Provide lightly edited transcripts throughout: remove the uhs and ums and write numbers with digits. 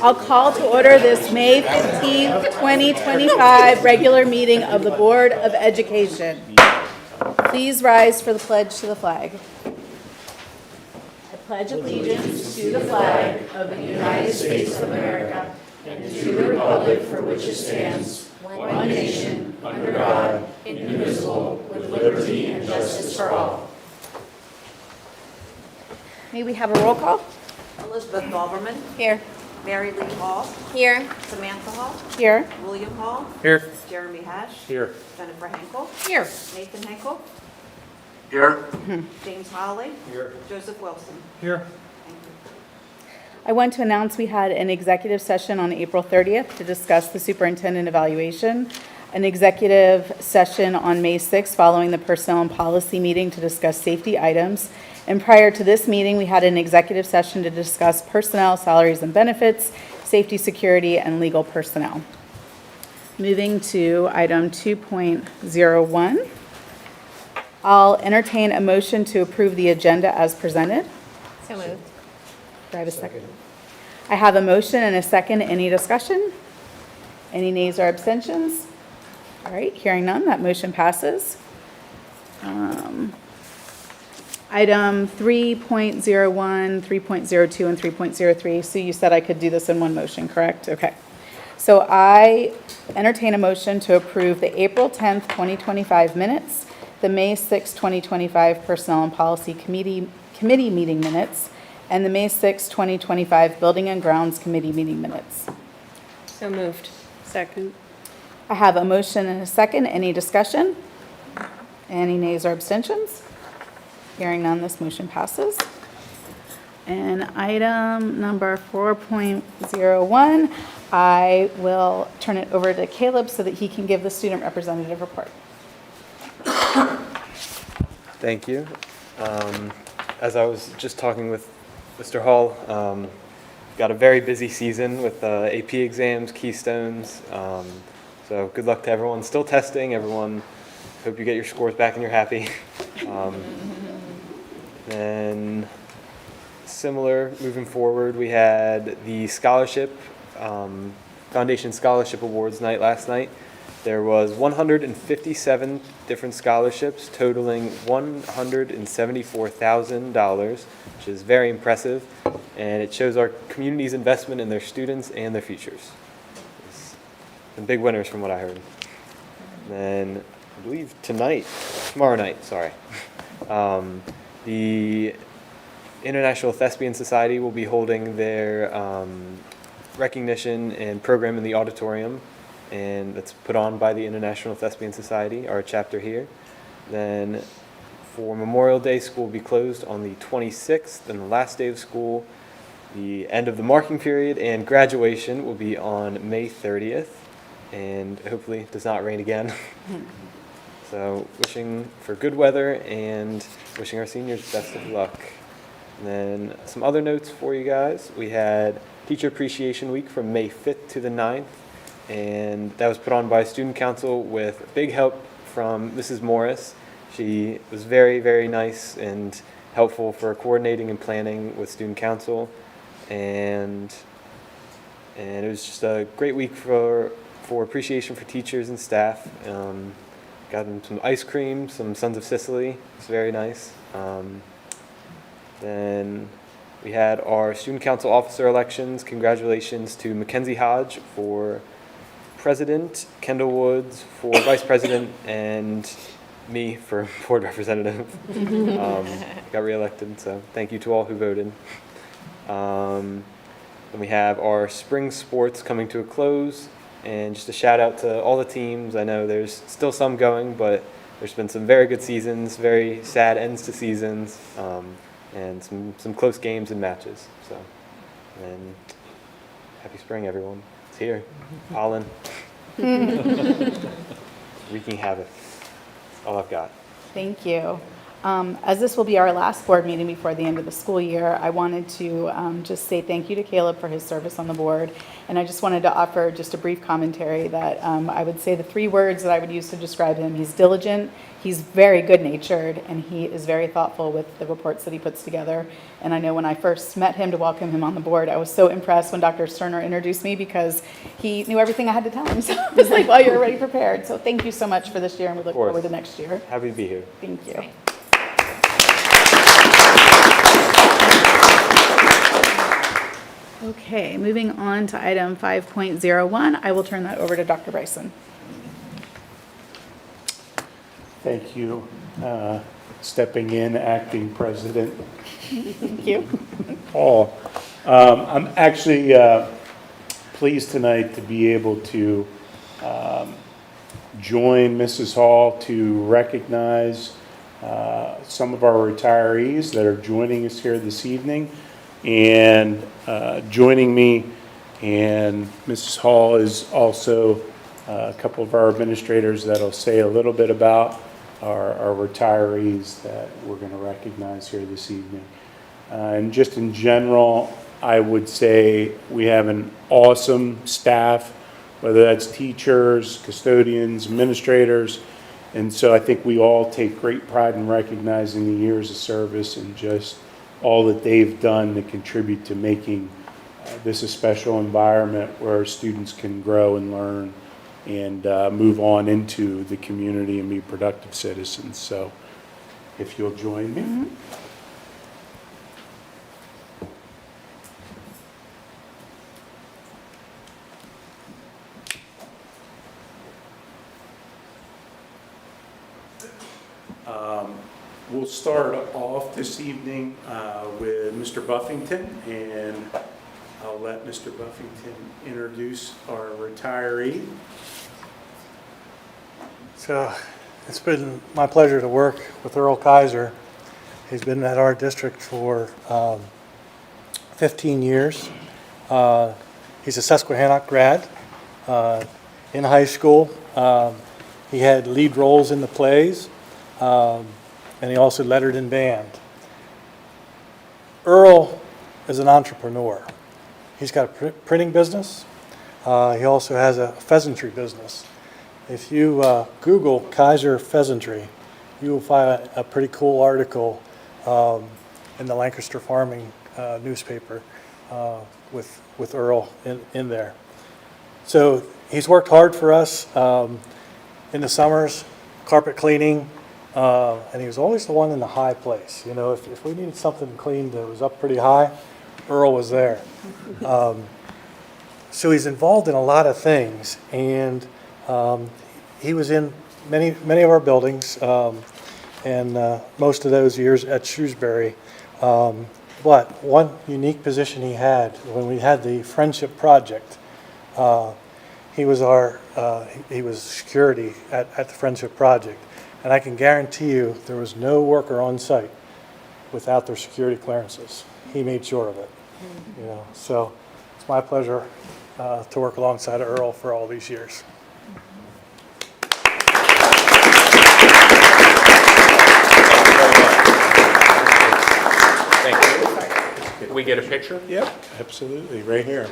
I'll call to order this May 15th, 2025 regular meeting of the Board of Education. Please rise for the pledge to the flag. I pledge allegiance to the flag of the United States of America and to the republic for which it stands, one nation, under God, indivisible, with liberty and justice for all. May we have a roll call? Elizabeth Balberman. Here. Mary Lee Hall. Here. Samantha Hall. Here. William Hall. Here. Jeremy Hash. Here. Jennifer Henkel. Here. Nathan Henkel. Here. James Holly. Here. Joseph Wilson. Here. Thank you. I want to announce we had an executive session on April 30th to discuss the superintendent evaluation, an executive session on May 6th following the personnel and policy meeting to discuss safety items, and prior to this meeting, we had an executive session to discuss personnel, salaries and benefits, safety, security, and legal personnel. Moving to item 2.01, I'll entertain a motion to approve the agenda as presented. So moved. Do I have a second? I have a motion and a second. Any discussion? Any nays or abstentions? All right, hearing none, that motion passes. Item 3.01, 3.02, and 3.03. Sue, you said I could do this in one motion, correct? Okay. So I entertain a motion to approve the April 10th, 2025 minutes, the May 6th, 2025 Personnel and Policy Committee meeting minutes, and the May 6th, 2025 Building and Grounds Committee meeting minutes. So moved. Second. I have a motion and a second. Any discussion? Any nays or abstentions? Hearing none, this motion passes. And item number 4.01, I will turn it over to Caleb so that he can give the student representative report. Thank you. As I was just talking with Mr. Hall, got a very busy season with AP exams, keystones. So good luck to everyone still testing. Everyone, hope you get your scores back and you're happy. Then similar, moving forward, we had the scholarship, Foundation Scholarship Awards night last night. There was 157 different scholarships totaling $174,000, which is very impressive, and it shows our community's investment in their students and their futures. Some big winners from what I heard. Then I believe tomorrow night, sorry. The International Thespian Society will be holding their recognition and program in the auditorium, and that's put on by the International Thespian Society, our chapter here. Then for Memorial Day, school will be closed on the 26th, and the last day of school, the end of the marking period, and graduation will be on May 30th, and hopefully it does not rain again. So wishing for good weather and wishing our seniors best of luck. And then some other notes for you guys. We had Teacher Appreciation Week from May 5th to the 9th, and that was put on by Student Council with big help from Mrs. Morris. She was very, very nice and helpful for coordinating and planning with Student Council, and it was just a great week for appreciation for teachers and staff. Got them some ice cream, some Sons of Sicily. It's very nice. Then we had our Student Council officer elections. Congratulations to Mackenzie Hodge for president, Kendall Woods for vice president, and me for board representative. Got reelected, so thank you to all who voted. Then we have our spring sports coming to a close. And just a shout out to all the teams. I know there's still some going, but there's been some very good seasons, very sad ends to seasons, and some close games and matches. So, and happy spring, everyone. It's here. Pollen. Wreaking havoc. That's all I've got. Thank you. As this will be our last board meeting before the end of the school year, I wanted to just say thank you to Caleb for his service on the board. And I just wanted to offer just a brief commentary that I would say the 3 words that I would use to describe him: he's diligent, he's very good-natured, and he is very thoughtful with the reports that he puts together. And I know when I first met him to welcome him on the board, I was so impressed when Dr. Sterner introduced me because he knew everything I had to tell him. So I was like, well, you're already prepared. So thank you so much for this year, and we look course. forward to next year. Happy to be here. Thank you. Okay, moving on to item 5.01, I will turn that over to Dr. Bryson. Thank you. Stepping in, acting president Thank you. Paul. I'm actually pleased tonight to be able to join Mrs. Hall to recognize some of our retirees that are joining us here this evening. And joining me and Mrs. Hall is also a couple of our administrators that'll say a little bit about our retirees that we're going to recognize here this evening. And just in general, I would say we have an awesome staff, whether that's teachers, custodians, administrators. And so I think we all take great pride in recognizing the years of service and just all that they've done to contribute to making this a special environment where our students can grow and learn and move on into the community and be productive citizens. So if you'll join me. Mm-hmm. We'll start off this evening with Mr. Buffington, and I'll let Mr. Buffington introduce our retiree. So it's been my pleasure to work with Earl Kaiser. He's been at our district for 15 years. He's a Susquehannock grad. In high school, he had lead roles in the plays, and he also lettered in band. Earl is an entrepreneur. He's got a printing business. He also has a pheasantry business. If you Google Kaiser Pheasantry, you will find a pretty cool article in the Lancaster Farming newspaper with Earl in there. So he's worked hard for us in the summers, carpet cleaning, and he was always the one in the high place. You know, if we needed something cleaned that was up pretty high, Earl was there. So he's involved in a lot of things, and he was in many of our buildings, and most of those years at Shrewsbury. But one unique position he had when we had the Friendship Project, he was security at the Friendship Project. And I can guarantee you there was no worker on site without their security clearances. He made sure of it. You know, so it's my pleasure to work alongside Earl for all these years. Thank you. Can we get a picture? Yep, absolutely, right here.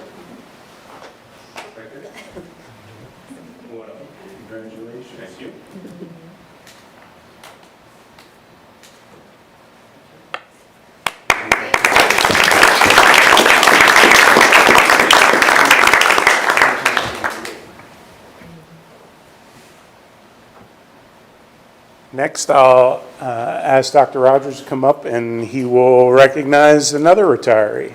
Congratulations. Thank you. Next, I'll ask Dr. Rogers to come up and he will recognize another retiree.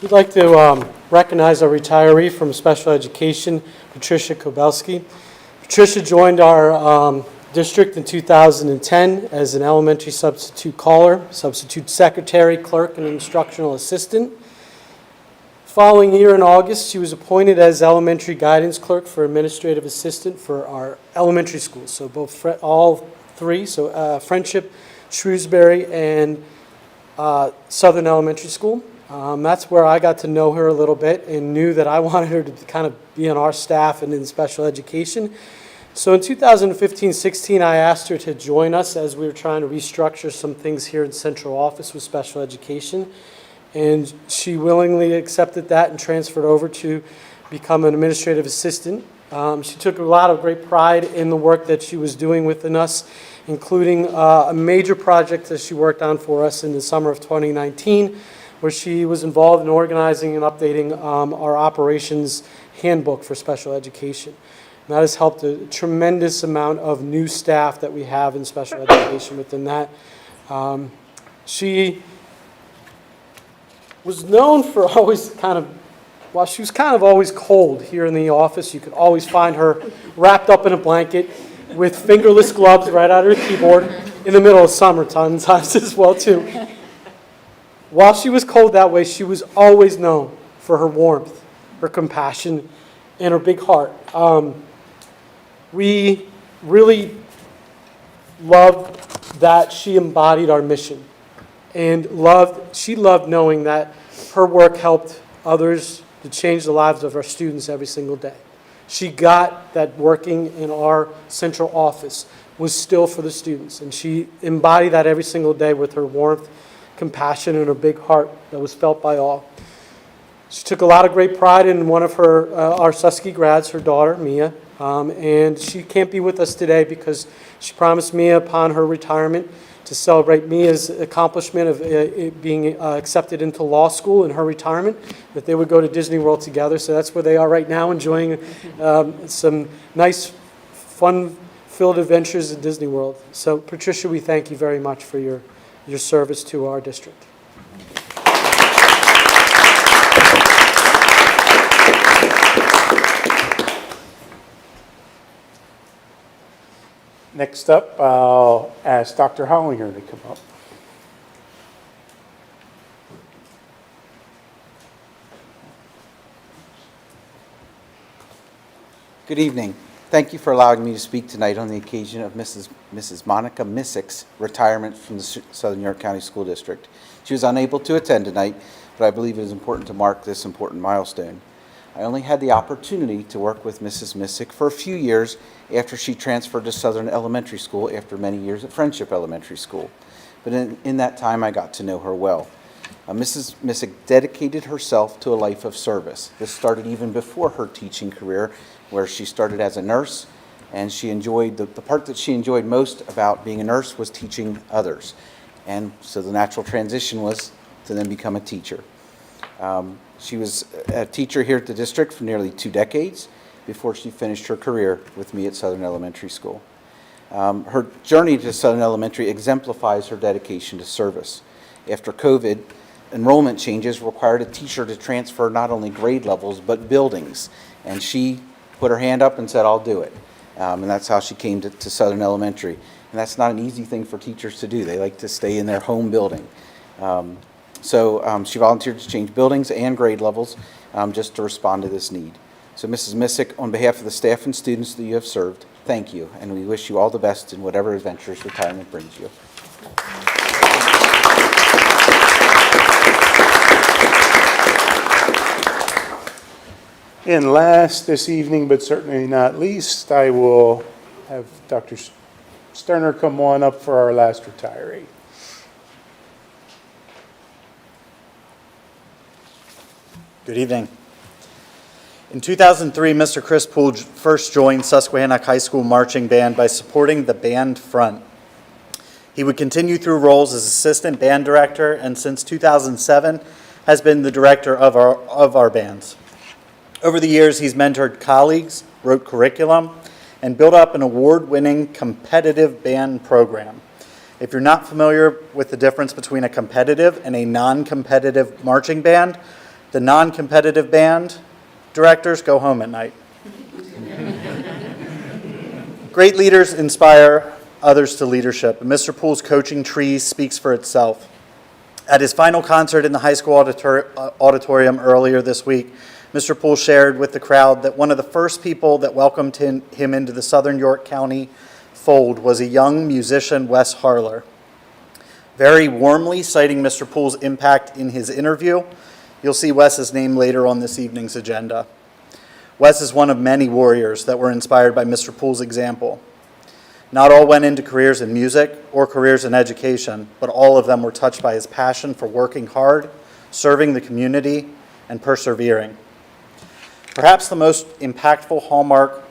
We'd like to recognize our retiree from special education, Patricia Kobelski. Patricia joined our district in 2010 as an elementary substitute caller, substitute secretary, clerk, and instructional assistant. Following year in August, she was appointed as elementary guidance clerk for administrative assistant for our elementary schools, so all three, so Friendship, Shrewsbury, and Southern Elementary School. That's where I got to know her a little bit and knew that I wanted her to kind of be on our staff and in special education. So in 2015-16, I asked her to join us as we were trying to restructure some things here in central office with special education. And she willingly accepted that and transferred over to become an administrative assistant. She took a lot of great pride in the work that she was doing within us, including a major project that she worked on for us in the summer of 2019, where she was involved in organizing and updating our operations handbook for special education. And that has helped a tremendous amount of new staff that we have in special education within that. She was known for always well, she was kind of always cold here in the office. You could always find her wrapped up in a blanket with fingerless gloves right out of her keyboard in the middle of summertime times as well, too. While she was cold that way, she was always known for her warmth, her compassion, and her big heart. We really loved that she embodied our mission, and she loved knowing that her work helped others to change the lives of our students every single day. She got that working in our central office was still for the students, and she embodied that every single day with her warmth, compassion, and her big heart that was felt by all. She took a lot of great pride in one of our Susky grads, her daughter, Mia, and she can't be with us today because she promised Mia upon her retirement to celebrate Mia's accomplishment of being accepted into law school in her retirement, that they would go to Disney World together. So that's where they are right now, enjoying some nice, fun-filled adventures at Disney World. So Patricia, we thank you very much for your service to our district. Next up, I'll ask Dr. Hollinger to come up. Good evening. Thank you for allowing me to speak tonight on the occasion of Mrs. Monica Missick's retirement from the Southern New York County School District. She was unable to attend tonight, but I believe it is important to mark this important milestone. I only had the opportunity to work with Mrs. Missick for a few years after she transferred to Southern Elementary School after many years at Friendship Elementary School. But in that time, I got to know her well. Mrs. Missick dedicated herself to a life of service. This started even before her teaching career, where she started as a nurse, and she enjoyed, the part that she enjoyed most about being a nurse was teaching others. And so the natural transition was to then become a teacher. She was a teacher here at the district for nearly 2 decades before she finished her career with me at Southern Elementary School. Her journey to Southern Elementary exemplifies her dedication to service. After COVID, enrollment changes required a teacher to transfer not only grade levels but buildings, and she put her hand up and said, "I'll do it." And that's how she came to Southern Elementary. And that's not an easy thing for teachers to do. They like to stay in their home building. So she volunteered to change buildings and grade levels just to respond to this need. So Mrs. Missick, on behalf of the staff and students that you have served, thank you, and we wish you all the best in whatever adventures retirement brings you. And last this evening, but certainly not least, I will have Dr. Sterner come on up for our last retiree. Good evening. In 2003, Mr. Chris Poole first joined Susquehannock High School Marching Band by supporting the band front. He would continue through roles as assistant band director, and since 2007 has been the director of our bands. Over the years, he's mentored colleagues, wrote curriculum, and built up an award-winning competitive band program. If you're not familiar with the difference between a competitive and a non-competitive marching band, the non-competitive band directors go home at night. Great leaders inspire others to leadership, and Mr. Poole's coaching tree speaks for itself. At his final concert in the high school auditorium earlier this week, Mr. Poole shared with the crowd that one of the first people that welcomed him into the Southern York County fold was a young musician, Wes Harler. very warmly, citing Mr. Poole's impact in his interview. You'll see Wes's name later on this evening's agenda. Wes is one of many warriors that were inspired by Mr. Poole's example. Not all went into careers in music or careers in education, but all of them were touched by his passion for working hard, serving the community, and persevering. Perhaps the most impactful hallmark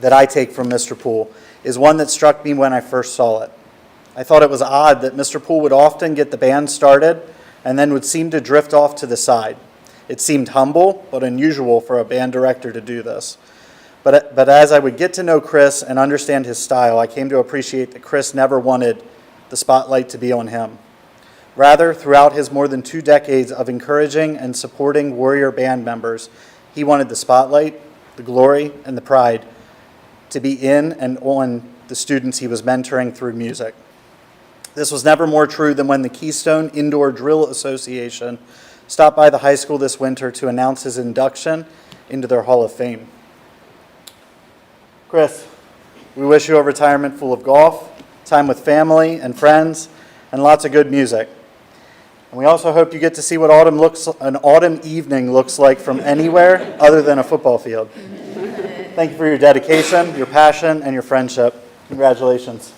that I take from Mr. Poole is one that struck me when I first saw it. I thought it was odd that Mr. Poole would often get the band started and then would seem to drift off to the side. It seemed humble, but unusual for a band director to do this. But as I would get to know Chris and understand his style, I came to appreciate that Chris never wanted the spotlight to be on him. Rather, throughout his more than 2 decades of encouraging and supporting Warrior band members, he wanted the spotlight, the glory, and the pride to be in and on the students he was mentoring through music. This was never more true than when the Keystone Indoor Drill Association stopped by the high school this winter to announce his induction into their Hall of Fame. Chris, we wish you a retirement full of golf, time with family and friends, and lots of good music. And we also hope you get to see what an autumn evening looks like from anywhere other than a football field. Thank you for your dedication, your passion, and your friendship. Congratulations.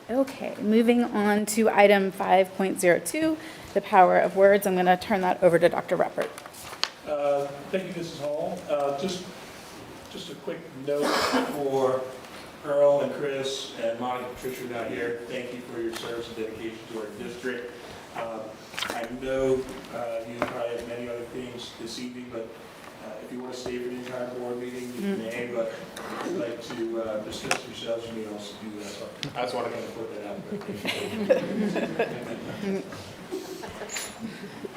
Okay, moving on to item 5.02, the power of words. I'm going to turn that over to Dr. Ruppert. Thank you, Mrs. Hall. Just a quick note for Earl and Chris and Monica, Patricia not here. Thank you for your service and dedication to our district. I know you probably have many other things this evening, but if you want to stay for the entire board meeting, you may, but if you'd like to discuss yourselves, you may also do that. So I just want to kind of put that out there.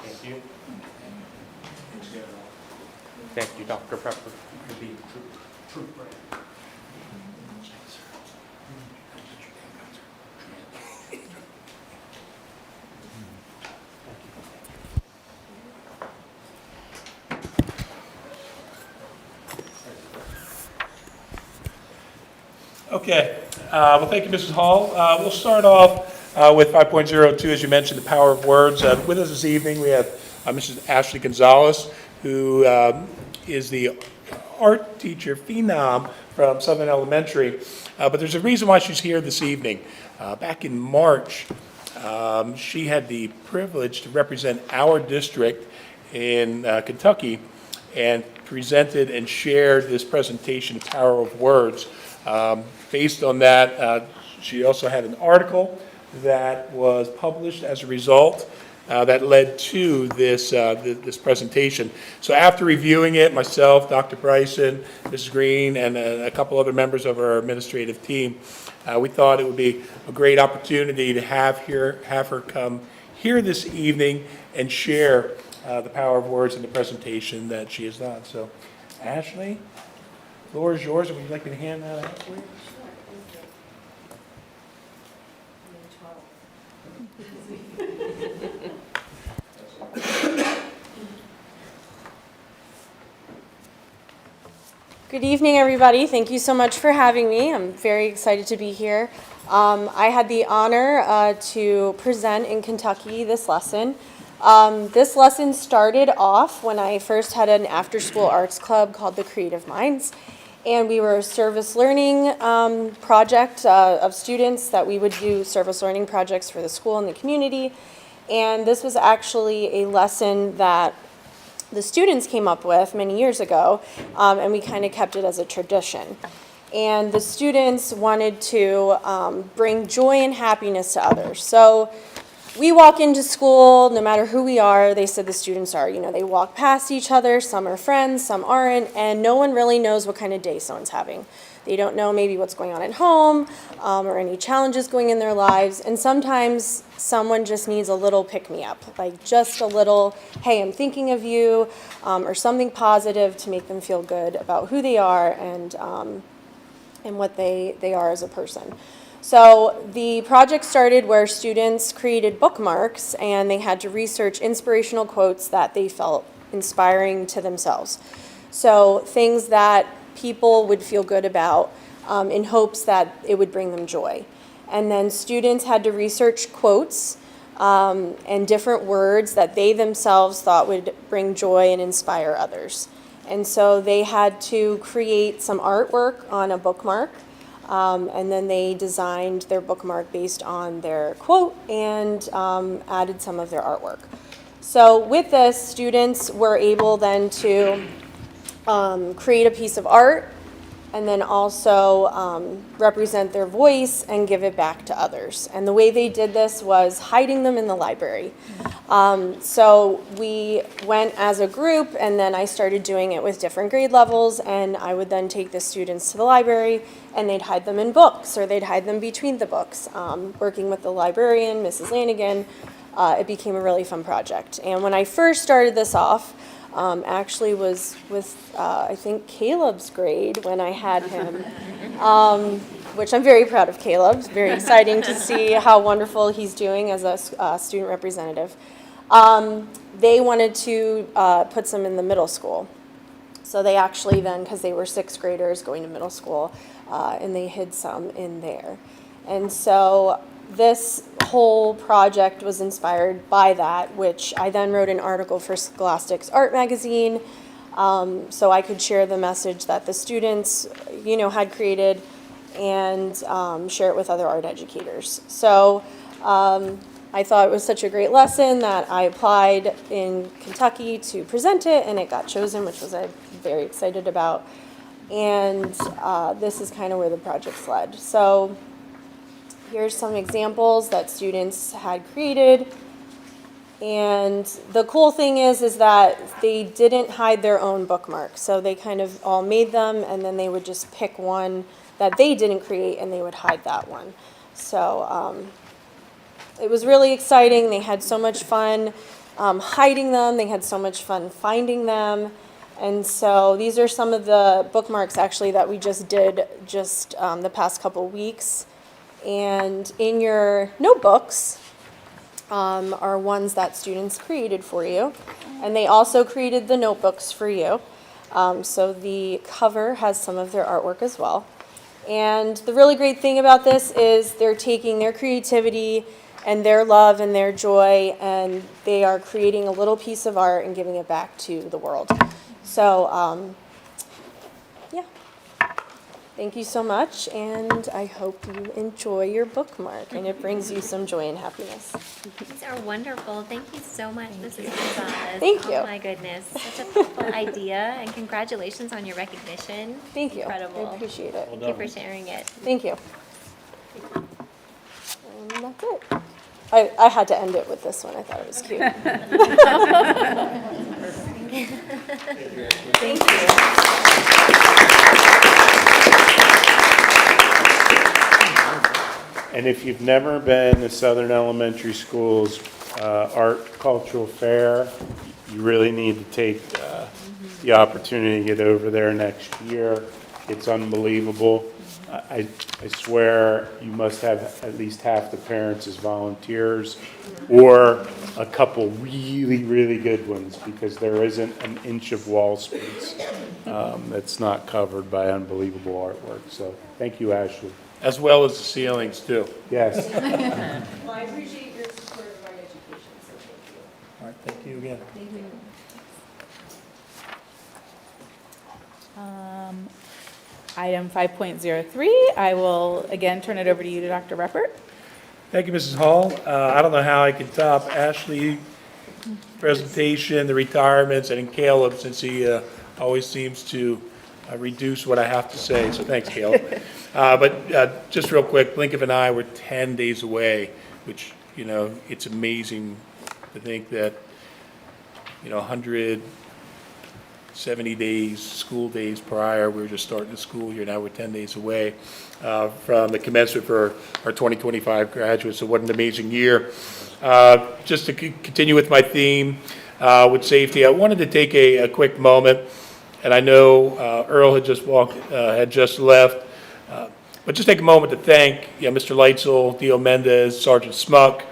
Thank you. Thank you, Dr. Prepper. Okay, well, thank you, Mrs. Hall. We'll start off with 5.02, as you mentioned, the power of words. With us this evening, we have Mrs. Ashley Gonzalez, who is the art teacher phenom from Southern Elementary. But there's a reason why she's here this evening. Back in March, she had the privilege to represent our district in Kentucky and presented and shared this presentation, Power of Words. Based on that, she also had an article that was published as a result that led to this, this presentation. So after reviewing it, myself, Dr. Bryson, Mrs. Green, and a couple other members of our administrative team, we thought it would be a great opportunity to have her come here this evening and share the power of words in the presentation that she has done. So, Ashley, the floor is yours. Would you like me to hand that out for you? Good evening, everybody. Thank you so much for having me. I'm very excited to be here. I had the honor to present in Kentucky this lesson. This lesson started off when I first had an after-school arts club called the Creative Minds. And we were a service learning project of students that we would do service learning projects for the school and the community. And this was actually a lesson that the students came up with many years ago, and we kind of kept it as a tradition. And the students wanted to bring joy and happiness to others. So we walk into school, no matter who we are, they said the students are, they walk past each other, some are friends, some aren't, and no one really knows what kind of day someone's having. They don't know maybe what's going on at home or any challenges going in their lives. And sometimes someone just needs a little pick-me-up, like just a little, hey, I'm thinking of you, or something positive to make them feel good about who they are and what they are as a person. So the project started where students created bookmarks and they had to research inspirational quotes that they felt inspiring to themselves. So things that people would feel good about in hopes that it would bring them joy. And then students had to research quotes and different words that they themselves thought would bring joy and inspire others. And so they had to create some artwork on a bookmark, and then they designed their bookmark based on their quote and added some of their artwork. So with this, students were able then to create a piece of art and then also represent their voice and give it back to others. And the way they did this was hiding them in the library. So we went as a group, and then I started doing it with different grade levels, and I would then take the students to the library, and they'd hide them in books, or they'd hide them between the books. Working with the librarian, Mrs. Lanigan, it became a really fun project. And when I first started this off, actually was with, I think, Caleb's grade when I had him, which I'm very proud of Caleb. It's very exciting to see how wonderful he's doing as a student representative. They wanted to put some in the middle school. So they actually then, because they were sixth graders going to middle school, and they hid some in there. And so this whole project was inspired by that, which I then wrote an article for Scholastic's Art Magazine, so I could share the message that the students, had created and share it with other art educators. So I thought it was such a great lesson that I applied in Kentucky to present it, and it got chosen, which was I'm very excited about. And this is kind of where the project's led. So here's some examples that students had created. And the cool thing is that they didn't hide their own bookmarks. So they kind of all made them, and then they would just pick one that they didn't create, and they would hide that one. So it was really exciting. They had so much fun hiding them. They had so much fun finding them. And so these are some of the bookmarks actually that we just did the past couple weeks. And in your notebooks are ones that students created for you. And they also created the notebooks for you. So the cover has some of their artwork as well. And the really great thing about this is they're taking their creativity and their love and their joy, and they are creating a little piece of art and giving it back to the world. So, yeah. Thank you so much, and I hope you enjoy your bookmark and it brings you some joy and happiness. These are wonderful. Thank you so much, Mrs. Gonzalez. Thank you. Oh my goodness, such a thoughtful idea, and congratulations on your recognition. Thank you. Incredible. I appreciate it. Thank you for sharing it. Thank you. And that's it. I had to end it with this one. I thought it was cute. Thank you. And if you've never been to Southern Elementary School's Art Cultural Fair, you really need to take the opportunity to get over there next year. It's unbelievable. I swear you must have at least half the parents as volunteers, or a couple really, really good ones, because there isn't an inch of wall space that's not covered by unbelievable artwork. So thank you, Ashley. As well as the ceilings, too. Yes. Well, I appreciate your support of our education, so thank you. All right, thank you again. Thank you. Item 5.03, I will again turn it over to you, to Dr. Reppert. Thank you, Mrs. Hall. I don't know how I can top Ashley's presentation, the retirements, and Caleb, since he always seems to reduce what I have to say, so thanks, Caleb. But just real quick, Blinkev and I were 10 days away, which, you know, it's amazing to think that, you know, 170 days, school days prior, we were just starting the school year, now we're 10 days away from the commencement for our 2025 graduates, so what an amazing year. Just to continue with my theme with safety, I wanted to take a quick moment, and I know Earl had just left, but just take a moment to thank, Mr. Leitzel, Dio Mendez, Sergeant Smuck,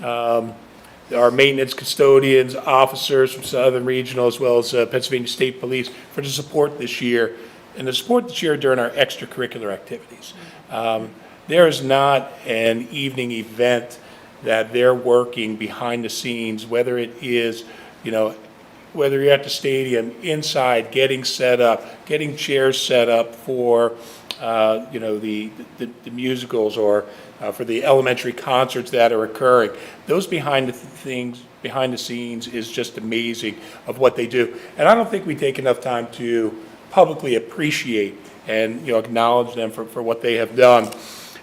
our maintenance custodians, officers from Southern Regional, as well as Pennsylvania State Police, for the support this year, and the support this year during our extracurricular activities. There is not an evening event that they're working behind the scenes, whether it is, whether you're at the stadium, inside, getting set up, getting chairs set up for, the musicals, or for the elementary concerts that are occurring. Those behind the scenes is just amazing of what they do. And I don't think we take enough time to publicly appreciate and, acknowledge them for what they have done.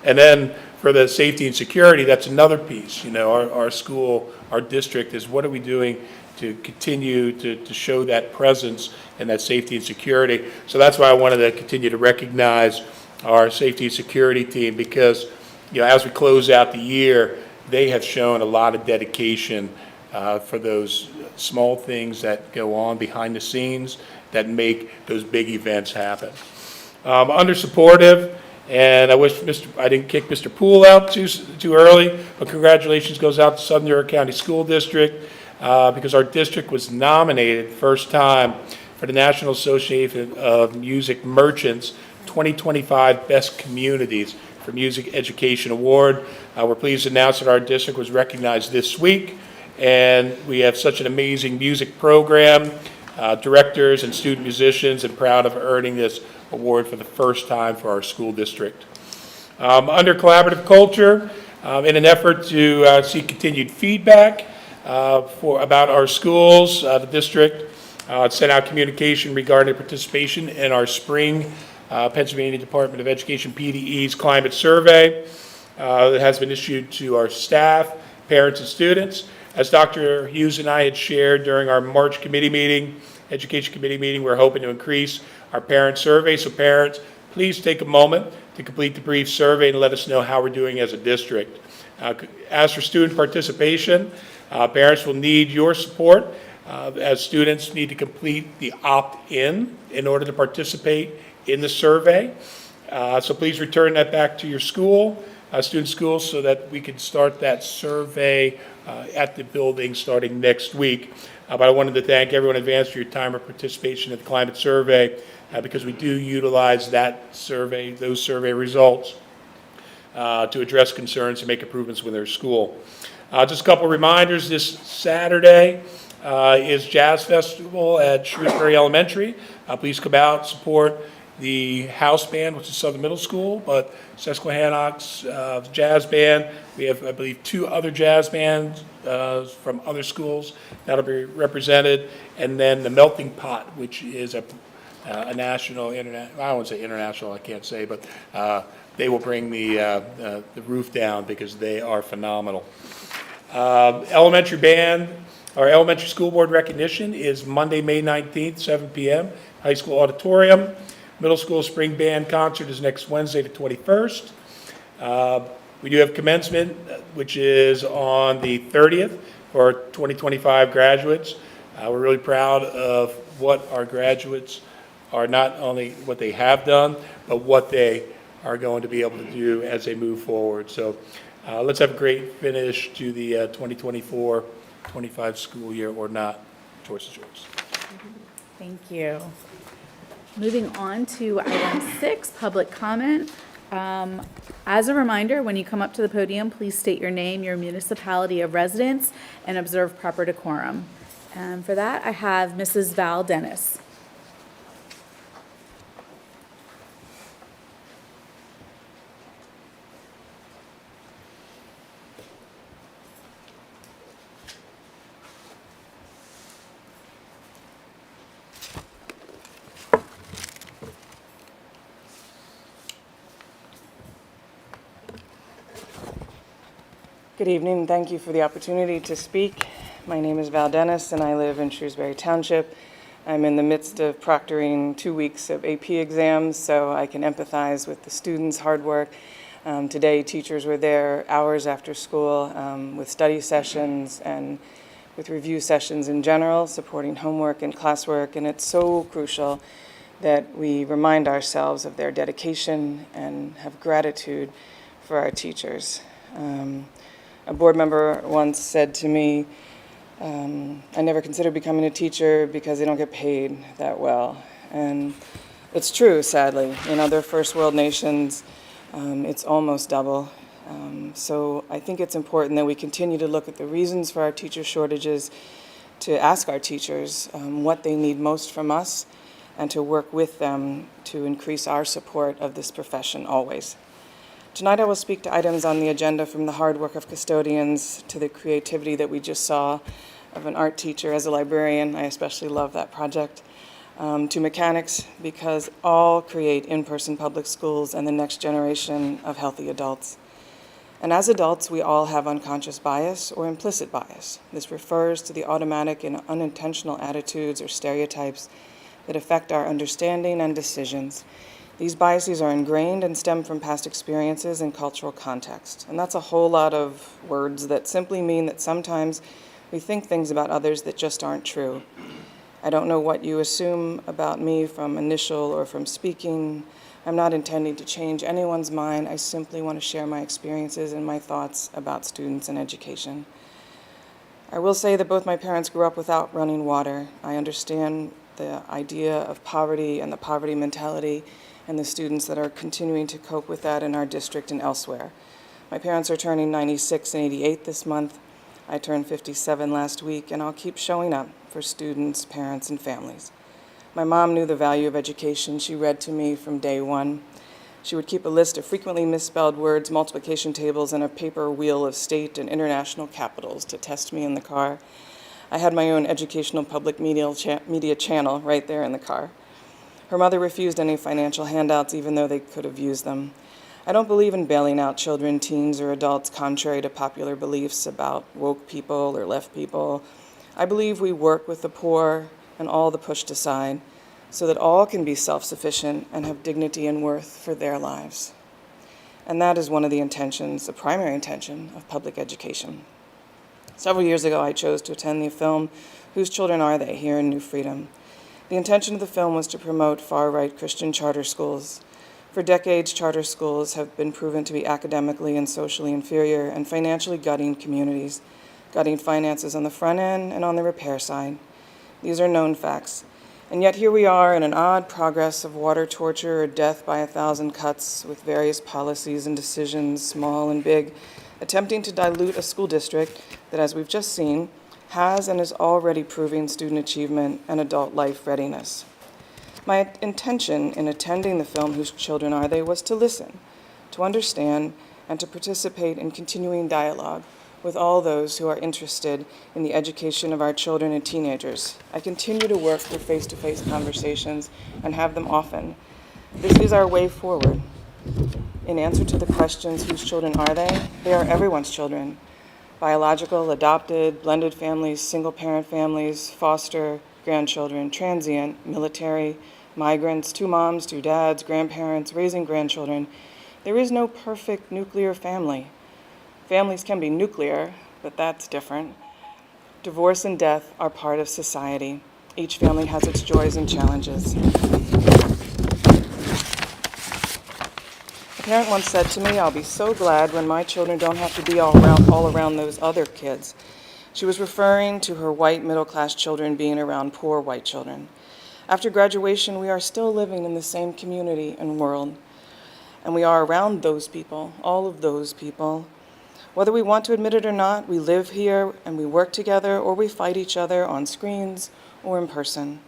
And then for the safety and security, that's another piece. Our school, our district is, what are we doing to continue to show that presence and that safety and security? So that's why I wanted to continue to recognize our safety and security team, because, as we close out the year, they have shown a lot of dedication for those small things that go on behind the scenes that make those big events happen. Under supportive, and I wish I didn't kick Mr. Poole out too early, but congratulations goes out to Southern New York County School District, because our district was nominated first time for the National Association of Music Merchants 2025 Best Communities for Music Education Award. We're pleased to announce that our district was recognized this week, and we have such an amazing music program, directors and student musicians, and proud of earning this award for the first time for our school district. Under collaborative culture, in an effort to seek continued feedback about our schools, the district sent out communication regarding participation in our spring Pennsylvania Department of Education PDE's climate survey that has been issued to our staff, parents, and students. As Dr. Hughes and I had shared during our March committee meeting, education committee meeting, we're hoping to increase our parent survey. So parents, please take a moment to complete the brief survey and let us know how we're doing as a district. As for student participation, parents will need your support, as students need to complete the opt-in in order to participate in the survey. So please return that back to your school, student schools, so that we can start that survey at the building starting next week. But I wanted to thank everyone in advance for your time or participation in the climate survey, because we do utilize that survey, those survey results, to address concerns and make improvements with their school. Just a couple reminders, this Saturday is Jazz Festival at Shrewsbury Elementary. Please come out, support the house band, which is Southern Middle School, but Susquehannock's jazz band. We have, I believe, 2 other jazz bands from other schools that'll be represented, and then the Melting Pot, which is a national, international, I won't say international, I can't say, but they will bring the roof down because they are phenomenal. Elementary band, our elementary school board recognition is Monday, May 19th, 7 p.m., high school auditorium. Middle school spring band concert is next Wednesday, the 21st. We do have commencement, which is on the 30th for our 2025 graduates. We're really proud of what our graduates are, not only what they have done, but what they are going to be able to do as they move forward. So let's have a great finish to the 2024-25 school year, or not. Choice is yours. Thank you. Moving on to item 6, public comment. As a reminder, when you come up to the podium, please state your name, your municipality of residence, and observe proper decorum. And for that, I have Mrs. Val Dennis. Good evening, and thank you for the opportunity to speak. My name is Val Dennis, and I live in Shrewsbury Township. I'm in the midst of proctoring 2 weeks of AP exams, so I can empathize with the students' hard work. Today, teachers were there hours after school with study sessions and with review sessions in general, supporting homework and classwork, and it's so crucial that we remind ourselves of their dedication and have gratitude for our teachers. A board member once said to me, I never considered becoming a teacher because they don't get paid that well. And it's true, sadly. In other first world nations, it's almost double. So I think it's important that we continue to look at the reasons for our teacher shortages, to ask our teachers what they need most from us, and to work with them to increase our support of this profession always. Tonight I will speak to items on the agenda, from the hard work of custodians to the creativity that we just saw of an art teacher. As a librarian, I especially love that project, to mechanics, because all create in-person public schools and the next generation of healthy adults. And as adults, we all have unconscious bias or implicit bias. This refers to the automatic and unintentional attitudes or stereotypes that affect our understanding and decisions. These biases are ingrained and stem from past experiences and cultural context. And that's a whole lot of words that simply mean that sometimes we think things about others that just aren't true. I don't know what you assume about me from initial or from speaking. I'm not intending to change anyone's mind. I simply want to share my experiences and my thoughts about students and education. I will say that both my parents grew up without running water. I understand the idea of poverty and the poverty mentality and the students that are continuing to cope with that in our district and elsewhere. My parents are turning 96 and 88 this month. I turned 57 last week, and I'll keep showing up for students, parents, and families. My mom knew the value of education. She read to me from day one. She would keep a list of frequently misspelled words, multiplication tables, and a paper wheel of state and international capitals to test me in the car. I had my own educational public media channel right there in the car. Her mother refused any financial handouts, even though they could have used them. I don't believe in bailing out children, teens, or adults contrary to popular beliefs about woke people or left people. I believe we work with the poor and all the pushed aside so that all can be self-sufficient and have dignity and worth for their lives. And that is one of the intentions, the primary intention of public education. Several years ago, I chose to attend the film, Whose Children Are They?, here in New Freedom. The intention of the film was to promote far-right Christian charter schools. For decades, charter schools have been proven to be academically and socially inferior and financially gutting communities, gutting finances on the front end and on the repair side. These are known facts. And yet here we are in an odd progress of water torture or death by 1,000 cuts, with various policies and decisions, small and big, attempting to dilute a school district that, as we've just seen, has and is already proving student achievement and adult life readiness. My intention in attending the film, Whose Children Are They?, was to listen, to understand, and to participate in continuing dialogue with all those who are interested in the education of our children and teenagers. I continue to work for face-to-face conversations and have them often. This is our way forward. In answer to the questions, whose children are they? They are everyone's children. Biological, adopted, blended families, single-parent families, foster, grandchildren, transient, military, migrants, 2 moms, 2 dads, grandparents, raising grandchildren. There is no perfect nuclear family. Families can be nuclear, but that's different. Divorce and death are part of society. Each family has its joys and challenges. A parent once said to me, "I'll be so glad when my children don't have to be all around those other kids." She was referring to her white middle-class children being around poor white children. After graduation, we are still living in the same community and world, and we are around those people, all of those people. Whether we want to admit it or not, we live here and we work together, or we fight each other on screens or in person.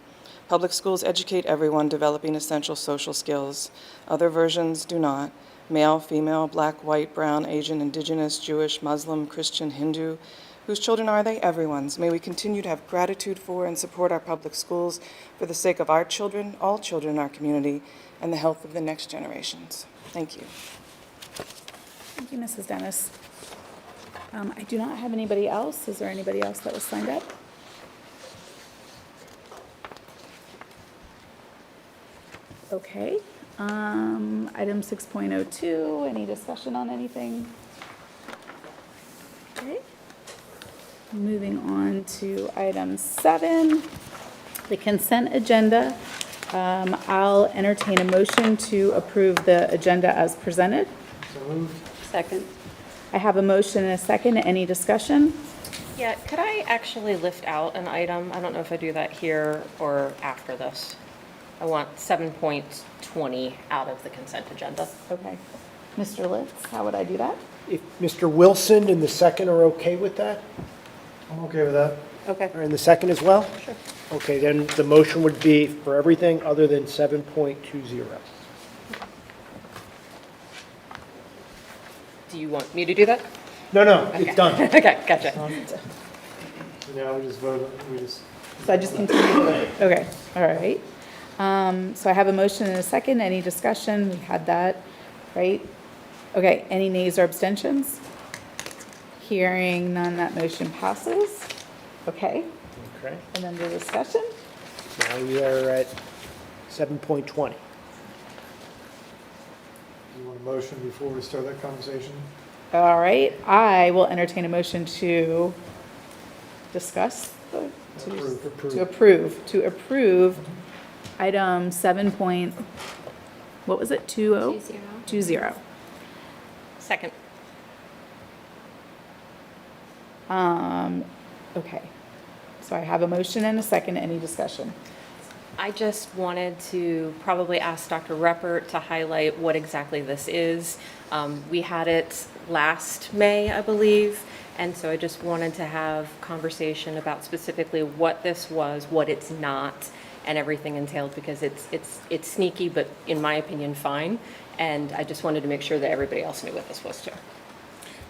Public schools educate everyone, developing essential social skills. Other versions do not. Male, female, black, white, brown, Asian, indigenous, Jewish, Muslim, Christian, Hindu. Whose children are they? Everyone's. May we continue to have gratitude for and support our public schools for the sake of our children, all children in our community, and the health of the next generations. Thank you. Thank you, Mrs. Dennis. I do not have anybody else. Is there anybody else that was signed up? Okay. Item 6.02, any discussion on anything? Okay. Moving on to item 7, the consent agenda. I'll entertain a motion to approve the agenda as presented. Second. I have a motion and a second. Any discussion? Yeah, could I actually lift out an item? I don't know if I do that here or after this. I want 7.20 out of the consent agenda. Okay. Mr. Litz, how would I do that? If Mr. Wilson and the second are okay with that? I'm okay with that. Okay. Or in the second as well? Sure. Okay, then the motion would be for everything other than 7.20. Do you want me to do that? No, no, Okay. it's done. Okay, gotcha. Now we just vote, So I just continue with it? Okay, all right. So I have a motion and a second. Any discussion? We had that, right? Okay, any nays or abstentions? Hearing none, that motion passes. Okay, Okay, and then the discussion? now we are at 7.20. you want a motion before we start that conversation? All right, I will entertain a motion to discuss, to approve item 7 point, what was it, 20? 20. Second. Okay, so I have a motion and a second. Any discussion? I just wanted to probably ask Dr. Reppert to highlight what exactly this is. We had it last May, I believe, and so I just wanted to have conversation about specifically what this was, what it's not, and everything entailed, because it's sneaky, but in my opinion, fine. And I just wanted to make sure that everybody else knew what this was too.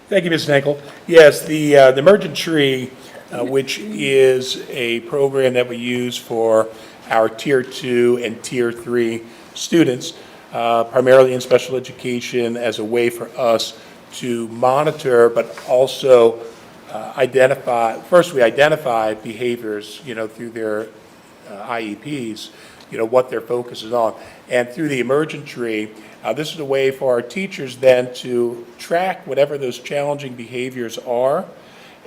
Thank you, Ms. Henkel. Yes, the Emergent Tree, which is a program that we use for our Tier 2 and Tier 3 students, primarily in special education, as a way for us to monitor, but also identify, first we identify behaviors, through their IEPs, what their focus is on. And through the Emergent Tree, this is a way for our teachers then to track whatever those challenging behaviors are,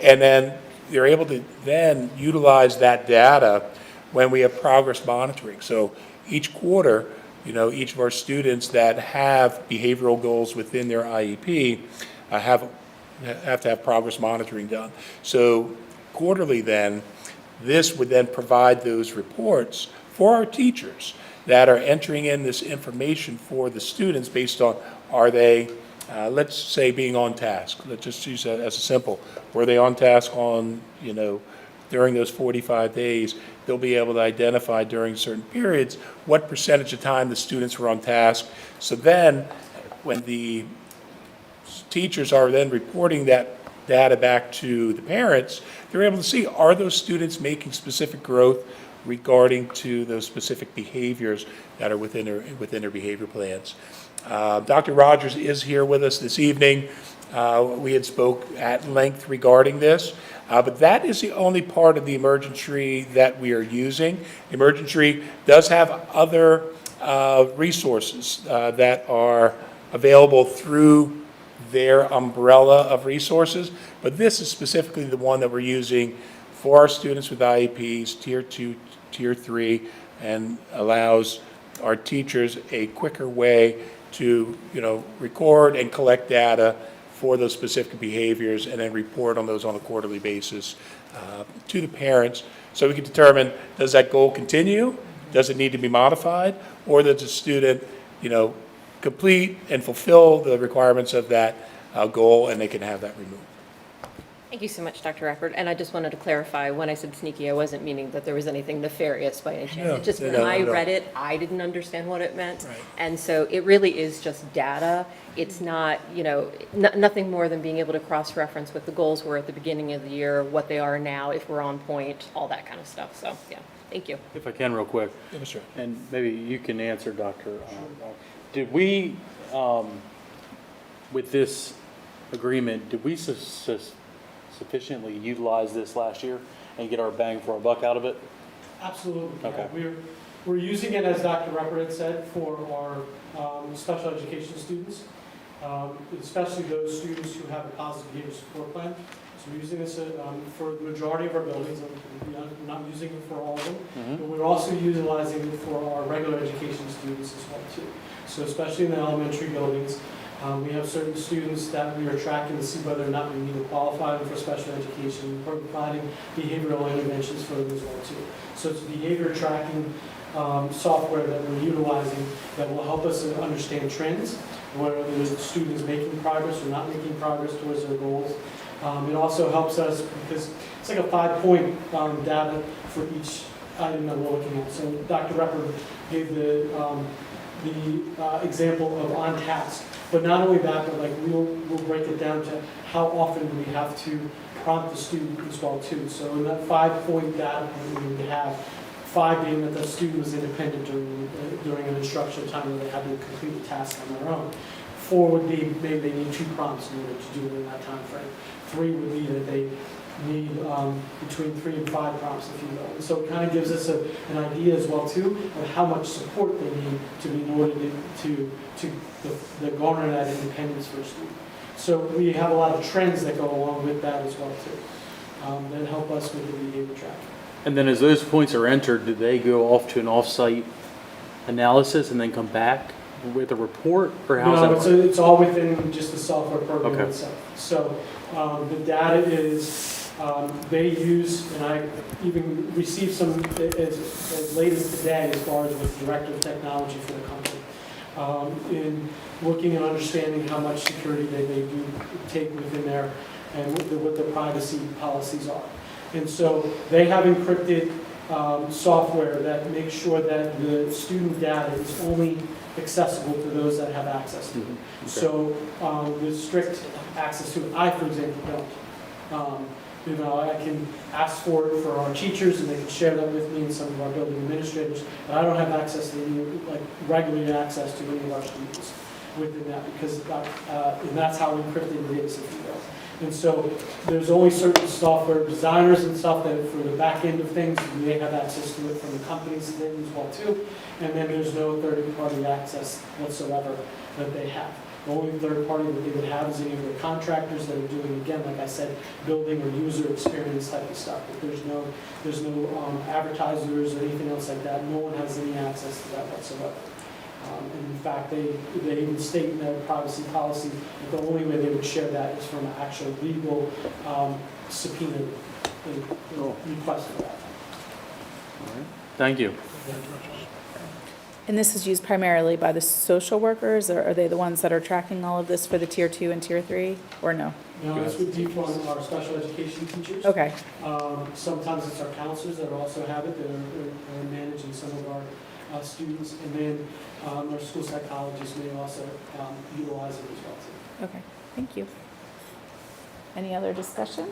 and then they're able to then utilize that data when we have progress monitoring. So each quarter, each of our students that have behavioral goals within their IEP have to have progress monitoring done. So quarterly then, this would then provide those reports for our teachers that are entering in this information for the students based on, are they, let's say, being on task. Let's just use that as a simple. Were they on task on, during those 45 days? They'll be able to identify during certain periods what percentage of time the students were on task. So then, when the teachers are then reporting that data back to the parents, they're able to see, are those students making specific growth regarding to those specific behaviors that are within their behavior plans. Dr. Rogers is here with us this evening. We had spoke at length regarding this, but that is the only part of the Emergent Tree that we are using. The Emergent Tree does have other resources that are available through their umbrella of resources, but this is specifically the one that we're using for our students with IEPs, Tier 2, Tier 3, and allows our teachers a quicker way to, record and collect data for those specific behaviors and then report on those on a quarterly basis to the parents, so we can determine, does that goal continue? Does it need to be modified? Or does the student, complete and fulfill the requirements of that goal, and they can have that removed? Thank you so much, Dr. Reppert. And I just wanted to clarify, when I said sneaky, I wasn't meaning that there was anything nefarious by any chance. No, It just, no, when I no. read it, I didn't understand what it meant. Right. And so it really is just data. It's not, nothing more than being able to cross-reference what the goals were at the beginning of the year, what they are now, if we're on point, all that kind of stuff. So, yeah, thank you. If I can, real quick, Yeah, Mr. and maybe you can answer, Dr. Did we, with this agreement, did we sufficiently utilize this last year and get our bang for our buck out of it? Absolutely. yeah. Okay. We're using it, as Dr. Repper had said, for our special education students, especially those students who have a positive behavior support plan. So we're using this for the majority of our buildings. I'm not using it for all of them, but we're also utilizing it for our regular education students as well too. So especially in the elementary buildings, we have certain students that we are tracking to see whether or not we need to qualify them for special education. We're providing behavioral interventions for them as well too. So it's behavior tracking software that we're utilizing that will help us understand trends, whether the student is making progress or not making progress towards their goals. It also helps us because it's like a 5-point data for each item that we're looking at. So Dr. Repper gave the example of on task. But not only that, but like we'll break it down to how often we have to prompt the student as well too. So in that 5-point data point, we would have 5 being that the student was independent during an instructional time where they had to complete the task on their own. 4 would be maybe they need 2 prompts in order to do it in that time frame. 3 would be that they need between 3 and 5 prompts, if you will. And so it kind of gives us an idea as well too of how much support they need to be in order to garner that independence for a student. So we have a lot of trends that go along with that as well too that help us with the behavior tracking. And then as those points are entered, do they go off to an off-site analysis and then come back with a report, or how's No, that work? it's all within just the software program Okay. itself. So the data is, they use, and I even received some as late as today as far as with the Director of Technology for the company, in looking and understanding how much security they do take within there and what the privacy policies are. And so they have encrypted software that makes sure that the student data is only accessible to those that have access to it. Okay. So with strict access to it, I, for example, don't. I can ask for it for our teachers, and they can share that with me and some of our building administrators, but I don't have access to any, like regular access to any of our students within that, because and that's how encrypted it is, if you will. And so there's only certain software designers and stuff that for the back end of things, they have access to it from the companies that they use well too. And then there's no third-party access whatsoever that they have. The only third party that they would have is any of their contractors that are doing, again, like I said, building or user experience type of stuff. But there's no advertisers or anything else like that. No one has any access to that whatsoever. And in fact, they even state in their privacy policy that the only way they would share that is from an actual legal subpoena request for that. Thank you. And this is used primarily by the social workers, or are they the ones that are tracking all of this for the Tier 2 and Tier 3, or no? No, this would be from our special education teachers. Okay, Sometimes it's our counselors that also have it, that are managing some of our students. And then our school psychologists may also utilize it as well too. okay, thank you. Any other discussion?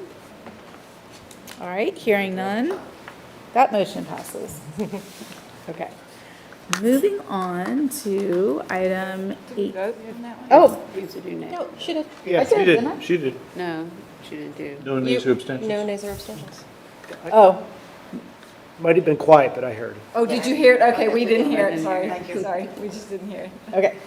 All right, hearing none, that motion passes. Okay. Moving on to item 8. Oh, You have to do nay. No, she did. Yeah, did, didn't I? She did. No, she didn't do. No nays or abstentions? No nays or abstentions. oh, Might have been quiet, but I heard it. oh, did you hear it? Okay, we didn't hear it, didn't sorry. hear it. Sorry, we just didn't hear it. Okay.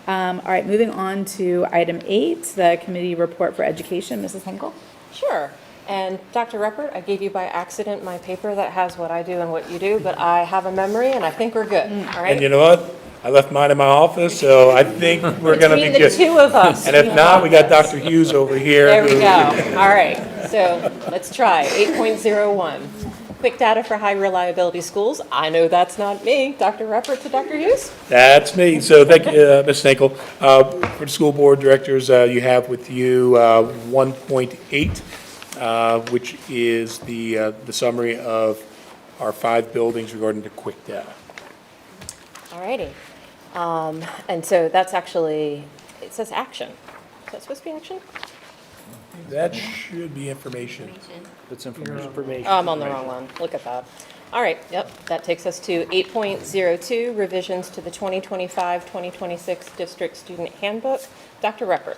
All right, moving on to item 8, the committee report for education. Mrs. Henkel? Sure. And Dr. Reppert, I gave you by accident my paper that has what I do and what you do, but I have a memory and I think we're good, all And you right? know what? I left mine in my office, so I think we're going to be Between the good. two of us. And if not, we got Dr. Hughes over here. There we who- go. All right, so let's try. 8.01. Quick data for high reliability schools. I know that's not me. Dr. Reppert to Dr. Hughes. That's me. So thank you, Ms. Henkel. For the school board directors, you have with you 1.8. Which is the summary of our 5 buildings regarding the quick data. All righty. And so that's actually, it says action. Is that supposed to be action? That should be information. That's information. Information. Oh, I'm on the wrong one. Look at that. All right, yep, that takes us to 8.02, revisions to the 2025-2026 district student handbook. Dr. Reppert.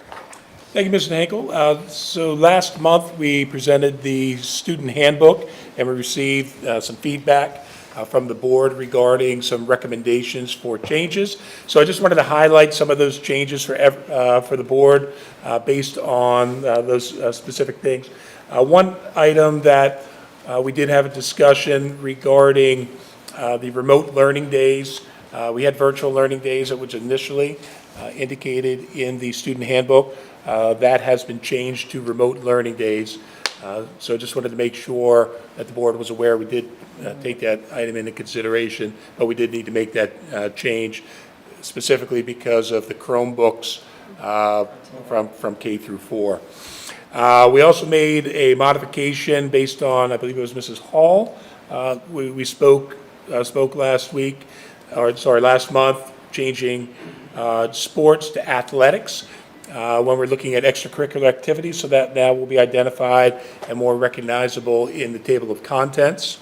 Thank you, Mr. Henkel. So last month, we presented the student handbook, and we received some feedback from the board regarding some recommendations for changes. So I just wanted to highlight some of those changes for the board based on those specific things. One item that we did have a discussion regarding the remote learning days. We had virtual learning days that was initially indicated in the student handbook. That has been changed to remote learning days. So just wanted to make sure that the board was aware we did take that item into consideration, but we did need to make that change specifically because of the Chromebooks from K through 4. We also made a modification based on, I believe it was Mrs. Hall. We spoke last week, or sorry, last month, changing sports to athletics when we're looking at extracurricular activities, so that now will be identified and more recognizable in the table of contents.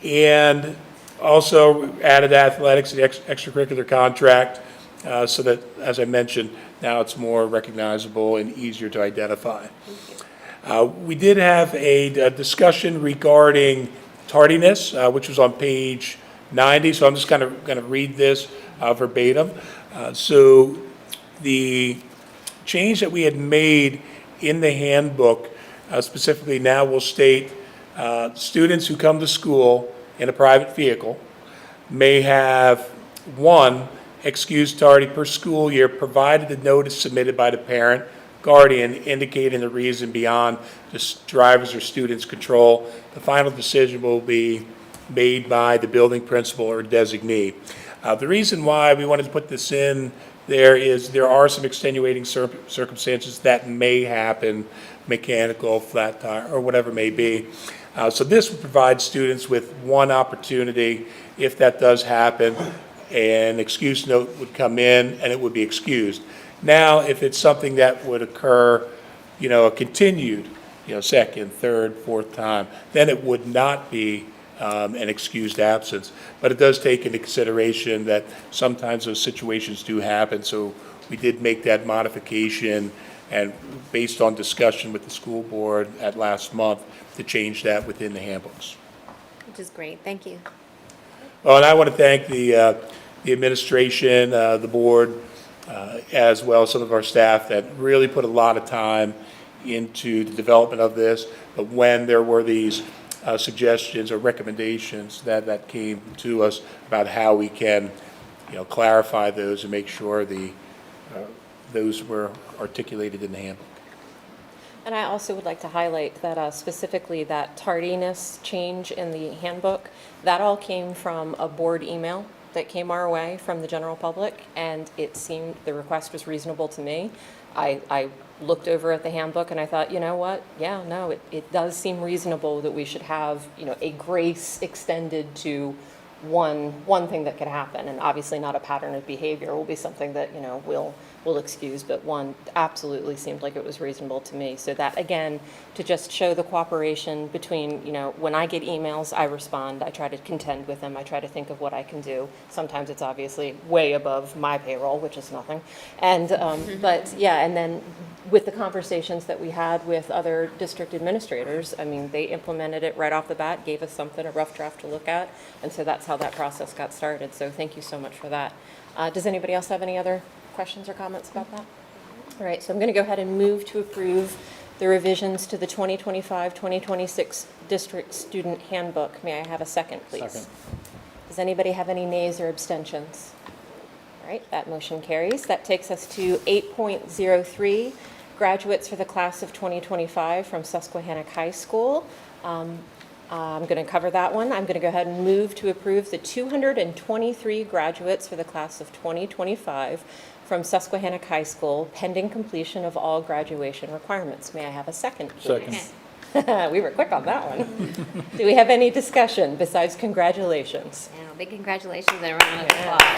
And also added athletics to the extracurricular contract so that, as I mentioned, now it's more recognizable and easier to identify. We did have a discussion regarding tardiness, which was on page 90, so I'm just kind of going to read this verbatim. So the change that we had made in the handbook specifically now will state students who come to school in a private vehicle may have one excused tardy per school year, provided the notice submitted by the parent, guardian indicating the reason beyond the driver's or student's control. The final decision will be made by the building principal or designee. The reason why we wanted to put this in there is there are some extenuating circumstances that may happen, mechanical, flat tire, or whatever it may be. So this would provide students with one opportunity. If that does happen, an excuse note would come in and it would be excused. Now, if it's something that would occur, a continued, second, third, fourth time, then it would not be an excused absence. But it does take into consideration that sometimes those situations do happen, so we did make that modification, and based on discussion with the school board at last month, to change that within the handbooks. Which is great. Thank you. Well, and I want to thank the administration, the board, as well as some of our staff that really put a lot of time into the development of this. But when there were these suggestions or recommendations that came to us about how we can, clarify those and make sure those were articulated in the handbook. And I also would like to highlight that specifically that tardiness change in the handbook, that all came from a board email that came our way from the general public, and it seemed the request was reasonable to me. I looked over at the handbook and I thought, you know what? Yeah, no, it does seem reasonable that we should have, a grace extended to one thing that could happen, and obviously not a pattern of behavior will be something that, we'll excuse, but one absolutely seemed like it was reasonable to me. So that, again, to just show the cooperation between, when I get emails, I respond, I try to contend with them, I try to think of what I can do. Sometimes it's obviously way above my payroll, which is nothing. And, but yeah, and then with the conversations that we had with other district administrators, I mean, they implemented it right off the bat, gave us something, a rough draft to look at, and so that's how that process got started. So thank you so much for that. Does anybody else have any other questions or comments about that? All right, so I'm going to go ahead and move to approve the revisions to the 2025-2026 District Student Handbook. May I have a second, please? Second. Does anybody have any nays or abstentions? All right, that motion carries. That takes us to 8.03, graduates for the class of 2025 from Susquehannock High School. I'm going to cover that one. I'm going to go ahead and move to approve the 223 graduates for the class of 2025 from Susquehannock High School, pending completion of all graduation requirements. May I have a second, please? Second. We were quick on that one. Do we have any discussion besides congratulations? Yeah, big congratulations and a round of applause.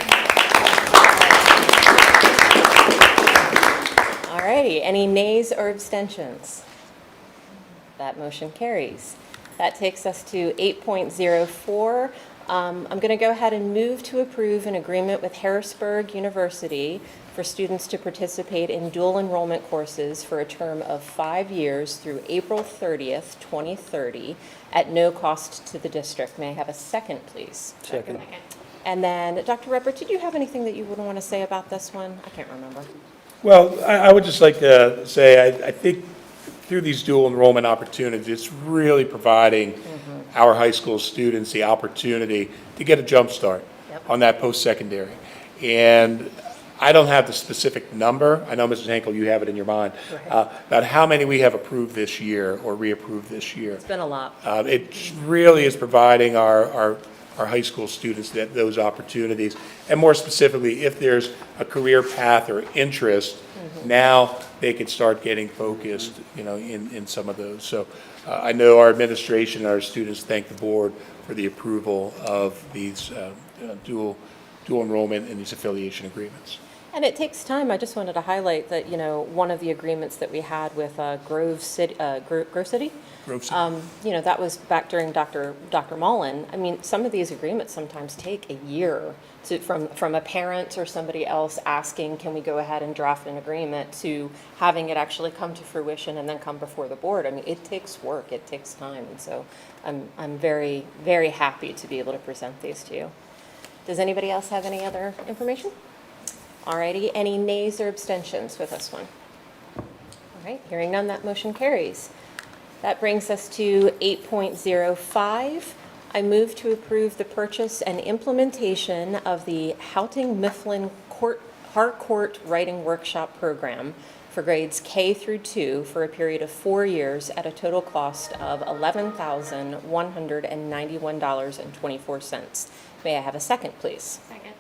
All righty. Any nays or abstentions? That motion carries. That takes us to 8.04. I'm going to go ahead and move to approve an agreement with Harrisburg University for students to participate in dual enrollment courses for a term of 5 years through April 30th, 2030, at no cost to the district. May I have a second, please? Second. And then, Dr. Reppert, did you have anything that you would want to say about this one? I can't remember. Well, I would just like to say, I think through these dual enrollment opportunities, it's really providing our high school students the opportunity to get a jump start on that post-secondary. And I don't have the specific number. I know, Mrs. Henkel, you have it in your mind, about how many we have approved this year or reapproved this year. It's been a lot. It really is providing our high school students those opportunities. And more specifically, if there's a career path or interest, now they can start getting focused, in some of those. So I know our administration and our students thank the board for the approval of these dual enrollment and these affiliation agreements. And it takes time. I just wanted to highlight that, one of the agreements that we had with Grove City, Grove City, that was back during Dr. Mullen. I mean, some of these agreements sometimes take a year from a parent or somebody else asking, can we go ahead and draft an agreement, to having it actually come to fruition and then come before the board. I mean, it takes work, it takes time. And so I'm very, very happy to be able to present these to you. Does anybody else have any other information? Alrighty, any nays or abstentions with this one? All right, hearing none, that motion carries. That brings us to 8.05. I move to approve the purchase and implementation of the Houghton Mifflin Harcourt Writing Workshop Program for grades K through 2 for a period of 4 years at a total cost of $11,191.24. May I have a second, please? Second.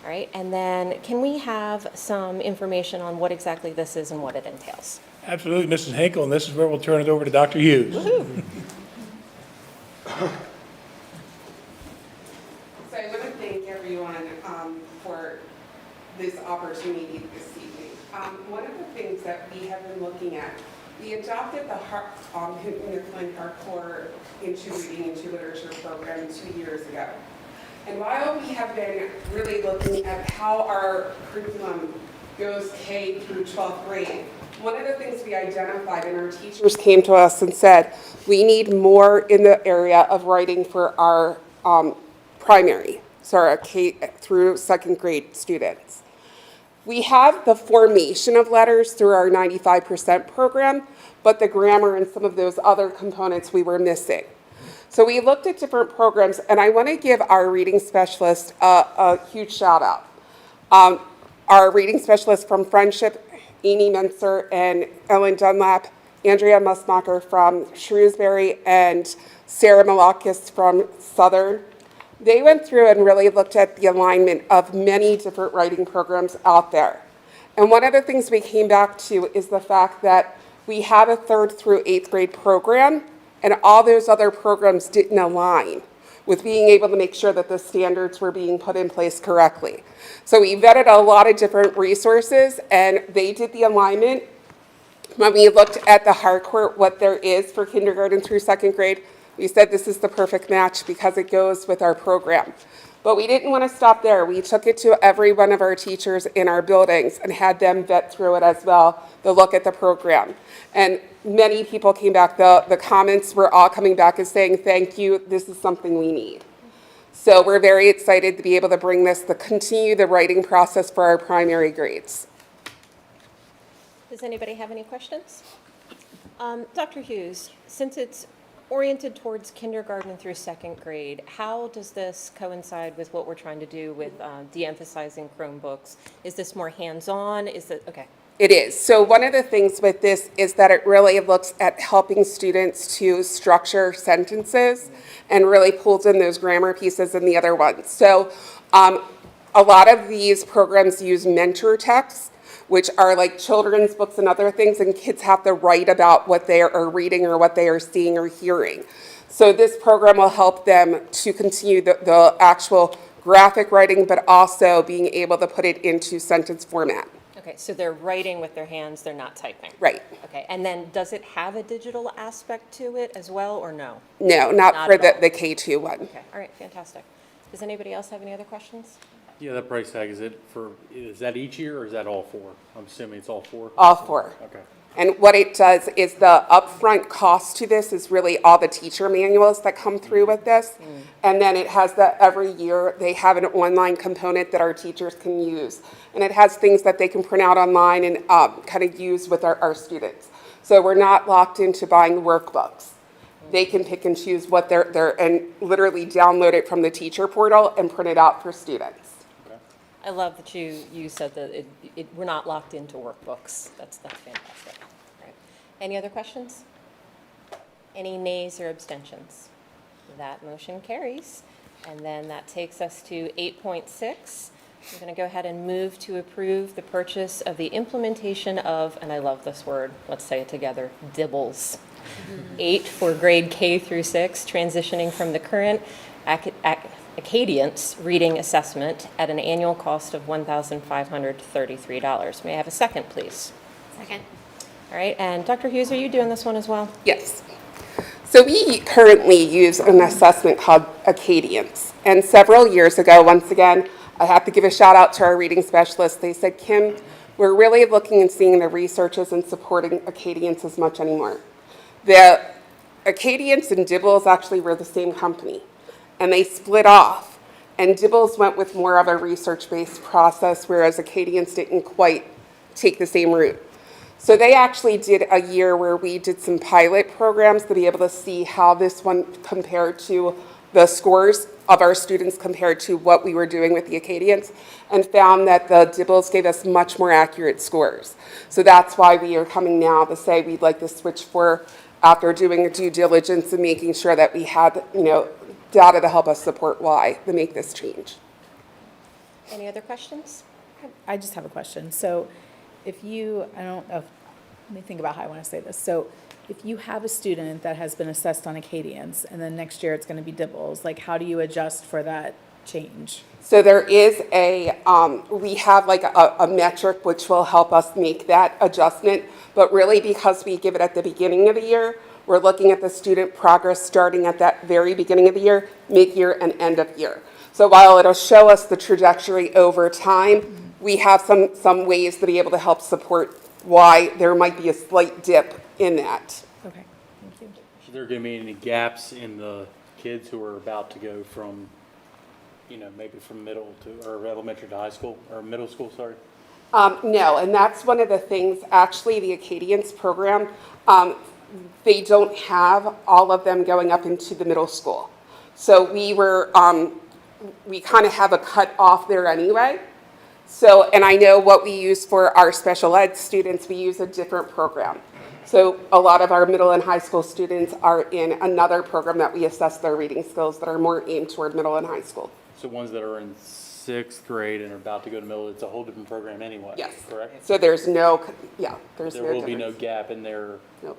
All right, and then can we have some information on what exactly this is and what it entails? Absolutely, Mrs. Henkel, and this is where we'll turn it over to Dr. Hughes. Woohoo. So I want to thank everyone for this opportunity this evening. One of the things that we have been looking at, we adopted the Houghton Mifflin Harcourt into Reading into Literature program 2 years ago. And while we have been really looking at how our curriculum goes K through 12th grade, one of the things we identified, and our teachers came to us and said, we need more in the area of writing for our primary, so our K through 2nd grade students. We have the formation of letters through our 95% program, but the grammar and some of those other components we were missing. So we looked at different programs, and I want to give our reading specialist a huge shout out. Our reading specialist from Friendship, Amy Menser and Ellen Dunlap, Andrea Musmacher from Shrewsbury, and Sarah Malakis from Southern. They went through and really looked at the alignment of many different writing programs out there. And one of the things we came back to is the fact that we had a 3rd through 8th grade program, and all those other programs didn't align with being able to make sure that the standards were being put in place correctly. So we vetted a lot of different resources, and they did the alignment. When we looked at the Harcourt, what there is for kindergarten through 2nd grade, we said this is the perfect match because it goes with our program. But we didn't want to stop there. We took it to every one of our teachers in our buildings and had them vet through it as well, to look at the program. And many people came back, the comments were all coming back as saying, thank you, this is something we need. So we're very excited to be able to bring this, to continue the writing process for our primary grades. Does anybody have any questions? Dr. Hughes, since it's oriented towards kindergarten through 2nd grade, how does this coincide with what we're trying to do with de-emphasizing Chromebooks? Is this more hands-on? Is it, okay. It is. So one of the things with this is that it really looks at helping students to structure sentences and really pulls in those grammar pieces and the other ones. So a lot of these programs use mentor texts, which are like children's books and other things, and kids have to write about what they are reading or what they are seeing or hearing. So this program will help them to continue the actual graphic writing, but also being able to put it into sentence format. Okay, so they're writing with their hands, they're not typing. Right. Okay, and then does it have a digital aspect to it as well, or no? No, not for at all? the K2 one. Okay, all right, fantastic. Does anybody else have any other questions? Yeah, that price tag, is that each year or is that all four? I'm assuming it's all four? All four. Okay. And what it does is the upfront cost to this is really all the teacher manuals that come through with this. And then it has that every year, they have an online component that our teachers can use. And it has things that they can print out online and kind of use with our students. So we're not locked into buying workbooks. They can pick and choose what and literally download it from the teacher portal and print it out for students. I love that you said that we're not locked into workbooks. That's fantastic. Right. Any other questions? Any nays or abstentions? That motion carries. And then that takes us to 8.6. I'm going to go ahead and move to approve the purchase of the implementation of, and I love this word, let's say it together, DIBELS. 8 for grade K through 6, transitioning from the current Acadience reading assessment at an annual cost of $1,533. May I have a second, please? Second. All right, and Dr. Hughes, are you doing this one as well? Yes. So we currently use an assessment called Acadience. And several years ago, once again, I have to give a shout out to our reading specialist. They said, Kim, we're really looking and seeing the research isn't supporting Acadience as much anymore. The Acadience and DIBELS actually were the same company, and they split off. And DIBELS went with more of a research-based process, whereas Acadience didn't quite take the same route. So they actually did a year where we did some pilot programs to be able to see how this one compared to the scores of our students compared to what we were doing with the Acadience, and found that the DIBELS gave us much more accurate scores. So that's why we are coming now to say we'd like to switch after doing a due diligence and making sure that we had, data to help us support why to make this change. Any other questions? I just have a question. So if you, I don't know, let me think about how I want to say this. So if you have a student that has been assessed on Acadience and then next year it's going to be DIBELS, like how do you adjust for that change? So there is we have like a metric which will help us make that adjustment, but really because we give it at the beginning of the year, we're looking at the student progress starting at that very beginning of the year, mid-year and end of year. So while it'll show us the trajectory over time, we have some ways to be able to help support why there might be a slight dip in that. Okay, thank you. Is there going to be any gaps in the kids who are about to go from, maybe from middle to, or elementary to high school, or middle school, sorry? No, and that's one of the things, actually, the Acadience program, they don't have all of them going up into the middle school. So we kind of have a cut off there anyway. So, and I know what we use for our special ed students, we use a different program. So a lot of our middle and high school students are in another program that we assess their reading skills that are more aimed toward middle and high school. So ones that are in 6th grade and are about to go to middle, it's a whole different program anyway, Yes. correct? So there's no, There will be no gap in their Nope.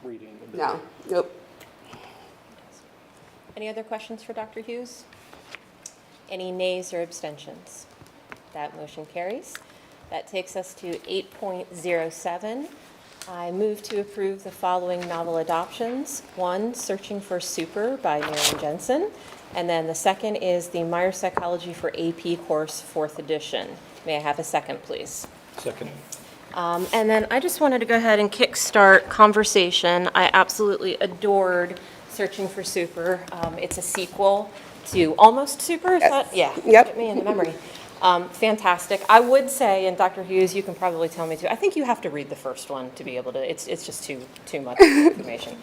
reading. No, nope. Any other questions for Dr. Hughes? Any nays or abstentions? That motion carries. That takes us to 8.07. I move to approve the following novel adoptions. One, Searching for Super by Miriam Jensen. And then the second is the Meyer Psychology for AP course, 4th edition. May I have a second, please? Second. And then I just wanted to go ahead and kickstart conversation. I absolutely adored Searching for Super. It's a sequel to Almost Super, is that? Yeah. Yep. Get me in the memory. Fantastic. I would say, and Dr. Hughes, you can probably tell me too, I think you have to read the first one to be able to, it's just too much information.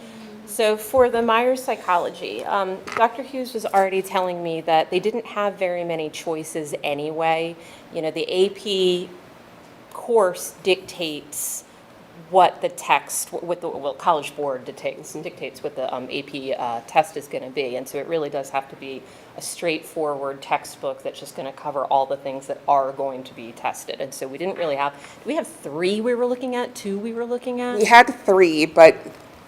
So for the Myers Psychology, Dr. Hughes was already telling me that they didn't have very many choices anyway. The AP course dictates what the text, what the College Board dictates what the AP test is going to be. And so it really does have to be a straightforward textbook that's just going to cover all the things that are going to be tested. And so we didn't really have, do we have 3 we were looking at, 2 we were looking at? We had 3, but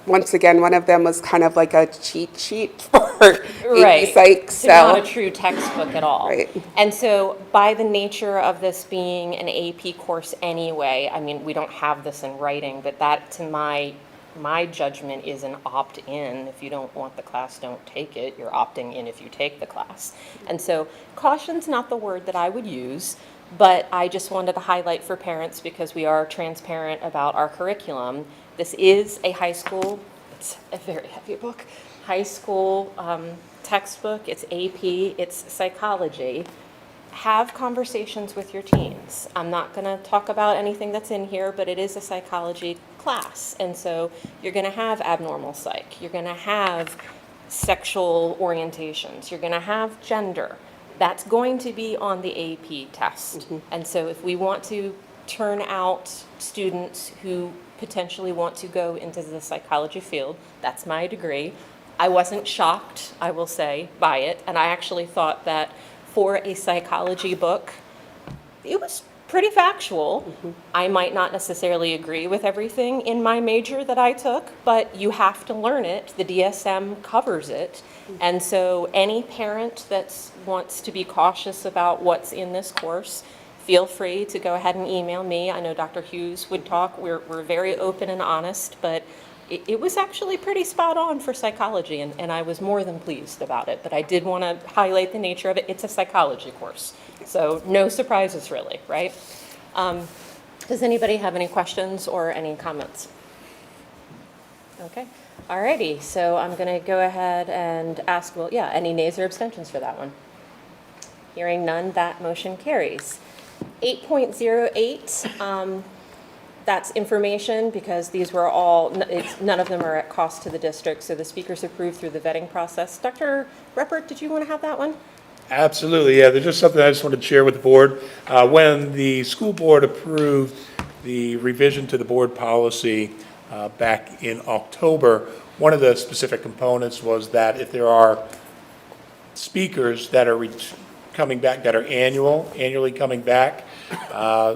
once again, one of them was kind of like a cheat sheet for AP Psych. So not a true textbook at all. Right. And so by the nature of this being an AP course anyway, I mean, we don't have this in writing, but that, to my my judgment is an opt-in. If you don't want the class, don't take it. You're opting in if you take the class. And so caution's not the word that I would use, but I just wanted to highlight for parents, because we are transparent about our curriculum. This is a high school, it's a very heavy book, high school textbook. It's AP, it's psychology. Have conversations with your teens. I'm not going to talk about anything that's in here, but it is a psychology class. And so you're going to have abnormal psych. You're going to have sexual orientations. You're going to have gender. That's going to be on the AP test. And so if we want to turn out students who potentially want to go into the psychology field, that's my degree. I wasn't shocked, I will say, by it. And I actually thought that for a psychology book, it was pretty factual. I might not necessarily agree with everything in my major that I took, but you have to learn it. The DSM covers it. And so any parent that wants to be cautious about what's in this course, feel free to go ahead and email me. I know Dr. Hughes would talk. We're very open and honest, but it was actually pretty spot on for psychology, and I was more than pleased about it. But I did want to highlight the nature of it. It's a psychology course, so no surprises really, right? Does anybody have any questions or any comments? Okay, alrighty, so I'm going to go ahead and ask, well, yeah, any nays or abstentions for that one? Hearing none, that motion carries. 8.08, that's information, because these were all, none of them are at cost to the district, so the speakers approved through the vetting process. Dr. Reppert, did you want to have that one? Absolutely, yeah. There's just something I just wanted to share with the board. When the school board approved the revision to the board policy back in October, one of the specific components was that if there are speakers that are coming back, that are annually coming back,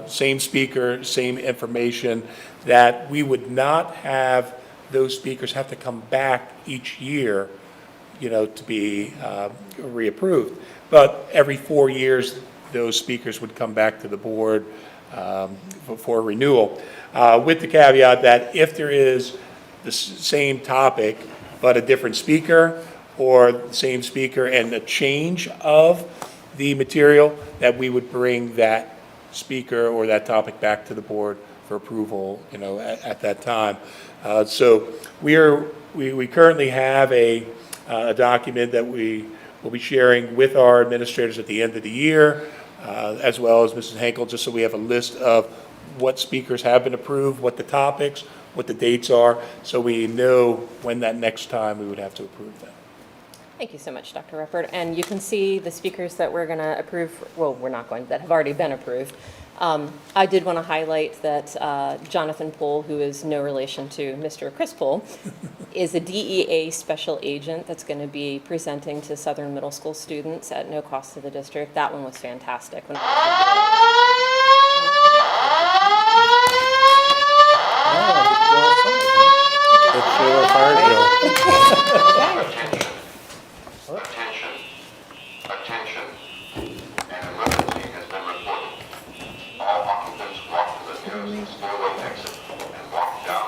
same speaker, same information, that we would not have those speakers have to come back each year, to be reapproved. But every 4 years, those speakers would come back to the board for renewal, with the caveat that if there is the same topic but a different speaker, or the same speaker and a change of the material, that we would bring that speaker or that topic back to the board for approval, at that time. So we currently have a document that we will be sharing with our administrators at the end of the year, as well as Mrs. Henkel, just so we have a list of what speakers have been approved, what the topics, what the dates are, so we know when that next time we would have to approve them. Thank you so much, Dr. Reppert. And you can see the speakers that we're going to approve, well, we're not going, that have already been approved. I did want to highlight that Jonathan Poole, who is no relation to Mr. Chris Poole, is a DEA special agent that's going to be presenting to Southern Middle School students at no cost to the district. That one was fantastic. Let's show our fire drill. Attention. Attention. An emergency has been reported. All occupants walk to the nearest stairway exit and walk down.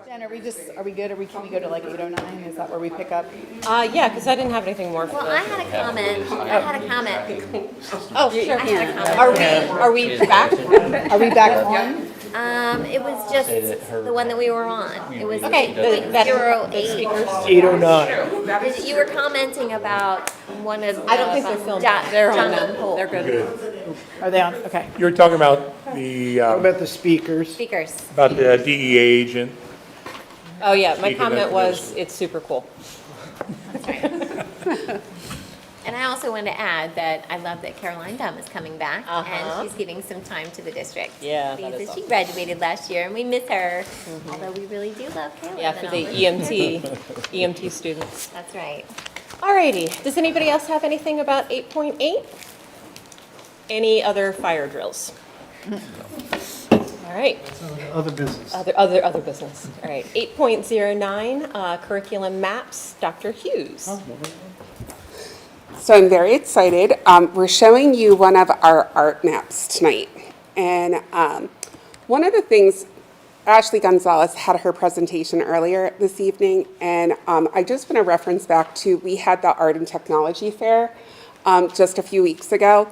Dan, are we good? Can we go to like 809? Is that where we pick up? Yeah, because I didn't have anything more for Well, I had a comment. Oh, sure. I had a comment. Are we back? Are we back on? It was just the one that we were on. It was Okay, that 8.08. 809. You were commenting about one of the. I don't think they're filmed. They're on now. They're good. Are they on? Okay. You were talking about the, How about the speakers? Speakers. about the DEA agent. Oh, yeah, my Speaking of comment was, diversity. it's super cool. And I also wanted to add that I love that Caroline Dunn is coming back, Uh-huh. and she's giving some time to the district. Yeah, that Because is she awesome. graduated last year, and we miss her, although we really do love Caroline. Yeah, for and the all this. EMT students. That's right. Alrighty, does anybody else have anything about 8.8? Any other fire drills? All right. Other business. Other business. All right. 8.09, curriculum maps. Dr. Hughes. So I'm very excited. We're showing you one of our art maps tonight. And one of the things, Ashley Gonzalez had her presentation earlier this evening, and I just want to reference back to, we had the Art and Technology Fair just a few weeks ago.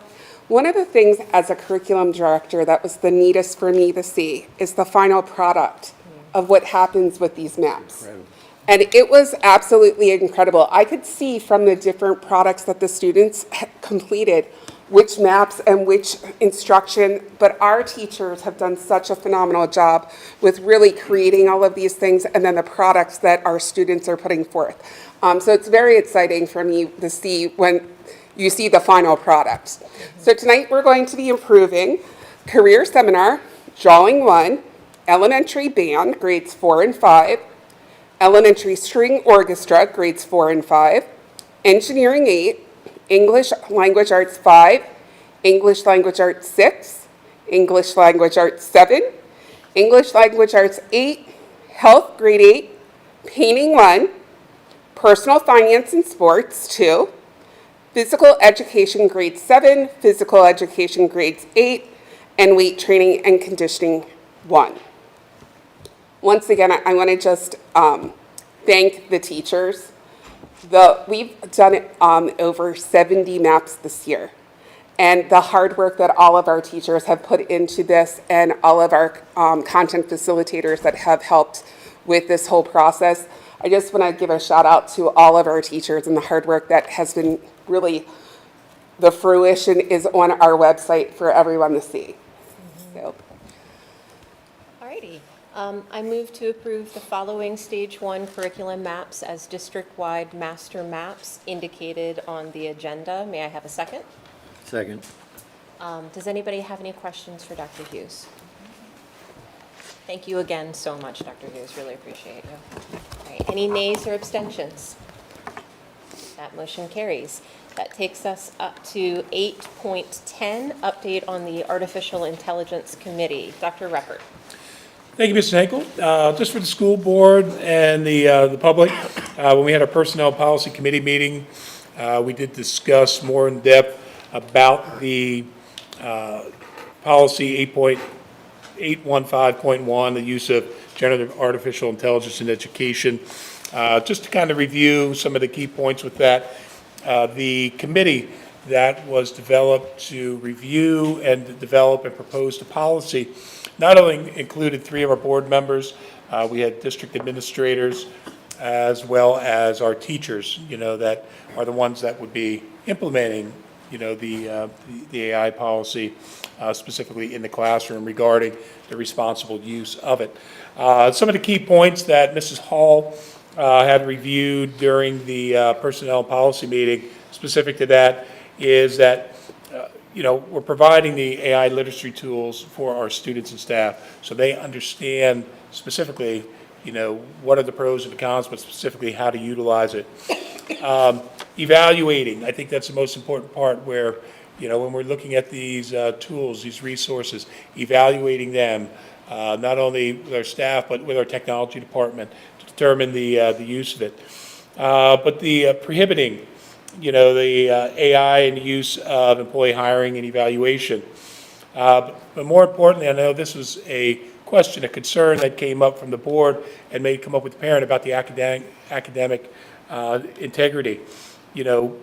One of the things as a curriculum director that was the neatest for me to see is the final product of what happens with these maps. And it was absolutely incredible. I could see from the different products that the students completed which maps and which instruction, but our teachers have done such a phenomenal job with really creating all of these things and then the products that our students are putting forth. So it's very exciting for me to see when you see the final product. So tonight we're going to be improving career seminar, drawing 1, elementary band, grades 4 and 5, elementary string orchestra, grades 4 and 5, engineering 8, English language arts 5, English language arts 6, English language arts 7, English language arts 8, health grade 8, painting 1, personal finance and sports 2, physical education grade 7, physical education grades 8, and weight training and conditioning 1. Once again, I want to just thank the teachers. We've done it over 70 maps this year. And the hard work that all of our teachers have put into this and all of our content facilitators that have helped with this whole process. I just want to give a shout out to all of our teachers and the hard work that has been really, the fruition is on our website for everyone to see. So. Alrighty. I move to approve the following Stage 1 curriculum maps as district-wide master maps indicated on the agenda. May I have a second? Second. Does anybody have any questions for Dr. Hughes? Thank you again so much, Dr. Hughes. Really appreciate you. All right. Any nays or abstentions? That motion carries. That takes us up to 8.10, update on the Artificial Intelligence Committee. Dr. Reppert. Thank you, Mrs. Henkel. Just for the school board and the public, when we had our Personnel Policy Committee meeting, we did discuss more in depth about the policy 8.15.1, the use of generative artificial intelligence in education. Just to kind of review some of the key points with that, the committee that was developed to review and develop and propose the policy not only included 3 of our board members, we had district administrators, as well as our teachers, that are the ones that would be implementing, the AI policy, specifically in the classroom regarding the responsible use of it. Some of the key points that Mrs. Hall had reviewed during the personnel policy meeting specific to that is that we're providing the AI literacy tools for our students and staff so they understand specifically, what are the pros and the cons, but specifically how to utilize it. Evaluating, I think that's the most important part where, when we're looking at these tools, these resources, evaluating them, not only with our staff, but with our technology department to determine the use of it. But the prohibiting, the AI and use of employee hiring and evaluation. But more importantly, I know this was a question, a concern that came up from the board and may come up with the parent about the academic integrity. You know,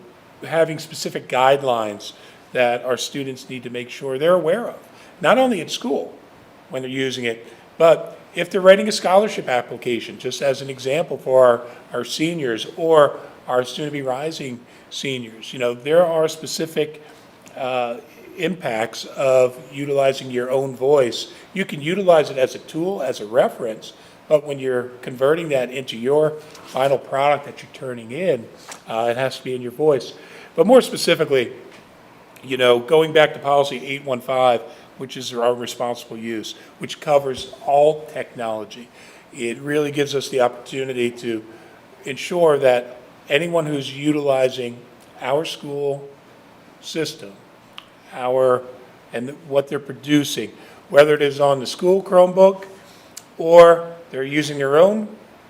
having specific guidelines that our students need to make sure they're aware of, not only at school when they're using it, but if they're writing a scholarship application, just as an example for our seniors or our soon-to-be rising seniors. You know, there are specific impacts of utilizing your own voice. You can utilize it as a tool, as a reference, but when you're converting that into your final product that you're turning in, it has to be in your voice. But more specifically, you know, going back to policy 815, which is our responsible use, which covers all technology, it really gives us the opportunity to ensure that anyone who's utilizing our school system, and what they're producing, whether it is on the school Chromebook or they're using their own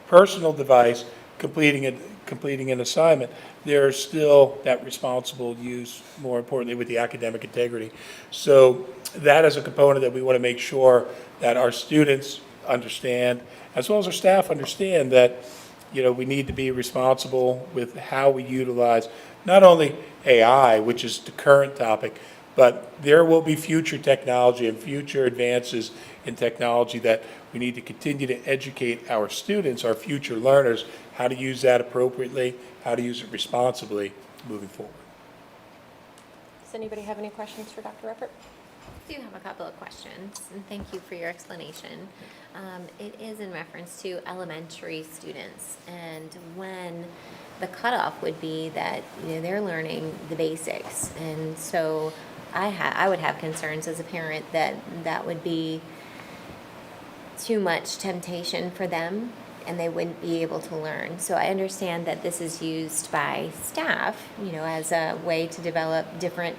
personal device, completing an assignment, there's still that responsible use, more importantly, with the academic integrity. So that is a component that we want to make sure that our students understand, as well as our staff understand, that, you know, we need to be responsible with how we utilize not only AI, which is the current topic, but there will be future technology and future advances in technology that we need to continue to educate our students, our future learners, how to use that appropriately, how to use it responsibly moving forward. Does anybody have any questions for Dr. Ruppert? I do have a couple of questions, and thank you for your explanation. It is in reference to elementary students, and when the cutoff would be that, you know, they're learning the basics, and so I would have concerns as a parent that that would be too much temptation for them and they wouldn't be able to learn. So I understand that this is used by staff, you know, as a way to develop different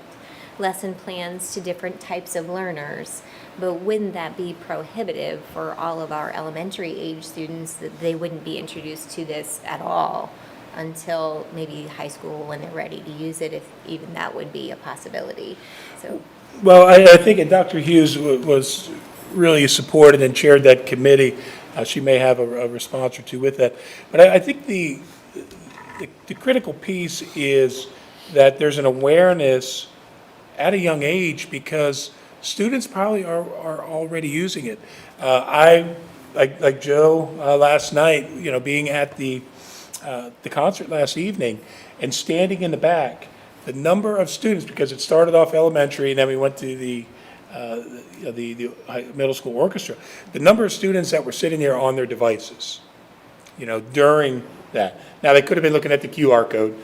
lesson plans to different types of learners. But wouldn't that be prohibitive for all of our elementary age students, that they wouldn't be introduced to this at all until maybe high school when they're ready to use it, if even that would be a possibility? So, Well, I think and Dr. Hughes was really supported and chaired that committee. She may have a response or two with that. But I think the critical piece is that there's an awareness at a young age, because students probably are already using it. Like Joe last night, you know, being at the concert last evening and standing in the back, the number of students, because it started off elementary and then we went to the middle school orchestra, the number of students that were sitting there on their devices, you know, during that. Now, they could have been looking at the QR code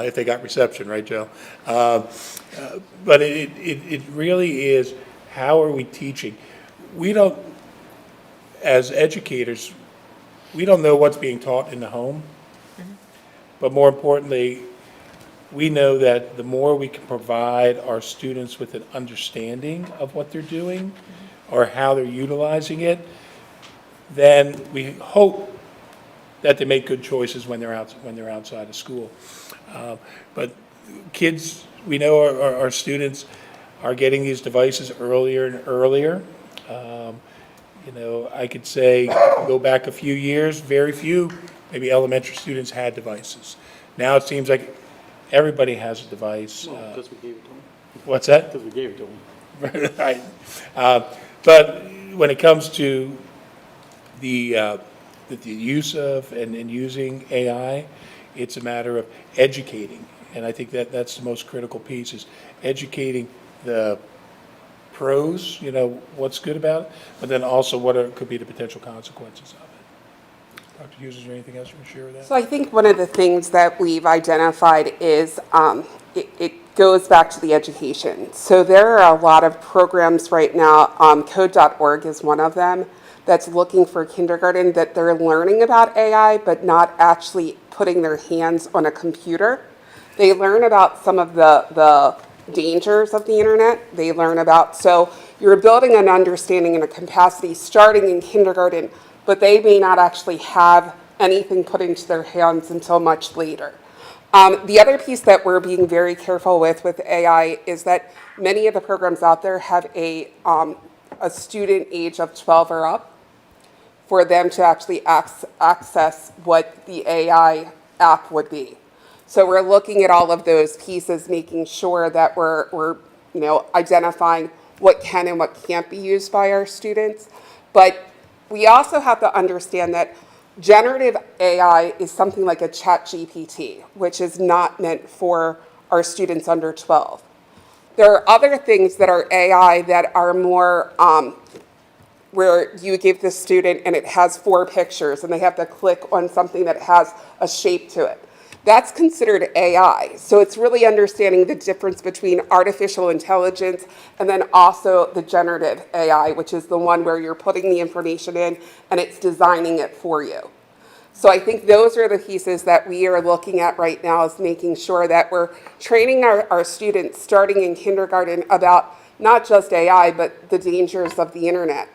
if they got reception, right, Joe? But it really is, how are we teaching? We don't, as educators, we don't know what's being taught in the home. But more importantly, we know that the more we can provide our students with an understanding of what they're doing or how they're utilizing it, then we hope that they make good choices when they're outside of school. But kids, we know our students are getting these devices earlier and earlier. You know, I could say, go back a few years, very few, maybe elementary students had devices. Now it seems like everybody has a device. Because we gave it to them. What's that? Because we gave it to them. Right. But when it comes to the use of and using AI, it's a matter of educating. And I think that's the most critical piece, is educating the pros, you know, what's good about it, but then also what could be the potential consequences of it. Dr. Hughes, is there anything else you can share with that? So I think one of the things that we've identified is it goes back to the education. So there are a lot of programs right now, code.org is one of them, that's looking for kindergarten, that they're learning about AI, but not actually putting their hands on a computer. They learn about some of the dangers of the internet. They learn about, so you're building an understanding and a capacity starting in kindergarten, but they may not actually have anything put into their hands until much later. The other piece that we're being very careful with AI is that many of the programs out there have a a student age of 12 or up for them to actually access what the AI app would be. So we're looking at all of those pieces, making sure that we're identifying what can and what can't be used by our students. But we also have to understand that generative AI is something like a ChatGPT, which is not meant for our students under 12. There are other things that are AI that are more where you give the student and it has 4 pictures and they have to click on something that has a shape to it. That's considered AI. So it's really understanding the difference between artificial intelligence and then also the generative AI, which is the one where you're putting the information in and it's designing it for you. So I think those are the pieces that we are looking at right now, is making sure that we're training our students starting in kindergarten about not just AI, but the dangers of the internet.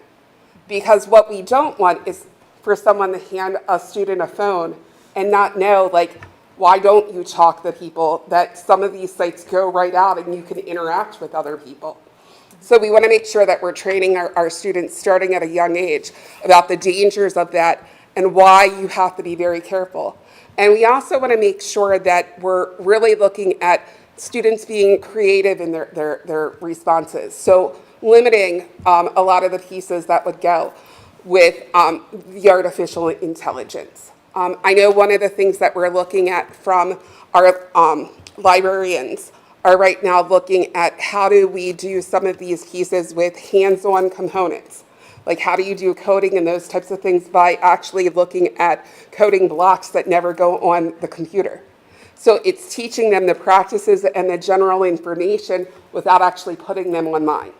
Because what we don't want is for someone to hand a student a phone and not know, like, why don't you talk to people, that some of these sites go right out and you can interact with other people. So we want to make sure that we're training our students starting at a young age about the dangers of that and why you have to be very careful. And we also want to make sure that we're really looking at students being creative in their responses. So limiting a lot of the pieces that would go with the artificial intelligence. I know one of the things that we're looking at from our librarians are right now looking at how do we do some of these pieces with hands-on components. Like how do you do coding and those types of things by actually looking at coding blocks that never go on the computer. So it's teaching them the practices and the general information without actually putting them online.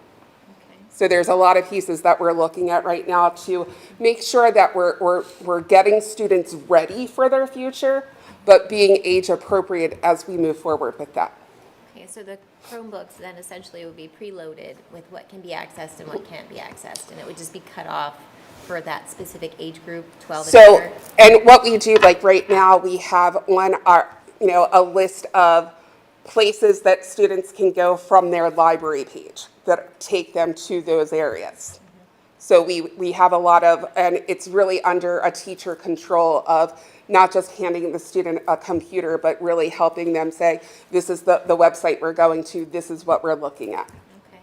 So there's a lot of pieces that we're looking at right now to make sure that we're getting students ready for their future, but being age appropriate as we move forward with that. Okay, so the Chromebooks then essentially would be preloaded with what can be accessed and what can't be accessed, and it would just be cut off for that specific age group, 12 and under? And what we do, like right now, we have on our, a list of places that students can go from their library page that take them to those areas. So we have a lot of, and it's really under a teacher control of not just handing the student a computer, but really helping them say, this is the website we're going to, this is what we're looking at. Okay.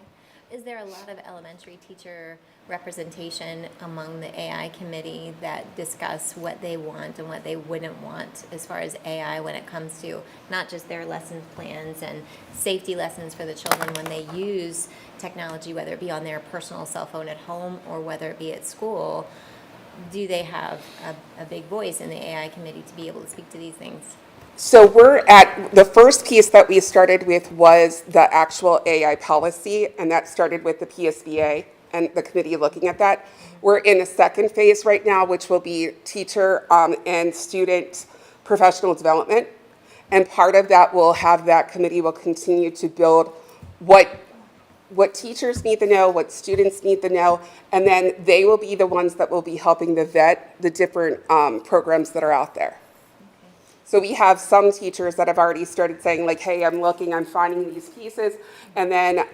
Is there a lot of elementary teacher representation among the AI committee that discuss what they want and what they wouldn't want as far as AI when it comes to not just their lesson plans and safety lessons for the children when they use technology, whether it be on their personal cell phone at home or whether it be at school? Do they have a big voice in the AI committee to be able to speak to these things? So we're at, the first piece that we started with was the actual AI policy, and that started with the PSBA and the committee looking at that. We're in a second phase right now, which will be teacher and student professional development. And part of that will have that committee will continue to build what teachers need to know, what students need to know, and then they will be the ones that will be helping to vet the different programs that are out there. So we have some teachers that have already started saying like, hey, I'm finding these pieces. And then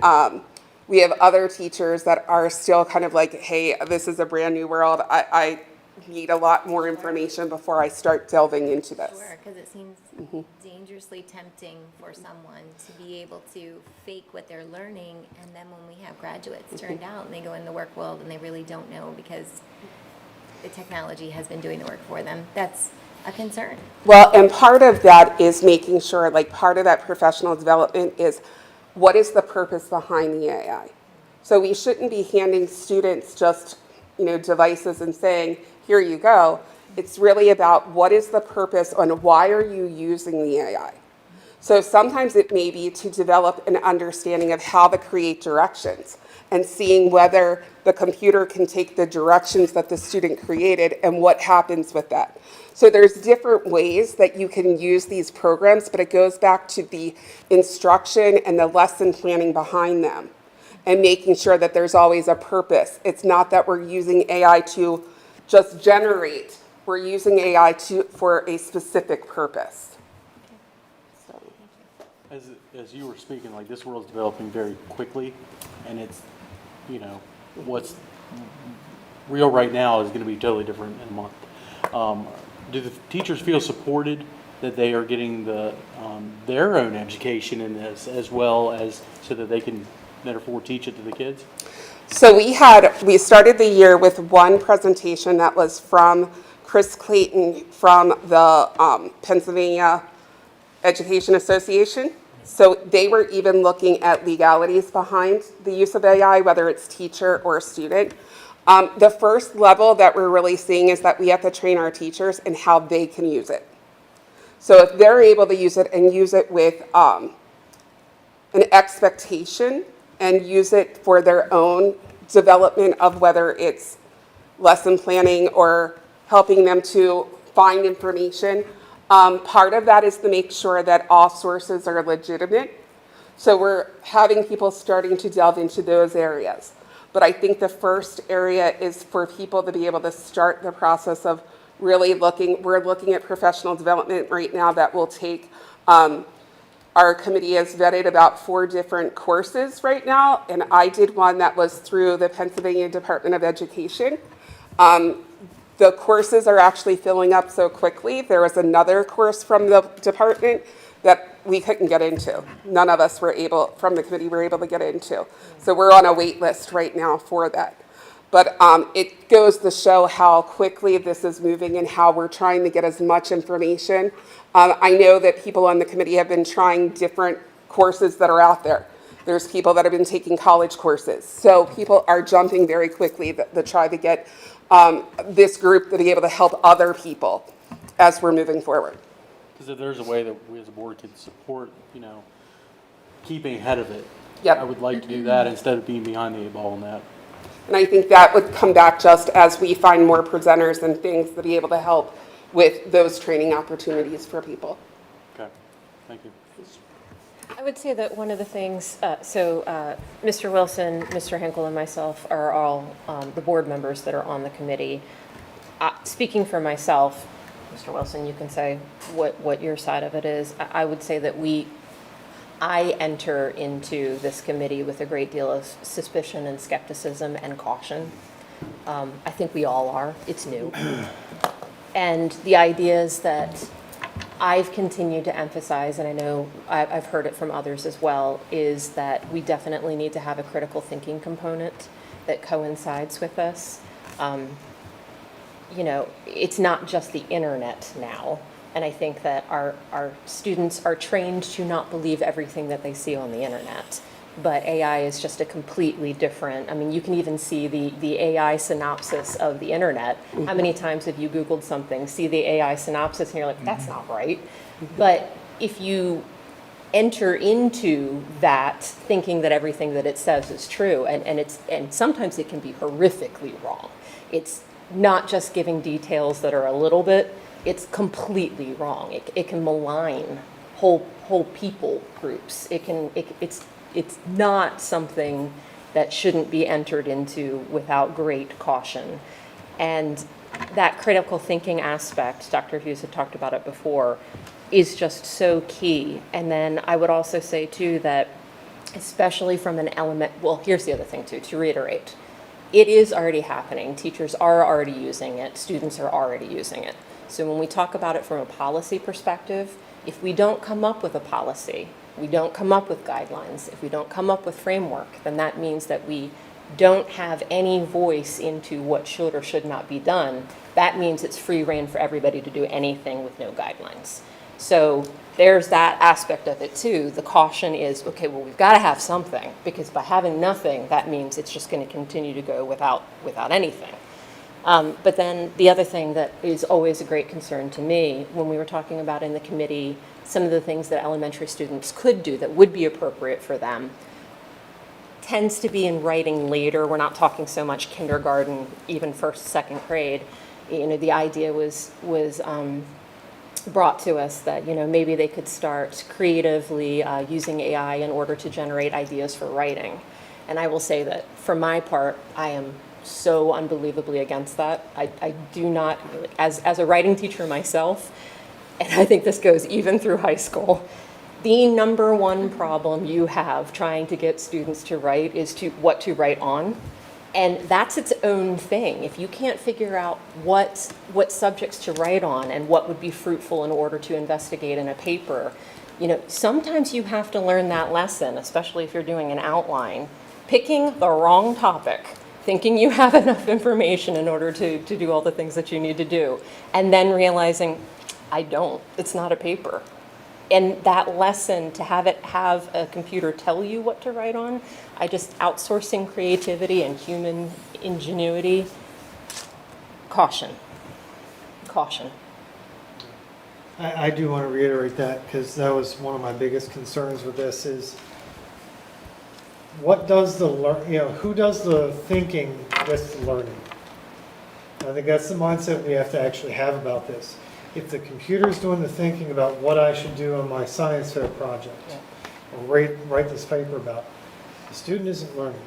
we have other teachers that are still kind of like, hey, this is a brand new world. I need a lot more information before I start delving into this. Sure, because it seems dangerously tempting for someone to be able to fake what they're learning, and then when we have graduates turned out and they go in the work world and they really don't know because the technology has been doing the work for them, that's a concern. Well, and part of that is making sure, like part of that professional development is what is the purpose behind the AI? So we shouldn't be handing students just, devices and saying, here you go. It's really about what is the purpose and why are you using the AI? So sometimes it may be to develop an understanding of how to create directions and seeing whether the computer can take the directions that the student created and what happens with that. So there's different ways that you can use these programs, but it goes back to the instruction and the lesson planning behind them and making sure that there's always a purpose. It's not that we're using AI to just generate. We're using AI for a specific purpose. So. As you were speaking, like this world's developing very quickly, and it's, what's real right now is going to be totally different in a month. Do the teachers feel supported that they are getting their own education in this as well as so that they can therefore teach it to the kids? So we started the year with one presentation that was from Chris Clayton from the Pennsylvania Education Association. So they were even looking at legalities behind the use of AI, whether it's teacher or student. The first level that we're really seeing is that we have to train our teachers in how they can use it. So if they're able to use it and use it with an expectation and use it for their own development of whether it's lesson planning or helping them to find information. Part of that is to make sure that all sources are legitimate. So we're having people starting to delve into those areas. But I think the first area is for people to be able to start the process of really we're looking at professional development right now that will take, our committee has vetted about 4 different courses right now, and I did one that was through the Pennsylvania Department of Education. The courses are actually filling up so quickly. There was another course from the department that we couldn't get into. None of us from the committee were able to get into. So we're on a wait list right now for that. But it goes to show how quickly this is moving and how we're trying to get as much information. I know that people on the committee have been trying different courses that are out there. There's people that have been taking college courses. So people are jumping very quickly to try to get this group to be able to help other people as we're moving forward. Because if there's a way that we as a board could support, keeping ahead of it, Yep. I would like to do that instead of being behind the 8 ball on that. And I think that would come back just as we find more presenters and things to be able to help with those training opportunities for people. Okay, thank you. I would say that one of the things, Mr. Wilson, Mr. Henkel, and myself are all the board members that are on the committee. Speaking for myself, Mr. Wilson, you can say what your side of it is. I would say that I enter into this committee with a great deal of suspicion and skepticism and caution. I think we all are. It's new. And the idea is that I've continued to emphasize, and I know I've heard it from others as well, is that we definitely need to have a critical thinking component that coincides with this. It's not just the internet now. And I think that our students are trained to not believe everything that they see on the internet. But AI is just a completely different, you can even see the AI synopsis of the internet. How many times have you Googled something, see the AI synopsis, and you're like, that's not right. But if you enter into that thinking that everything that it says is true, and sometimes it can be horrifically wrong. It's not just giving details that are a little bit, it's completely wrong. It can malign whole people groups. It's not something that shouldn't be entered into without great caution. And that critical thinking aspect, Dr. Hughes had talked about it before, is just so key. And then I would also say too that especially from an element, well, here's the other thing too, to reiterate, it is already happening. Teachers are already using it. Students are already using it. So when we talk about it from a policy perspective, if we don't come up with a policy, we don't come up with guidelines, if we don't come up with framework, then that means that we don't have any voice into what should or should not be done. That means it's free rein for everybody to do anything with no guidelines. So there's that aspect of it too. The caution is, okay, well, we've got to have something, because by having nothing, that means it's just going to continue to go without anything. But then the other thing that is always a great concern to me, when we were talking about in the committee, some of the things that elementary students could do that would be appropriate for them, tends to be in writing later. We're not talking so much kindergarten, even first, second grade. The idea was brought to us that, maybe they could start creatively using AI in order to generate ideas for writing. And I will say that for my part, I am so unbelievably against that. I do not, as a writing teacher myself, and I think this goes even through high school, the number one problem you have trying to get students to write is what to write on. And that's its own thing. If you can't figure out what subjects to write on and what would be fruitful in order to investigate in a paper, sometimes you have to learn that lesson, especially if you're doing an outline. Picking the wrong topic, thinking you have enough information in order to do all the things that you need to do, and then realizing, I don't, it's not a paper. And that lesson, to have a computer tell you what to write on, outsourcing creativity and human ingenuity, caution. I do want to reiterate that, because that was one of my biggest concerns with this is, what does who does the thinking with the learning? I think that's the mindset we have to actually have about this. If the computer's doing the thinking about what I should do on my science fair project, or write this paper about, the student isn't learning.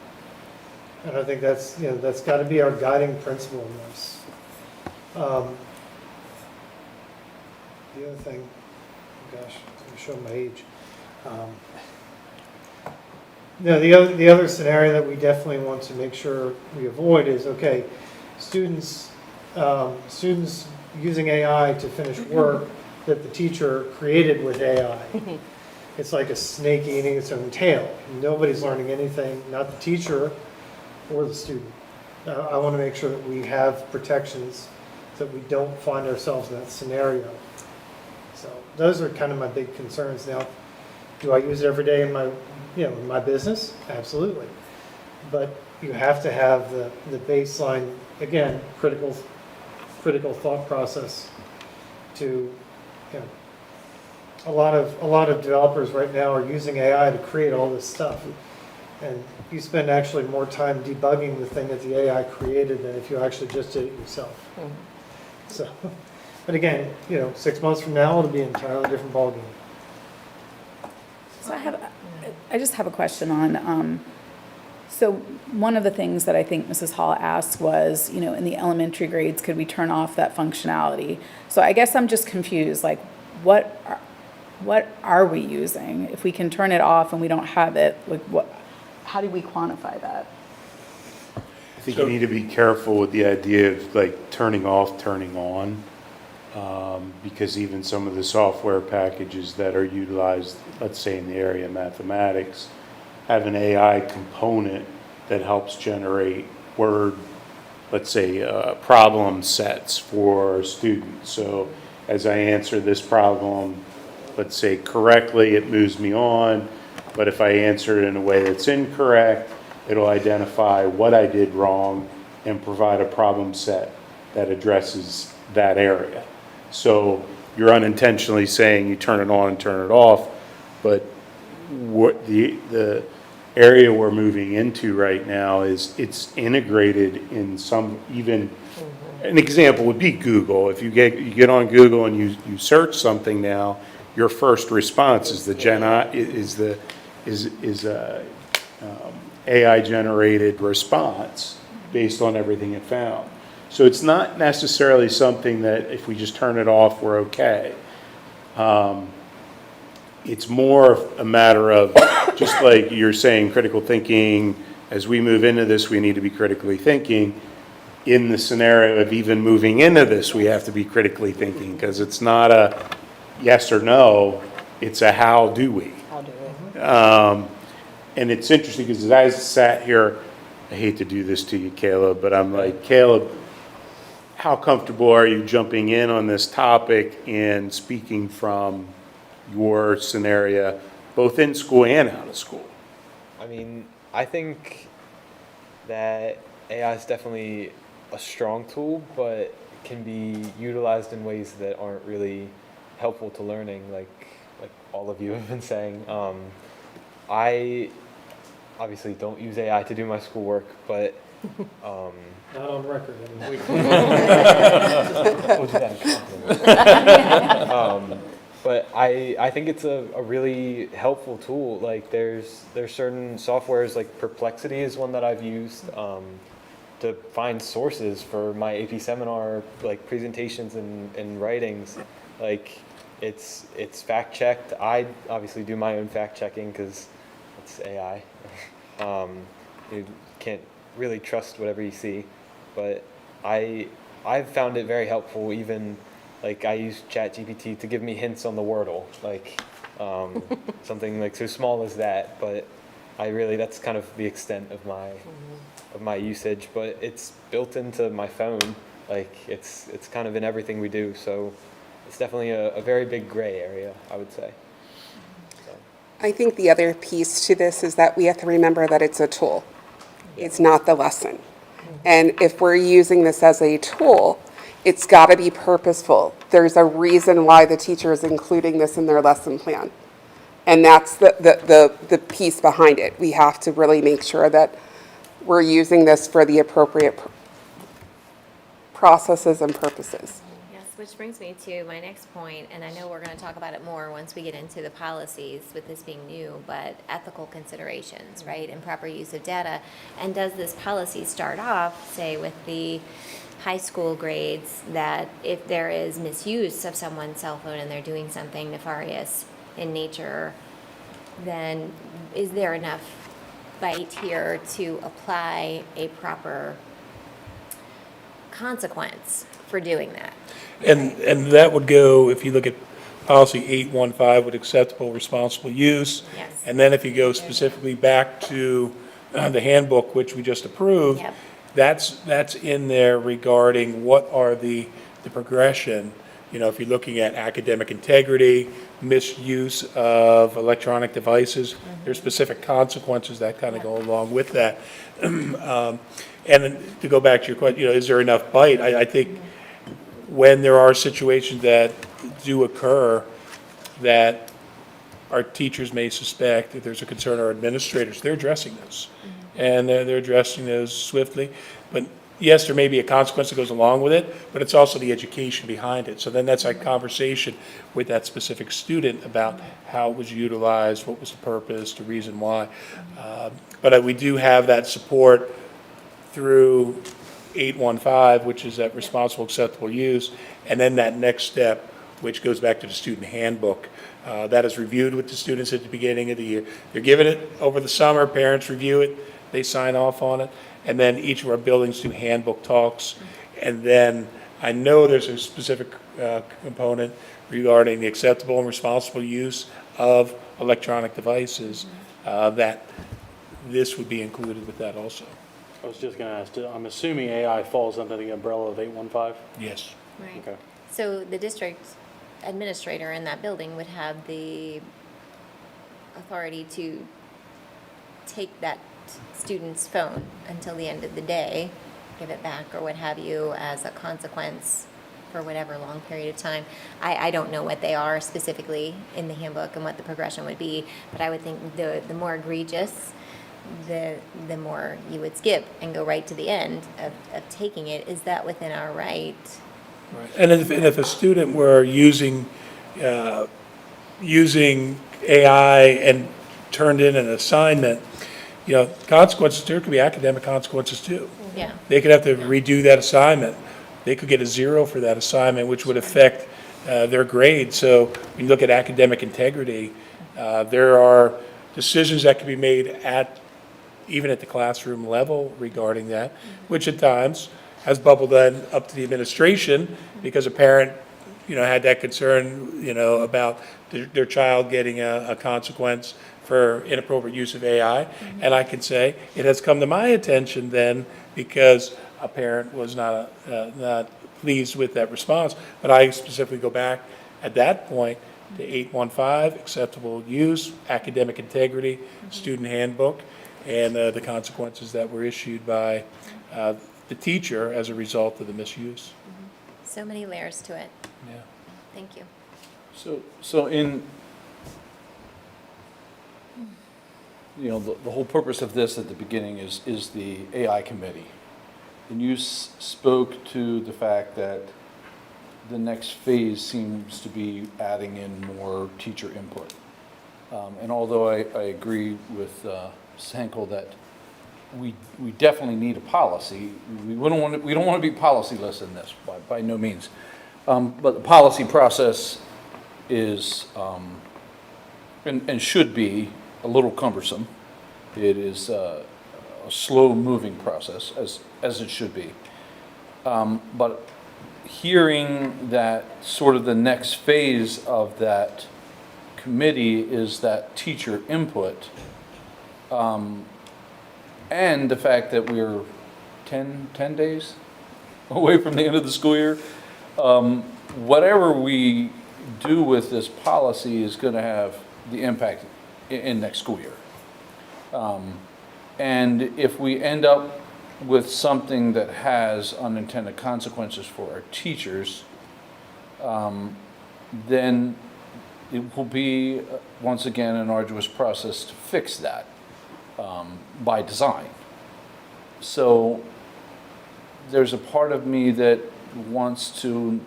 And I think that's got to be our guiding principle in this. The other thing, oh gosh, I'm going to show my age. The other scenario that we definitely want to make sure we avoid is, okay, students using AI to finish work that the teacher created with AI. It's like a snake eating its own tail. Nobody's learning anything, not the teacher or the student. I want to make sure that we have protections so that we don't find ourselves in that scenario. So those are kind of my big concerns. Now, do I use it every day in my, in my business? Absolutely. But you have to have the baseline, again, critical thought process to, a lot of developers right now are using AI to create all this stuff. And you spend actually more time debugging the thing that the AI created than if you actually just did it yourself. So, but again, 6 months from now, it'll be an entirely different ballgame. So I just have a question on, so one of the things that I think Mrs. Hall asked was, in the elementary grades, could we turn off that functionality? So I guess I'm just confused, like, what are we using? If we can turn it off and we don't have it, like, how do we quantify that? I think you need to be careful with the idea of like turning off, turning on, because even some of the software packages that are utilized, let's say in the area of mathematics, have an AI component that helps generate word, let's say, problem sets for students. So as I answer this problem, let's say correctly, it moves me on, but if I answer it in a way that's incorrect, it'll identify what I did wrong and provide a problem set that addresses that area. So you're unintentionally saying you turn it on and turn it off, but what the area we're moving into right now is it's integrated in some, even an example would be Google. If you get on Google and you search something now, your first response is the AI generated response based on everything it found. So it's not necessarily something that if we just turn it off, we're okay. It's more a matter of, just like you're saying, critical thinking. As we move into this, we need to be critically thinking. In the scenario of even moving into this, we have to be critically thinking, because it's not a yes or no, it's a how do we. How do we? And it's interesting because as I sat here, I hate to do this to you, Caleb, but I'm like, Caleb, how comfortable are you jumping in on this topic and speaking from your scenario, both in school and out of school? I mean, I think that AI is definitely a strong tool, but can be utilized in ways that aren't really helpful to learning, like all of you have been saying. I obviously don't use AI to do my schoolwork, but Not on record, anyway. But I think it's a really helpful tool. Like there's certain softwares, like Perplexity is one that I've used to find sources for my AP seminar, like presentations and writings. Like it's fact checked. I obviously do my own fact checking because it's AI. You can't really trust whatever you see, but I've found it very helpful. Even like I use ChatGPT to give me hints on the Wordle, like something like so small as that. But that's kind of the extent of my usage. But it's built into my phone. Like it's kind of in everything we do. So it's definitely a very big gray area, I would say. I think the other piece to this is that we have to remember that it's a tool. It's not the lesson. And if we're using this as a tool, it's got to be purposeful. There's a reason why the teacher is including this in their lesson plan. And that's the piece behind it. We have to really make sure that we're using this for the appropriate processes and purposes. Yes, which brings me to my next point, and I know we're going to talk about it more once we get into the policies with this being new, but ethical considerations, right, and proper use of data. And does this policy start off, say, with the high school grades, that if there is misuse of someone's cell phone and they're doing something nefarious in nature, then is there enough bite here to apply a proper consequence for doing that? And that would go, if you look at policy 815 with acceptable responsible use. Yes. And then if you go specifically back to the handbook, which we just approved, Yep. that's in there regarding what are the progression. You know, if you're looking at academic integrity, misuse of electronic devices, there's specific consequences that kind of go along with that. And then to go back to your question, you know, is there enough bite? I think when there are situations that do occur that our teachers may suspect that there's a concern, our administrators, they're addressing this. And they're addressing those swiftly. But yes, there may be a consequence that goes along with it, but it's also the education behind it. So then that's a conversation with that specific student about how it was utilized, what was the purpose, the reason why. But we do have that support through 815, which is that responsible, acceptable use, and then that next step, which goes back to the student handbook. That is reviewed with the students at the beginning of the year. They're given it over the summer, parents review it, they sign off on it, and then each of our buildings do handbook talks. And then I know there's a specific component regarding the acceptable and responsible use of electronic devices, that this would be included with that also. I was just going to ask, I'm assuming AI falls under the umbrella of 815? Yes. Right. Okay. So the district administrator in that building would have the authority to take that student's phone until the end of the day, give it back or what have you as a consequence for whatever long period of time. I don't know what they are specifically in the handbook and what the progression would be, but I would think the more egregious, the more you would skip and go right to the end of taking it. Is that within our right? Right. And if a student were using AI and turned in an assignment, you know, consequences, there could be academic consequences too. Yeah. They could have to redo that assignment. They could get a 0 for that assignment, which would affect their grade. So when you look at academic integrity, there are decisions that can be made even at the classroom level regarding that, which at times has bubbled then up to the administration because a parent, you know, had that concern, you know, about their child getting a consequence for inappropriate use of AI. And I can say it has come to my attention then because a parent was not pleased with that response. But I specifically go back at that point to 815, acceptable use, academic integrity, student handbook, and the consequences that were issued by the teacher as a result of the misuse. So many layers to it. Yeah. Thank you. So in, you know, the whole purpose of this at the beginning is the AI committee. And you spoke to the fact that the next phase seems to be adding in more teacher input. And although I agree with Ms. Henkel that we definitely need a policy, we don't want to be policyless in this by no means. But the policy process is and should be a little cumbersome. It is a slow-moving process, as it should be. But hearing that sort of the next phase of that committee is that teacher input, and the fact that we're 10 days away from the end of the school year, whatever we do with this policy is going to have the impact in next school year. And if we end up with something that has unintended consequences for our teachers, then it will be, once again, an arduous process to fix that by design. So there's a part of me that wants to,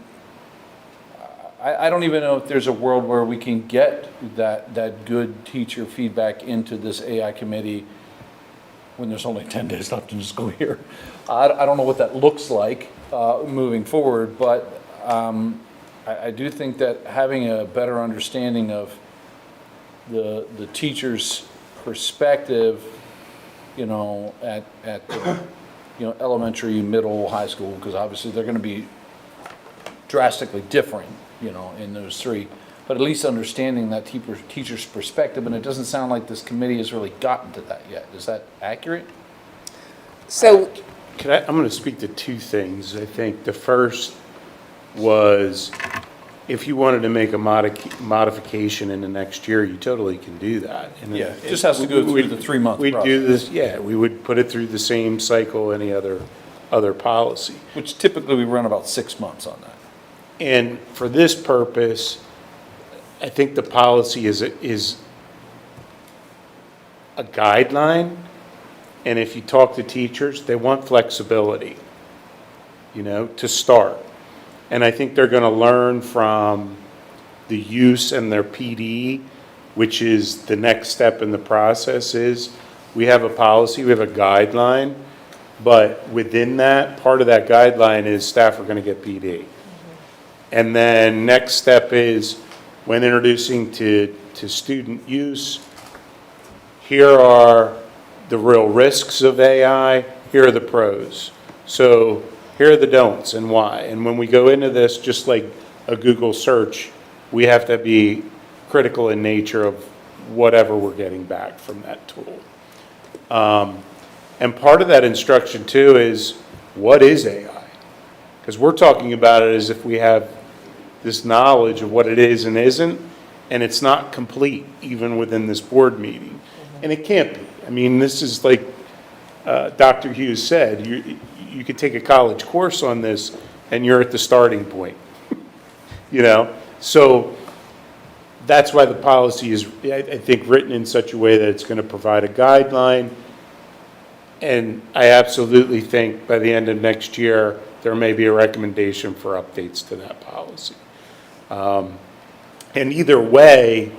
I don't even know if there's a world where we can get that good teacher feedback into this AI committee when there's only 10 days left in the school year. I don't know what that looks like moving forward, but I do think that having a better understanding of the teacher's perspective, at the, elementary, middle, high school, because obviously they're going to be drastically different, in those three. But at least understanding that teacher's perspective, and it doesn't sound like this committee has really gotten to that yet. Is that accurate? So, I'm going to speak to two things. I think the first was, if you wanted to make a modification in the next year, you totally can do that. And Yeah, it just has to go through the 3-month We'd process. do this, yeah, we would put it through the same cycle any other policy. Which typically we run about 6 months on that. And for this purpose, I think the policy is a guideline. And if you talk to teachers, they want flexibility, to start. And I think they're going to learn from the use and their PD, which is the next step in the process is we have a policy, we have a guideline, but within that, part of that guideline is staff are going to get PD. And then next step is when introducing to student use, here are the real risks of AI, here are the pros. So here are the don'ts and why. And when we go into this, just like a Google search, we have to be critical in nature of whatever we're getting back from that tool. And part of that instruction too is, what is AI? Because we're talking about it as if we have this knowledge of what it is and isn't, and it's not complete even within this board meeting. And it can't be. I mean, this is like Dr. Hughes said, you could take a college course on this and you're at the starting point. So that's why the policy is, I think, written in such a way that it's going to provide a guideline. And I absolutely think by the end of next year, there may be a recommendation for updates to that policy. And either way,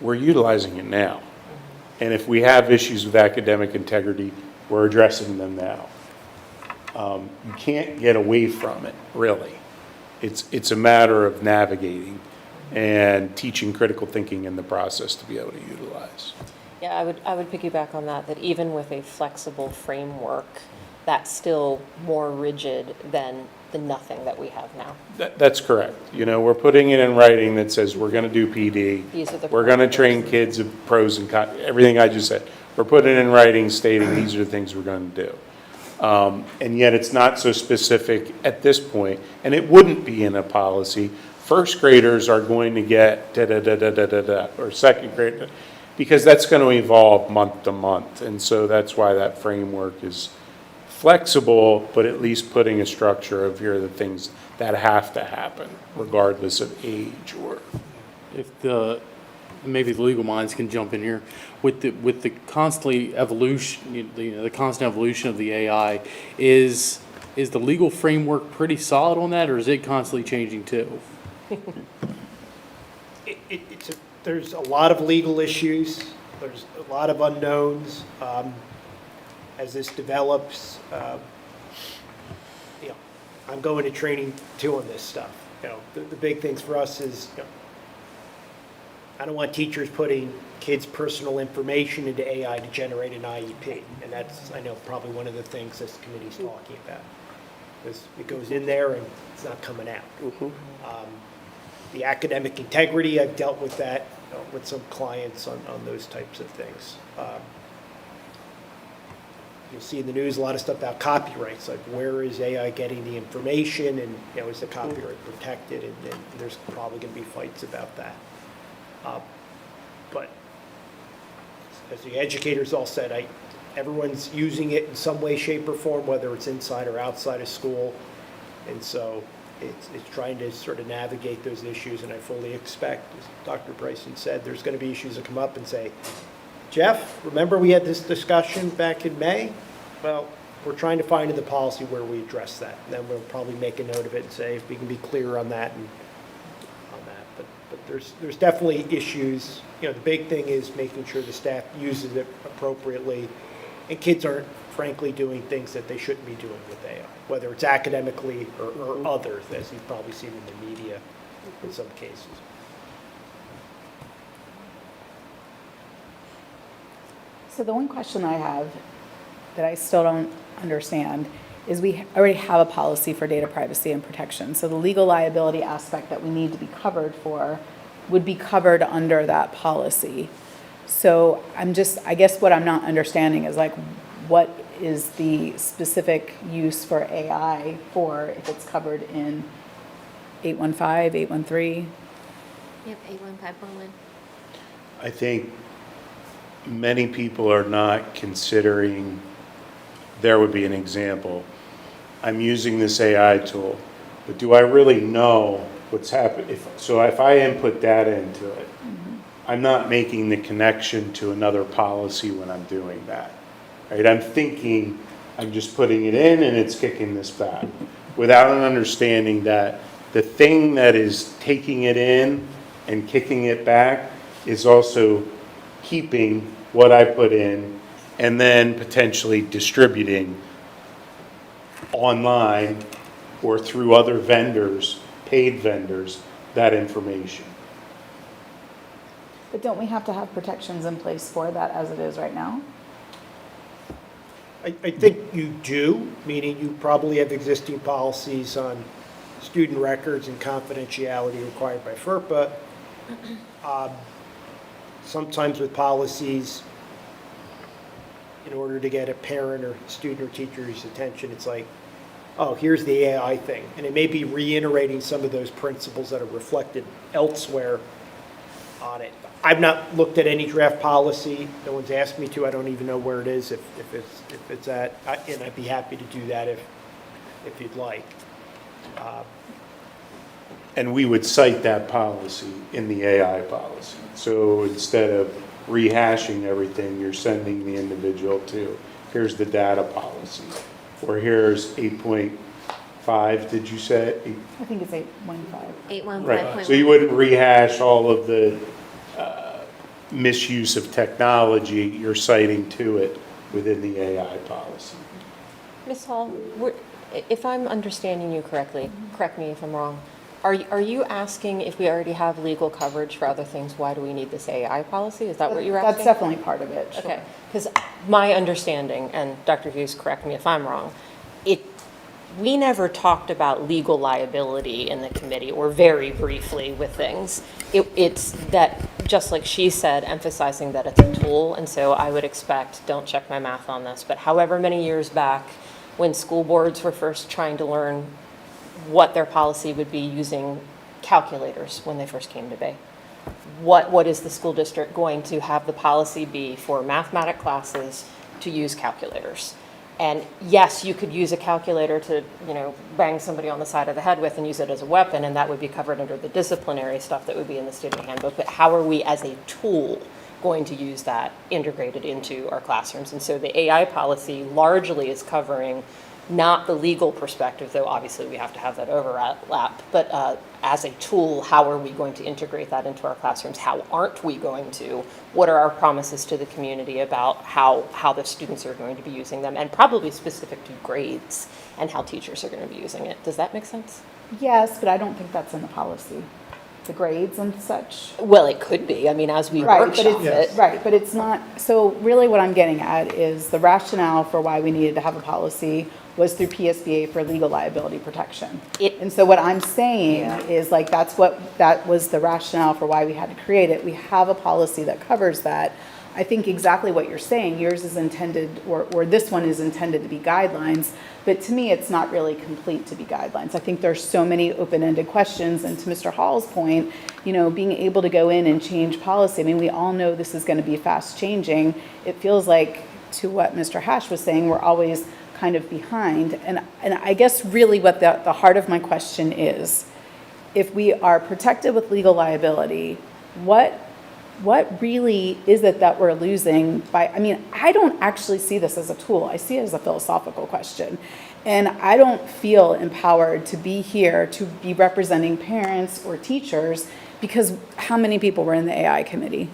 we're utilizing it now. And if we have issues with academic integrity, we're addressing them now. You can't get away from it, really. It's a matter of navigating and teaching critical thinking in the process to be able to utilize. Yeah, I would piggyback on that even with a flexible framework, that's still more rigid than the nothing that we have now. That's correct. We're putting it in writing that says we're going to do PD. These are the We're going to train kids of pros and cons, everything I just said. We're putting it in writing stating these are the things we're going to do. And yet it's not so specific at this point, and it wouldn't be in a policy. First graders are going to get da-da-da-da-da-da, or second grade, because that's going to evolve month to month. And so that's why that framework is flexible, but at least putting a structure of here are the things that have to happen, regardless of age or. If maybe the legal minds can jump in here, with the constantly evolution, the constant evolution of the AI, is the legal framework pretty solid on that, or is it constantly changing too? There's a lot of legal issues. There's a lot of unknowns. As this develops, I'm going to training too on this stuff. The big things for us is I don't want teachers putting kids' personal information into AI to generate an IEP. And that's, I know, probably one of the things this committee's talking about. Because it goes in there and it's not coming out. The academic integrity, I've dealt with that with some clients on those types of things. You'll see in the news a lot of stuff about copyrights, like where is AI getting the information, and is the copyright protected, and there's probably going to be fights about that. But as the educators all said, everyone's using it in some way, shape, or form, whether it's inside or outside of school, and so it's trying to sort of navigate those issues, and I fully expect, as Dr. Bryson said, there's going to be issues that come up and say, Jeff, remember we had this discussion back in May? Well, we're trying to find in the policy where we address that. And then we'll probably make a note of it and say if we can be clear on that and on that. But there's definitely issues. The big thing is making sure the staff uses it appropriately, and kids aren't frankly doing things that they shouldn't be doing with AI, whether it's academically or others, as you've probably seen in the media in some cases. So the one question I have that I still don't understand is we already have a policy for data privacy and protection. So the legal liability aspect that we need to be covered for would be covered under that policy. So I guess what I'm not understanding is like, what is the specific use for AI for if it's covered in 815, 813? Yep, 815.1. I think many people are not considering, there would be an example. I'm using this AI tool, but do I really know what's happening? So if I input data into it, I'm not making the connection to another policy when I'm doing that. Right? I'm thinking I'm just putting it in and it's kicking this back without an understanding that the thing that is taking it in and kicking it back is also keeping what I put in and then potentially distributing online or through other vendors, paid vendors, that information. But don't we have to have protections in place for that as it is right now? I think you do, meaning you probably have existing policies on student records and confidentiality required by FERPA. Sometimes with policies, in order to get a parent or student or teacher's attention, it's like, oh, here's the AI thing. And it may be reiterating some of those principles that are reflected elsewhere on it. I've not looked at any draft policy. No one's asked me to. I don't even know where it is, if it's at, and I'd be happy to do that if you'd like. And we would cite that policy in the AI policy. So instead of rehashing everything, you're sending the individual to, here's the data policy, or here's 8.5, did you say? I think it's 815. 815.1. Right, so you wouldn't rehash all of the misuse of technology, you're citing to it within the AI policy. Ms. Hall, if I'm understanding you correctly, correct me if I'm wrong, are you asking if we already have legal coverage for other things, why do we need this AI policy? Is that what you're asking? That's definitely part of it, sure. Okay, because my understanding, and Dr. Hughes, correct me if I'm wrong, we never talked about legal liability in the committee, or very briefly with things. It's that, just like she said, emphasizing that it's a tool, and so I would expect, don't check my math on this, but however many years back, when school boards were first trying to learn what their policy would be using calculators when they first came to Bay. What is the school district going to have the policy be for mathematic classes to use calculators? And yes, you could use a calculator to, bang somebody on the side of the head with and use it as a weapon, and that would be covered under the disciplinary stuff that would be in the student handbook. But how are we as a tool going to use that integrated into our classrooms? And so the AI policy largely is covering not the legal perspective, though obviously we have to have that overlap, but as a tool, how are we going to integrate that into our classrooms? How aren't we going to? What are our promises to the community about how the students are going to be using them, and probably specific to grades and how teachers are going to be using it? Does that make sense? Yes, but I don't think that's in the policy. the grades and such? Well, it could be, I mean, as we Right, but workshop it's, it. right, but it's not, so really what I'm getting at is the rationale for why we needed to have a policy was through PSBA for legal liability protection. And so what I'm saying is like, that was the rationale for why we had to create it. We have a policy that covers that. I think exactly what you're saying, yours is intended, or this one is intended to be guidelines, but to me, it's not really complete to be guidelines. I think there's so many open-ended questions, and to Mr. Hall's point, you know, being able to go in and change policy, I mean, we all know this is gonna be fast changing. It feels like, to what Mr. Hash was saying, we're always kind of behind. And I guess really what the heart of my question is, if we are protected with legal liability, what really is it that we're losing by, I mean, I don't actually see this as a tool. I see it as a philosophical question. And I don't feel empowered to be here, to be representing parents or teachers, because how many people were in the AI committee?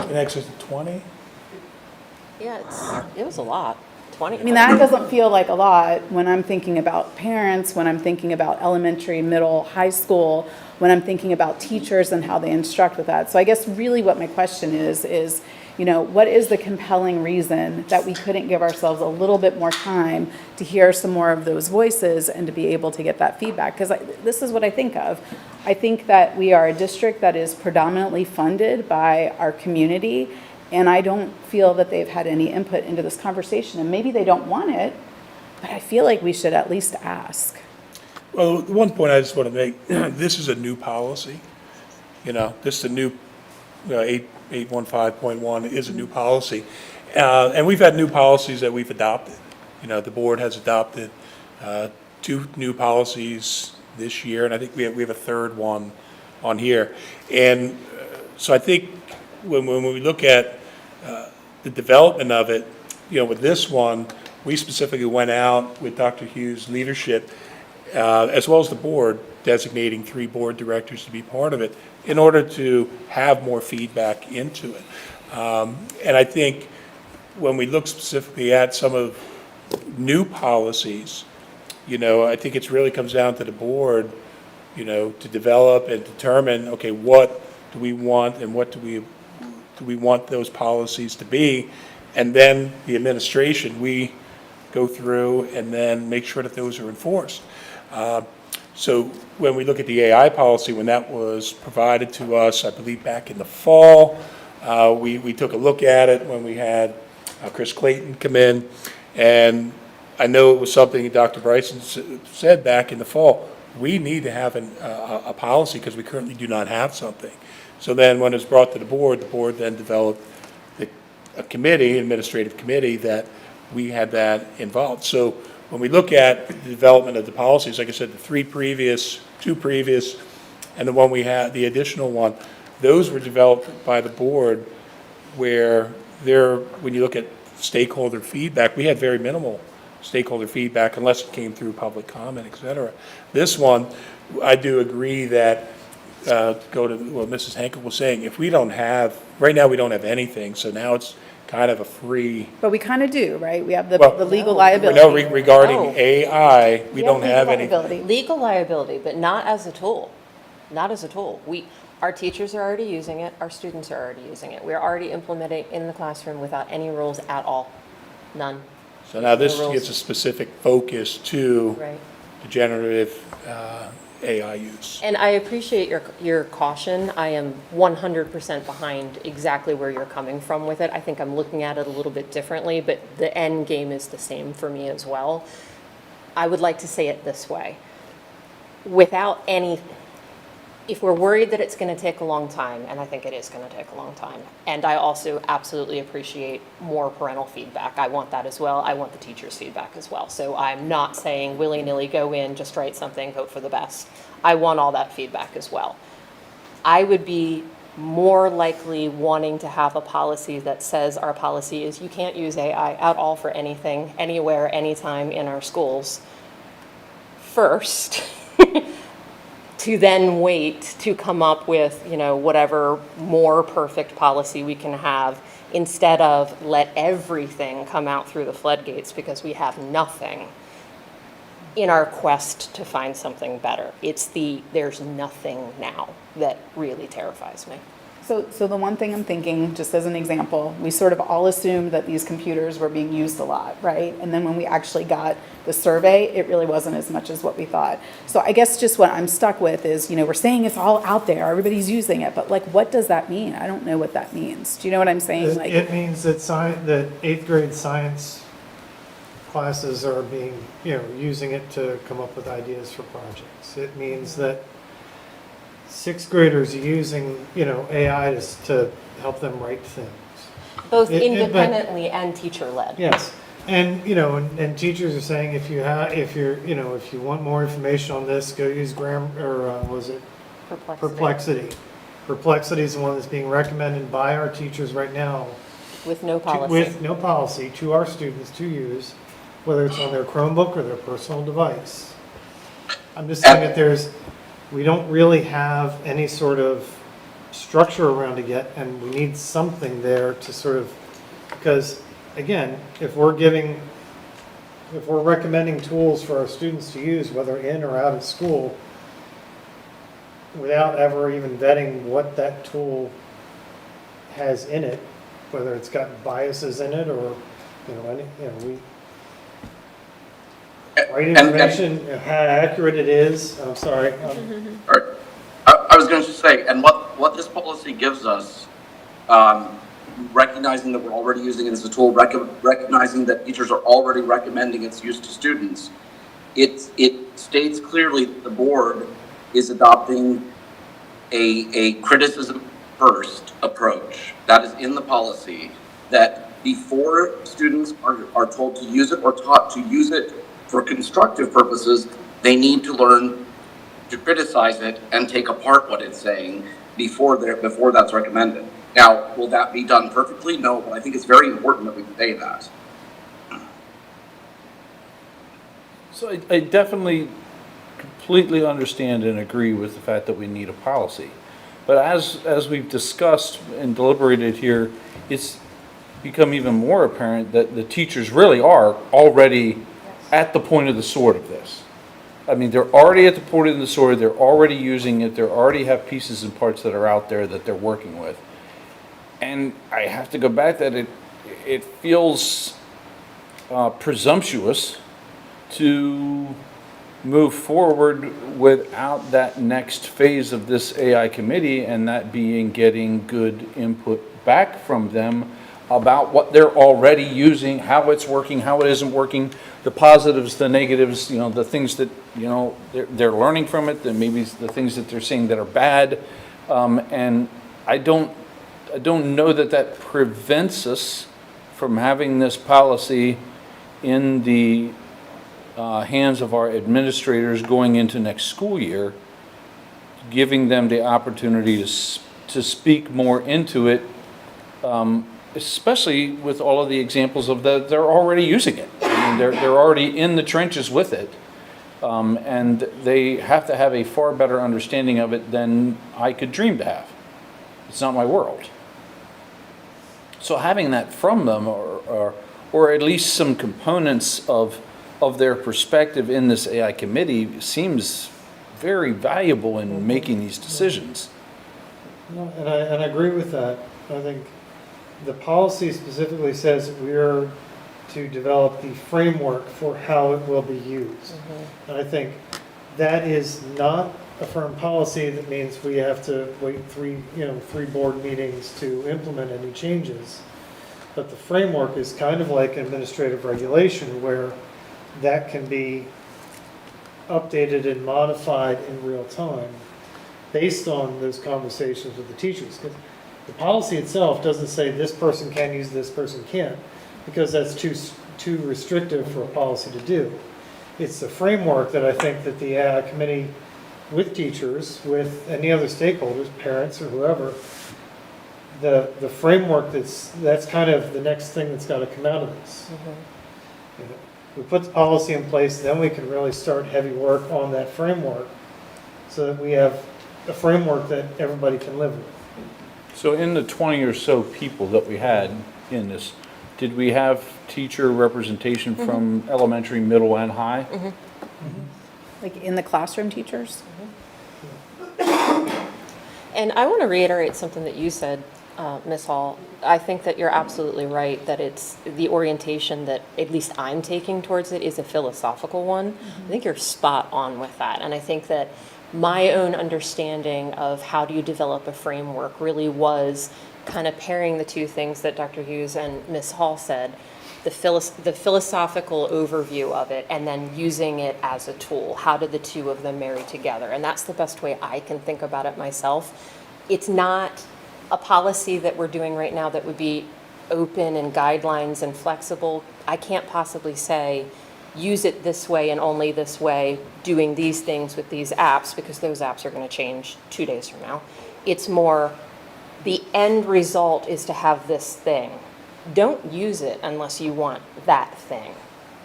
In excess of 20? Yeah, it was a lot, 20. I mean, that doesn't feel like a lot when I'm thinking about parents, when I'm thinking about elementary, middle, high school, when I'm thinking about teachers and how they instruct with that. So I guess really what my question is, you know, what is the compelling reason that we couldn't give ourselves a little bit more time to hear some more of those voices and to be able to get that feedback? Because this is what I think of. I think that we are a district that is predominantly funded by our community, and I don't feel that they've had any input into this conversation. And maybe they don't want it, but I feel like we should at least ask. Well, the one point I just want to make, this is a new policy. You know, this is a new, 815.1 is a new policy. And we've had new policies that we've adopted. You know, the board has adopted 2 new policies this year, and I think we have a third one on here. And so I think when we look at the development of it, you know, with this one, we specifically went out with Dr. Hughes' leadership, as well as the board, designating 3 board directors to be part of it in order to have more feedback into it. And I think when we look specifically at some of new policies, you know, I think it really comes down to the board, you know, to develop and determine, okay, what do we want and what do we want those policies to be? And then the administration, we go through and then make sure that those are enforced. So when we look at the AI policy, when that was provided to us, I believe back in the fall, we took a look at it when we had Chris Clayton come in. And I know it was something Dr. Bryson said back in the fall, we need to have a policy because we currently do not have something. So then when it was brought to the board then developed a committee, administrative committee, that we had that involved. So when we look at the development of the policies, like I said, the 2 previous, and the one we had, the additional one, those were developed by the board where when you look at stakeholder feedback, we had very minimal stakeholder feedback unless it came through public comment, et cetera. This one, I do agree that go to what Mrs. Henkel was saying, if we don't have, right now we don't have anything, so now it's kind of a free. But we kind of do, right? We have the Well, legal liability. No, regarding No. AI, we don't have any. Legal liability, but not as a tool. Not as a tool. Our teachers are already using it, our students are already using it. We're already implementing it in the classroom without any rules at all. None. So now this No rules. gives a specific focus to Right. the generative AI use. And I appreciate your caution. I am 100% behind exactly where you're coming from with it. I think I'm looking at it a little bit differently, but the end game is the same for me as well. I would like to say it this way. If we're worried that it's going to take a long time, and I think it is going to take a long time, and I also absolutely appreciate more parental feedback. I want that as well. I want the teacher's feedback as well. So I'm not saying willy-nilly go in, just write something, hope for the best. I want all that feedback as well. I would be more likely wanting to have a policy that says our policy is you can't use AI at all for anything, anywhere, anytime in our schools first. To then wait to come up with, you know, whatever more perfect policy we can have, instead of let everything come out through the floodgates because we have nothing in our quest to find something better. There's nothing now that really terrifies me. So the one thing I'm thinking, just as an example, we sort of all assumed that these computers were being used a lot, right? And then when we actually got the survey, it really wasn't as much as what we thought. So I guess just what I'm stuck with is, we're saying it's all out there, everybody's using it, but like, what does that mean? I don't know what that means. Do you know what I'm saying? Like, It means that that 8th grade science classes are being, using it to come up with ideas for projects. It means that 6th graders are using, AI to help them write things. Both But- independently and teacher-led. Yes, and, and teachers are saying if you want more information on this, go use was it Perplexity. Perplexity is the one that's being recommended by our teachers right now. With no policy. With no policy to our students to use, whether it's on their Chromebook or their personal device. I'm just saying that we don't really have any sort of structure around it yet, and we need something there to sort of, because again, if we're recommending tools for our students to use, whether in or out of school, without ever even vetting what that tool has in it, whether it's got biases in it or, right information, how accurate it is, I'm sorry. I was going to say, and what this policy gives us, recognizing that we're already using it as a tool, recognizing that teachers are already recommending its use to students, it states clearly that the board is adopting a criticism first approach. That is in the policy, that before students are told to use it or taught to use it for constructive purposes, they need to learn to criticize it and take apart what it's saying before that's recommended. Now, will that be done perfectly? No, but I think it's very important that we say that. So I definitely completely understand and agree with the fact that we need a policy. But as we've discussed and deliberated here, it's become even more apparent that the teachers really are already at the point of the sword of this. I mean, they're already at the point of the sword, they're already using it, they already have pieces and parts that are out there that they're working with. And I have to go back that it feels presumptuous to move forward without that next phase of this AI committee, and that being getting good input back from them about what they're already using, how it's working, how it isn't working, the positives, the negatives, the things that, they're learning from it, and maybe the things that they're seeing that are bad. And I don't know that prevents us from having this policy in the hands of our administrators going into next school year, giving them the opportunity to speak more into it, especially with all of the examples of they're already using it. I mean, they're already in the trenches with it, and they have to have a far better understanding of it than I could dream to have. It's not my world. So having that from them, or at least some components of their perspective in this AI committee, seems very valuable in making these decisions. No, and I agree with that. I think the policy specifically says we are to develop the framework for how it will be used. And I think that is not a firm policy that means we have to wait three board meetings to implement any changes. But the framework is kind of like administrative regulation where that can be updated and modified in real time based on those conversations with the teachers. Because the policy itself doesn't say this person can use, this person can't, because that's too restrictive for a policy to do. It's the framework that I think that the AI committee with teachers, with any other stakeholders, parents or whoever, the framework that's kind of the next thing that's got to come out of this. We put the policy in place, then we can really start heavy work on that framework so that we have a framework that everybody can live with. So in the 20 or so people that we had in this, did we have teacher representation from elementary, middle, and high? Like in the classroom teachers? And I want to reiterate something that you said, Ms. Hall. I think that you're absolutely right, that it's the orientation that at least I'm taking towards it is a philosophical one. I think you're spot on with that. And I think that my own understanding of how do you develop a framework really was kind of pairing the two things that Dr. Hughes and Ms. Hall said, the philosophical overview of it, and then using it as a tool. How do the two of them marry together? And that's the best way I can think about it myself. It's not a policy that we're doing right now that would be open and guidelines and flexible. I can't possibly say, use it this way and only this way, doing these things with these apps, because those apps are going to change 2 days from now. It's more, the end result is to have this thing. Don't use it unless you want that thing.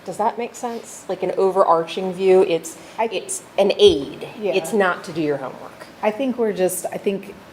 Does that make sense? Like an overarching view, it's an aid. Yeah. It's not to do your homework. I think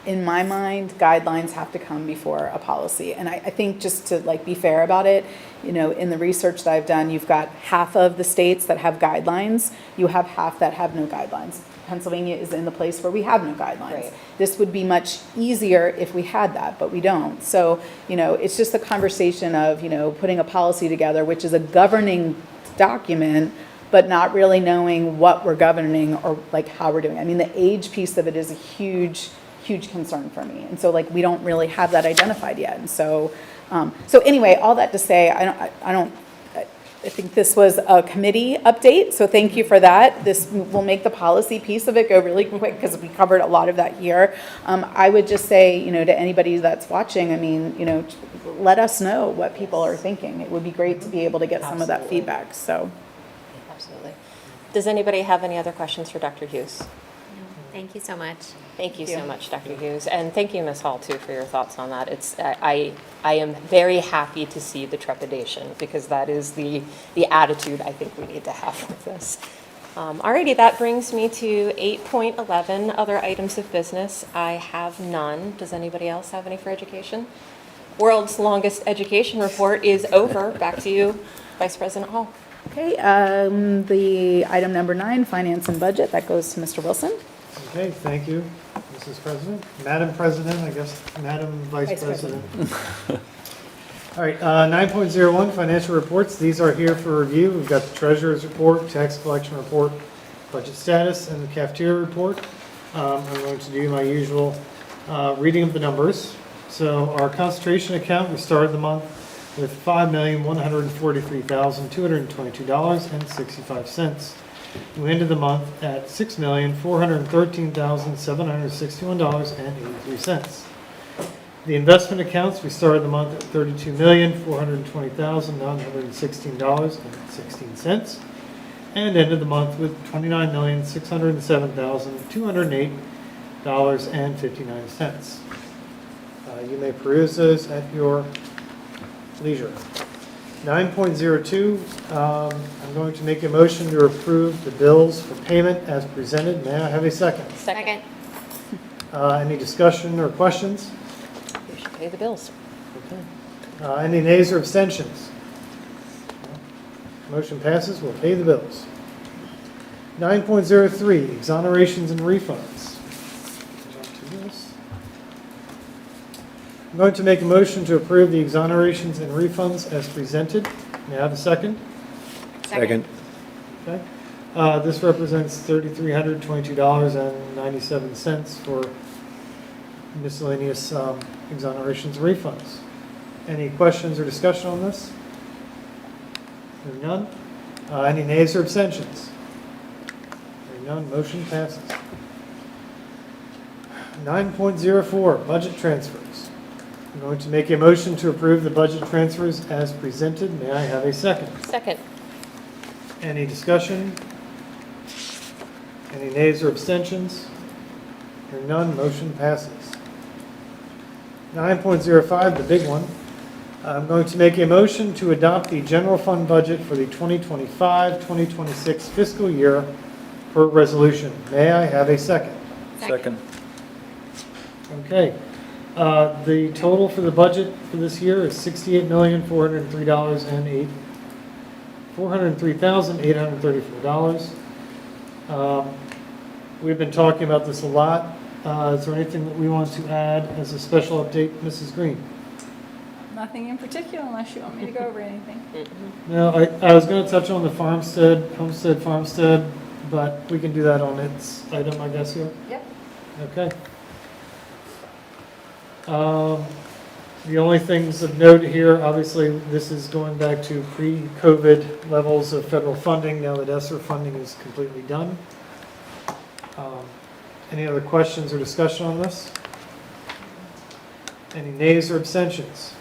in my mind, guidelines have to come before a policy. And I think just to like be fair about it, you know, in the research that I've done, you've got half of the states that have guidelines, you have half that have no guidelines. Pennsylvania is in the place where we have no guidelines. Right. This would be much easier if we had that, but we don't. So, you know, it's just a conversation of, you know, putting a policy together, which is a governing document, but not really knowing what we're governing or like how we're doing it. I mean, the age piece of it is a huge concern for me. And so like, we don't really have that identified yet. And so, so anyway, all that to say, I think this was a committee update, so thank you for that. This will make the policy piece of it go really quick because we covered a lot of that here. I would just say, you know, to anybody that's watching, I mean, you know, let us know what people are thinking. It would be great to be able to get some of that feedback, so. Absolutely. Does anybody have any other questions for Dr. Hughes? Thank you so much. Thank you so much, Dr. Hughes. And thank you, Ms. Hall, too, for your thoughts on that. I am very happy to see the trepidation, because that is the attitude I think we need to have with this. Alrighty, that brings me to 8.11, other items of business. I have none. Does anybody else have any for education? World's longest education report is over. Back to you, Vice President Hall. Okay, the item number 9, finance and budget, that goes to Mr. Wilson. Okay, thank you, Mrs. President. Madam President, I guess, Madam Vice President. All right, 9.01, financial reports. These are here for review. We've got the treasurer's report, tax collection report, budget status, and the cafeteria report. I'm going to do my usual reading of the numbers. So our concentration account, we started the month with $5,143,222.65. We ended the month at $6,413,761.83. The investment accounts, we started the month at $32,420,916.16 and ended the month with $29,607,208.59. You may peruse those at your leisure. 9.02, I'm going to make a motion to approve the bills for payment as presented. May I have a second? Second. Any discussion or questions? We should pay the bills. Any nays or abstentions? Motion passes. We'll pay the bills. 9.03, exonerations and refunds. Jump to this. I'm going to make a motion to approve the exonerations and refunds as presented. May I have a second? Second. Okay. This represents $3,322.97 for miscellaneous exonerations and refunds. Any questions or discussion on this? Hearing none. Any nays or abstentions? Hearing none, motion passes. 9.04, budget transfers. I'm going to make a motion to approve the budget transfers as presented. May I have a second? Second. Any discussion? Any nays or abstentions? Hearing none, motion passes. 9.05, the big one. I'm going to make a motion to adopt the general fund budget for the 2025-2026 fiscal year per resolution. May I have a second? Second. Okay. The total for the budget for this year is $68,403,834. We've been talking about this a lot. Is there anything that we want to add as a special update, Mrs. Green? Nothing in particular unless you want me to go over anything. No, I was going to touch on the farmstead, but we can do that on its item, I guess, here. Yep. Okay. The only things of note here, obviously, this is going back to pre-COVID levels of federal funding, now that ESSER funding is completely done. Any other questions or discussion on this? Any nays or abstentions?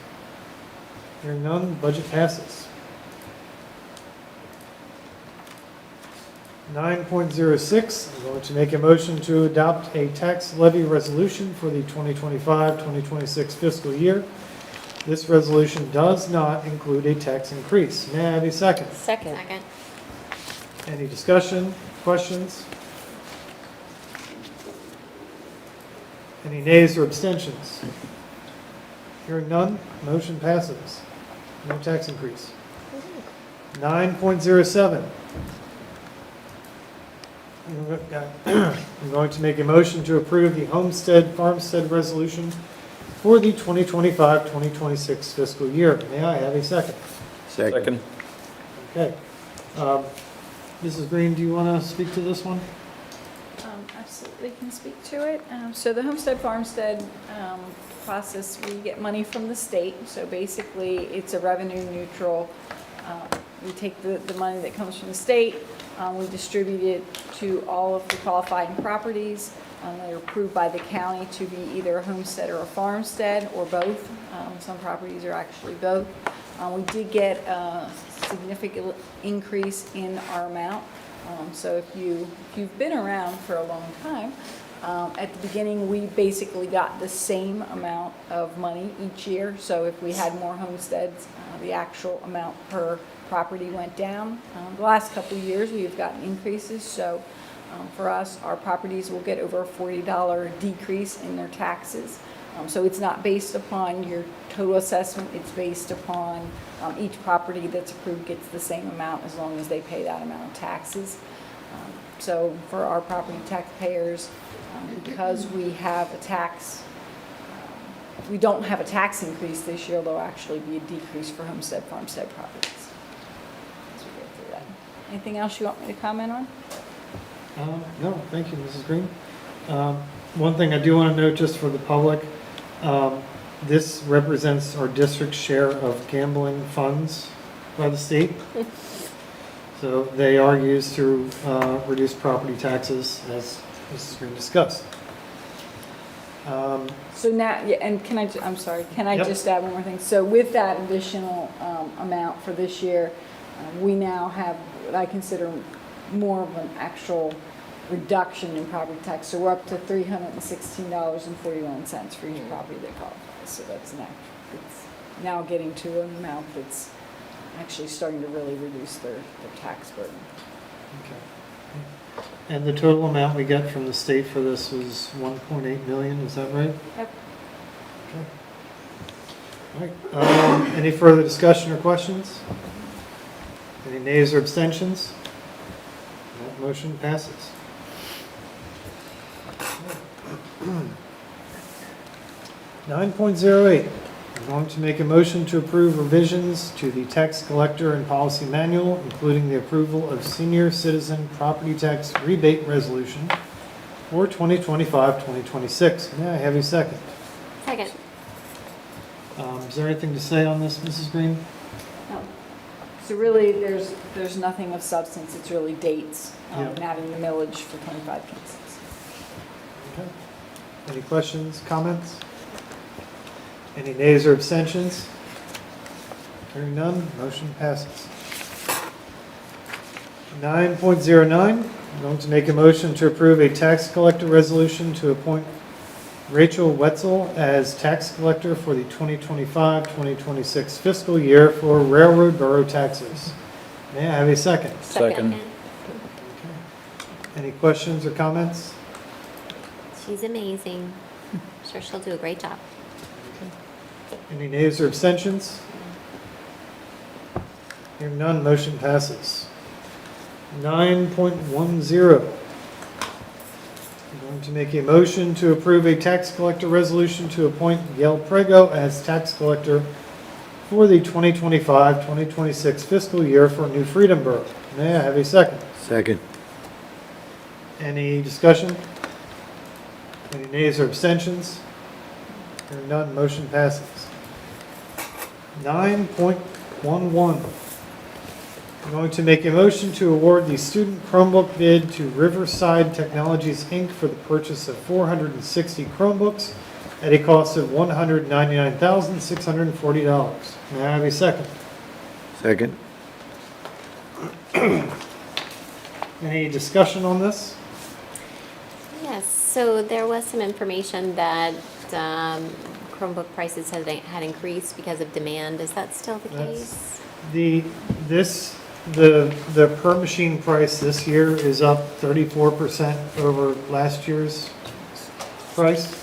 Hearing none, budget passes. 9.06, I'm going to make a motion to adopt a tax levy resolution for the 2025-2026 fiscal year. This resolution does not include a tax increase. May I have a second? Second. Second. Any discussion, questions? Any nays or abstentions? Hearing none, motion passes. No tax increase. 9.07. I'm going to make a motion to approve the homestead farmstead resolution for the 2025-2026 fiscal year. May I have a second? Second. Okay. Mrs. Green, do you want to speak to this one? Absolutely can speak to it. So the homestead farmstead process, we get money from the state. So basically, it's a revenue neutral. We take the money that comes from the state, we distribute it to all of the qualifying properties. They're approved by the county to be either a homestead or a farmstead or both. Some properties are actually both. We did get a significant increase in our amount. So if you've been around for a long time, at the beginning we basically got the same amount of money each year. So if we had more homesteads, the actual amount per property went down. The last couple of years we've gotten increases. So for us, our properties will get over a $40 decrease in their taxes. So it's not based upon your total assessment, it's based upon each property that's approved gets the same amount as long as they pay that amount of taxes. So for our property taxpayers, because we have a tax, we don't have a tax increase this year, there'll actually be a decrease for homestead farmstead properties. As we go through that. Anything else you want me to comment on? No, thank you, Mrs. Green. One thing I do want to note just for the public, this represents our district's share of gambling funds by the state. So they are used to reduce property taxes, as Mrs. Green discussed. So now, yeah, and I'm sorry, can I Yep. just add one more thing? So with that additional amount for this year, we now have what I consider more of an actual reduction in property tax. So we're up to $316.41 for each property that qualifies. So that's it's now getting to an amount that's actually starting to really reduce their tax burden. Okay. And the total amount we get from the state for this was 1.8 million, is that right? Yep. Okay. All right. Any further discussion or questions? Any nays or abstentions? That motion passes. 9.08, I'm going to make a motion to approve revisions to the tax collector and policy manual, including the approval of senior citizen property tax rebate resolution for 2025-2026. May I have a second? Second. Is there anything to say on this, Mrs. Green? No. So really, there's nothing of substance. It's really dates, Yeah. adding the millage for 25-26. Okay. Any questions, comments? Any nays or abstentions? Hearing none, motion passes. 9.09, I'm going to make a motion to approve a tax collector resolution to appoint Rachel Wetzel as tax collector for the 2025-2026 fiscal year for railroad borough taxes. May I have a second? Second. Any questions or comments? She's amazing. Sure she'll do a great job. Any nays or abstentions? Hearing none, motion passes. 9.10. I'm going to make a motion to approve a tax collector resolution to appoint Gail Prego as tax collector for the 2025-2026 fiscal year for New Freedom Borough. May I have a second? Second. Any discussion? Any nays or abstentions? Hearing none, motion passes. 9.11. I'm going to make a motion to award the student Chromebook bid to Riverside Technologies, Inc. for the purchase of 460 Chromebooks at a cost of $199,640. May I have a second? Second. Any discussion on this? Yes, so there was some information that Chromebook prices had increased because of demand. Is that still the case? The per machine price this year is up 34% over last year's price.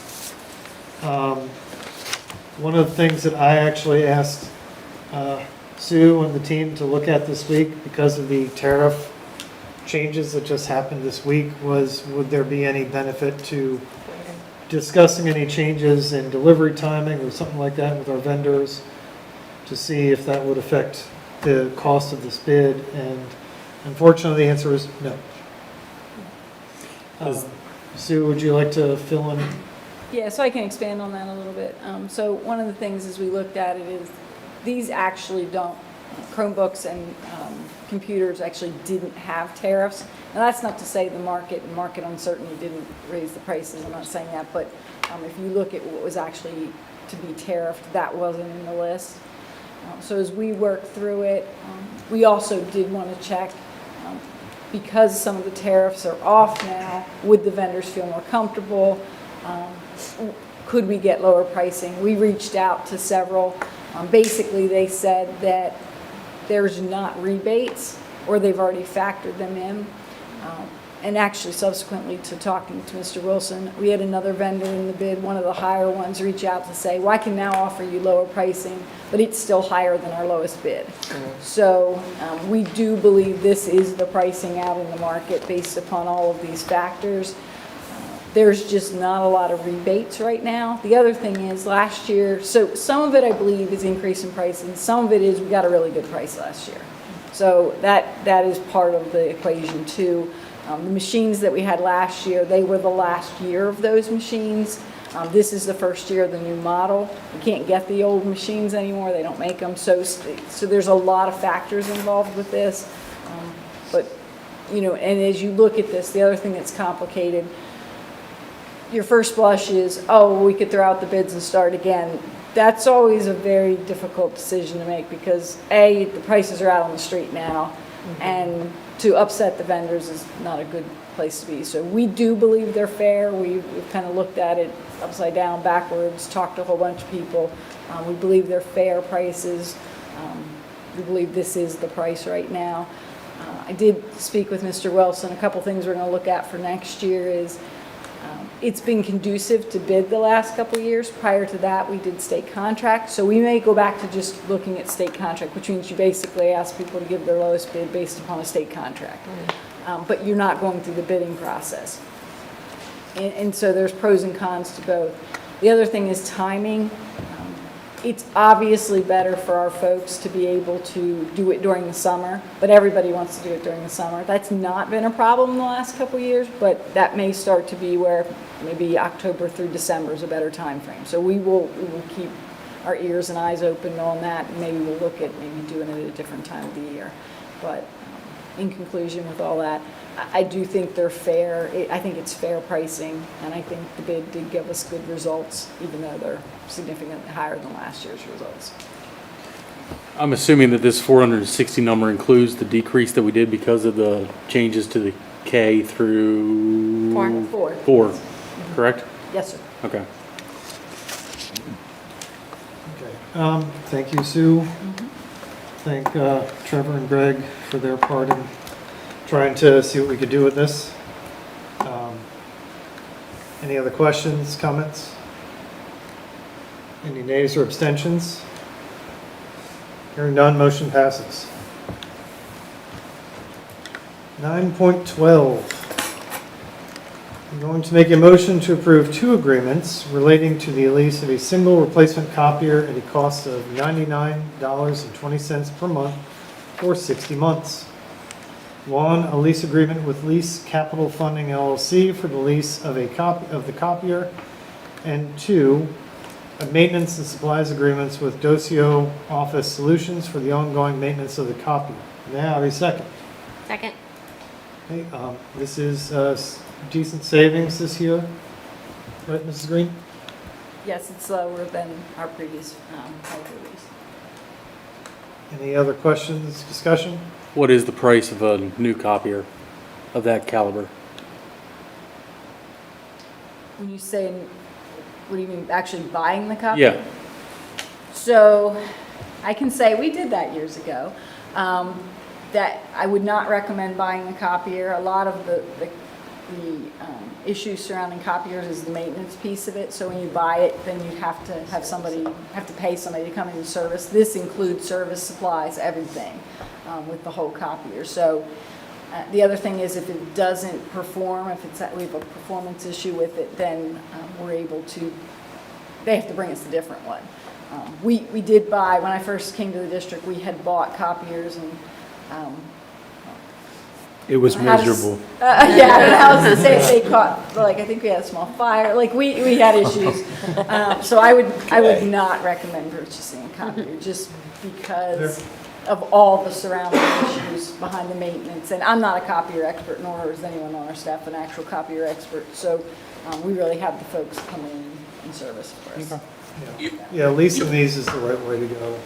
One of the things that I actually asked Sue and the team to look at this week because of the tariff changes that just happened this week was, would there be any benefit to discussing any changes in delivery timing or something like that with our vendors to see if that would affect the cost of this bid, and unfortunately the answer is no. Sue, would you like to fill in? Yeah, so I can expand on that a little bit. So one of the things as we looked at it is these actually don't, Chromebooks and computers actually didn't have tariffs. Now that's not to say the market and market uncertainty didn't raise the prices, I'm not saying that, but if you look at what was actually to be tariffed, that wasn't in the list. So as we work through it, we also did want to check, because some of the tariffs are off now, would the vendors feel more comfortable? Could we get lower pricing? We reached out to several. Basically, they said that there's not rebates, or they've already factored them in. And actually, subsequently to talking to Mr. Wilson, we had another vendor in the bid, one of the higher ones, reach out to say, well, I can now offer you lower pricing, but it's still higher than our lowest bid. So we do believe this is the pricing out in the market based upon all of these factors. There's just not a lot of rebates right now. The other thing is last year, so some of it I believe is increase in pricing, some of it is we got a really good price last year. So that is part of the equation too. The machines that we had last year, they were the last year of those machines. This is the first year of the new model. You can't get the old machines anymore, they don't make them. So there's a lot of factors involved with this. But, you know, and as you look at this, the other thing that's complicated, your first blush is, oh, we could throw out the bids and start again. That's always a very difficult decision to make because A, the prices are out on the street now, and to upset the vendors is not a good place to be. So we do believe they're fair. We've kind of looked at it upside down, backwards, talked to a whole bunch of people. We believe they're fair prices. We believe this is the price right now. I did speak with Mr. Wilson. A couple things we're going to look at for next year is it's been conducive to bid the last couple of years. Prior to that, we did state contract. So we may go back to just looking at state contract, which means you basically ask people to give their lowest bid based upon a state contract. But you're not going through the bidding process. And so there's pros and cons to both. The other thing is timing. It's obviously better for our folks to be able to do it during the summer, but everybody wants to do it during the summer. That's not been a problem in the last couple of years, but that may start to be where maybe October through December is a better time frame. So we will keep our ears and eyes open on that, and maybe we'll look at maybe doing it at a different time of the year. But in conclusion with all that, I do think they're fair. I think it's fair pricing, and I think the bid did give us good results, even though they're significantly higher than last year's results. I'm assuming that this 460 number includes the decrease that we did because of the changes to the K through... Four, correct? Yes, sir. Okay. Thank you, Sue. Thank Trevor and Greg for their part in trying to see what we could do with this. Any other questions, comments? Any nays or abstentions? Hearing none, motion passes. 9.12. I'm going to make a motion to approve 2 agreements relating to the lease of a single replacement copier at a cost of $99.20 per month for 60 months. 1, a lease agreement with Lease Capital Funding LLC for the lease of a copy of the copier. And 2, a maintenance and supplies agreements with Docio Office Solutions for the ongoing maintenance of the copier. May I have a second? Second. Okay, this is decent savings this year, right, Mrs. Green? Yes, it's lower than our previous hybrid lease. Any other questions, discussion? What is the price of a new copier of that caliber? When you say, what do you mean, actually buying the copy? Yeah. So I can say we did that years ago. That I would not recommend buying a copier. A lot of the issues surrounding copiers is the maintenance piece of it. So when you buy it, then you have to have to pay somebody to come in and service. This includes service, supplies, everything with the whole copier. So the other thing is if it doesn't perform, if we have a performance issue with it, then we're able to, they have to bring us a different one. We did buy, when I first came to the district, we had bought copiers and It was miserable. yeah, and I was to say they caught, like, I think we had a small fire, like, we had issues. So I would not recommend purchasing a copier, just because of all the surrounding issues behind the maintenance. And I'm not a copier expert, nor is anyone on our staff an actual copier expert, so we really have the folks come in and service for us. Yeah, leasing these is the right way to go.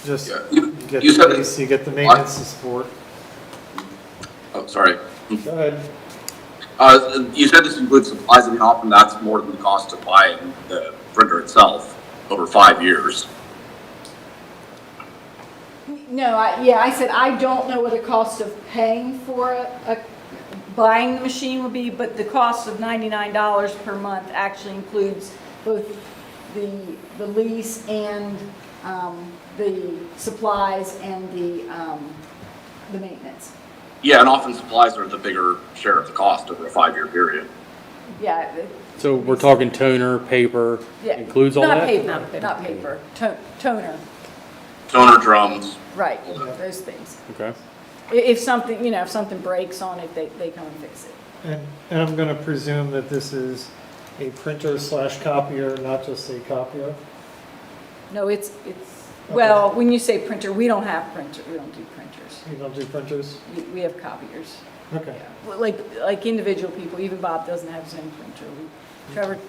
Just You get said the it- lease, you get the maintenance and support. Oh, sorry. Go ahead. You said this includes supplies. I mean, often that's more than the cost of buying the printer itself over 5 years. No, I said I don't know what the cost of paying for buying the machine would be, but the cost of $99 per month actually includes both the lease and the supplies and the maintenance. Yeah, and often supplies are the bigger share of the cost over a 5-year period. Yeah. So we're talking toner, paper, Yeah. includes all that? Not paper, toner, Toner, drums. right, those things. Okay. If something, if something breaks on it, they come and fix it. And I'm going to presume that this is a printer / copier, not just a copier? No, it's, well, when you say printer, we don't have printer, we don't do printers. You don't do printers? We have copiers. Okay. Well, like individual people, even Bob doesn't have his own printer.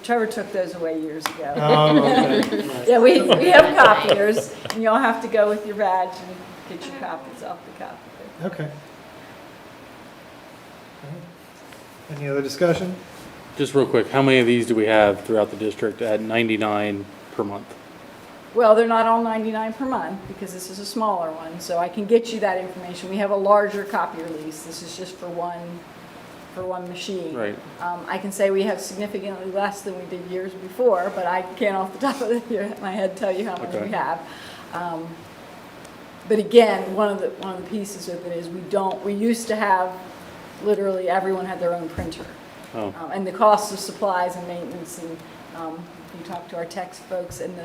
Trevor took those away years ago. Oh, okay. Right. Yeah, we have copiers, and you'll have to go with your badge and get your copies off the copier. Okay. Any other discussion? Just real quick, how many of these do we have throughout the district at 99 per month? Well, they're not all 99 per month because this is a smaller one, so I can get you that information. We have a larger copier lease. This is just for one machine. Right. I can say we have significantly less than we did years before, but I can't off the top of my head tell you how many Okay. we have. But again, one of the pieces of it is we used to have, literally everyone had their own printer. Oh. And the cost of supplies and maintenance and you talk to our tech folks and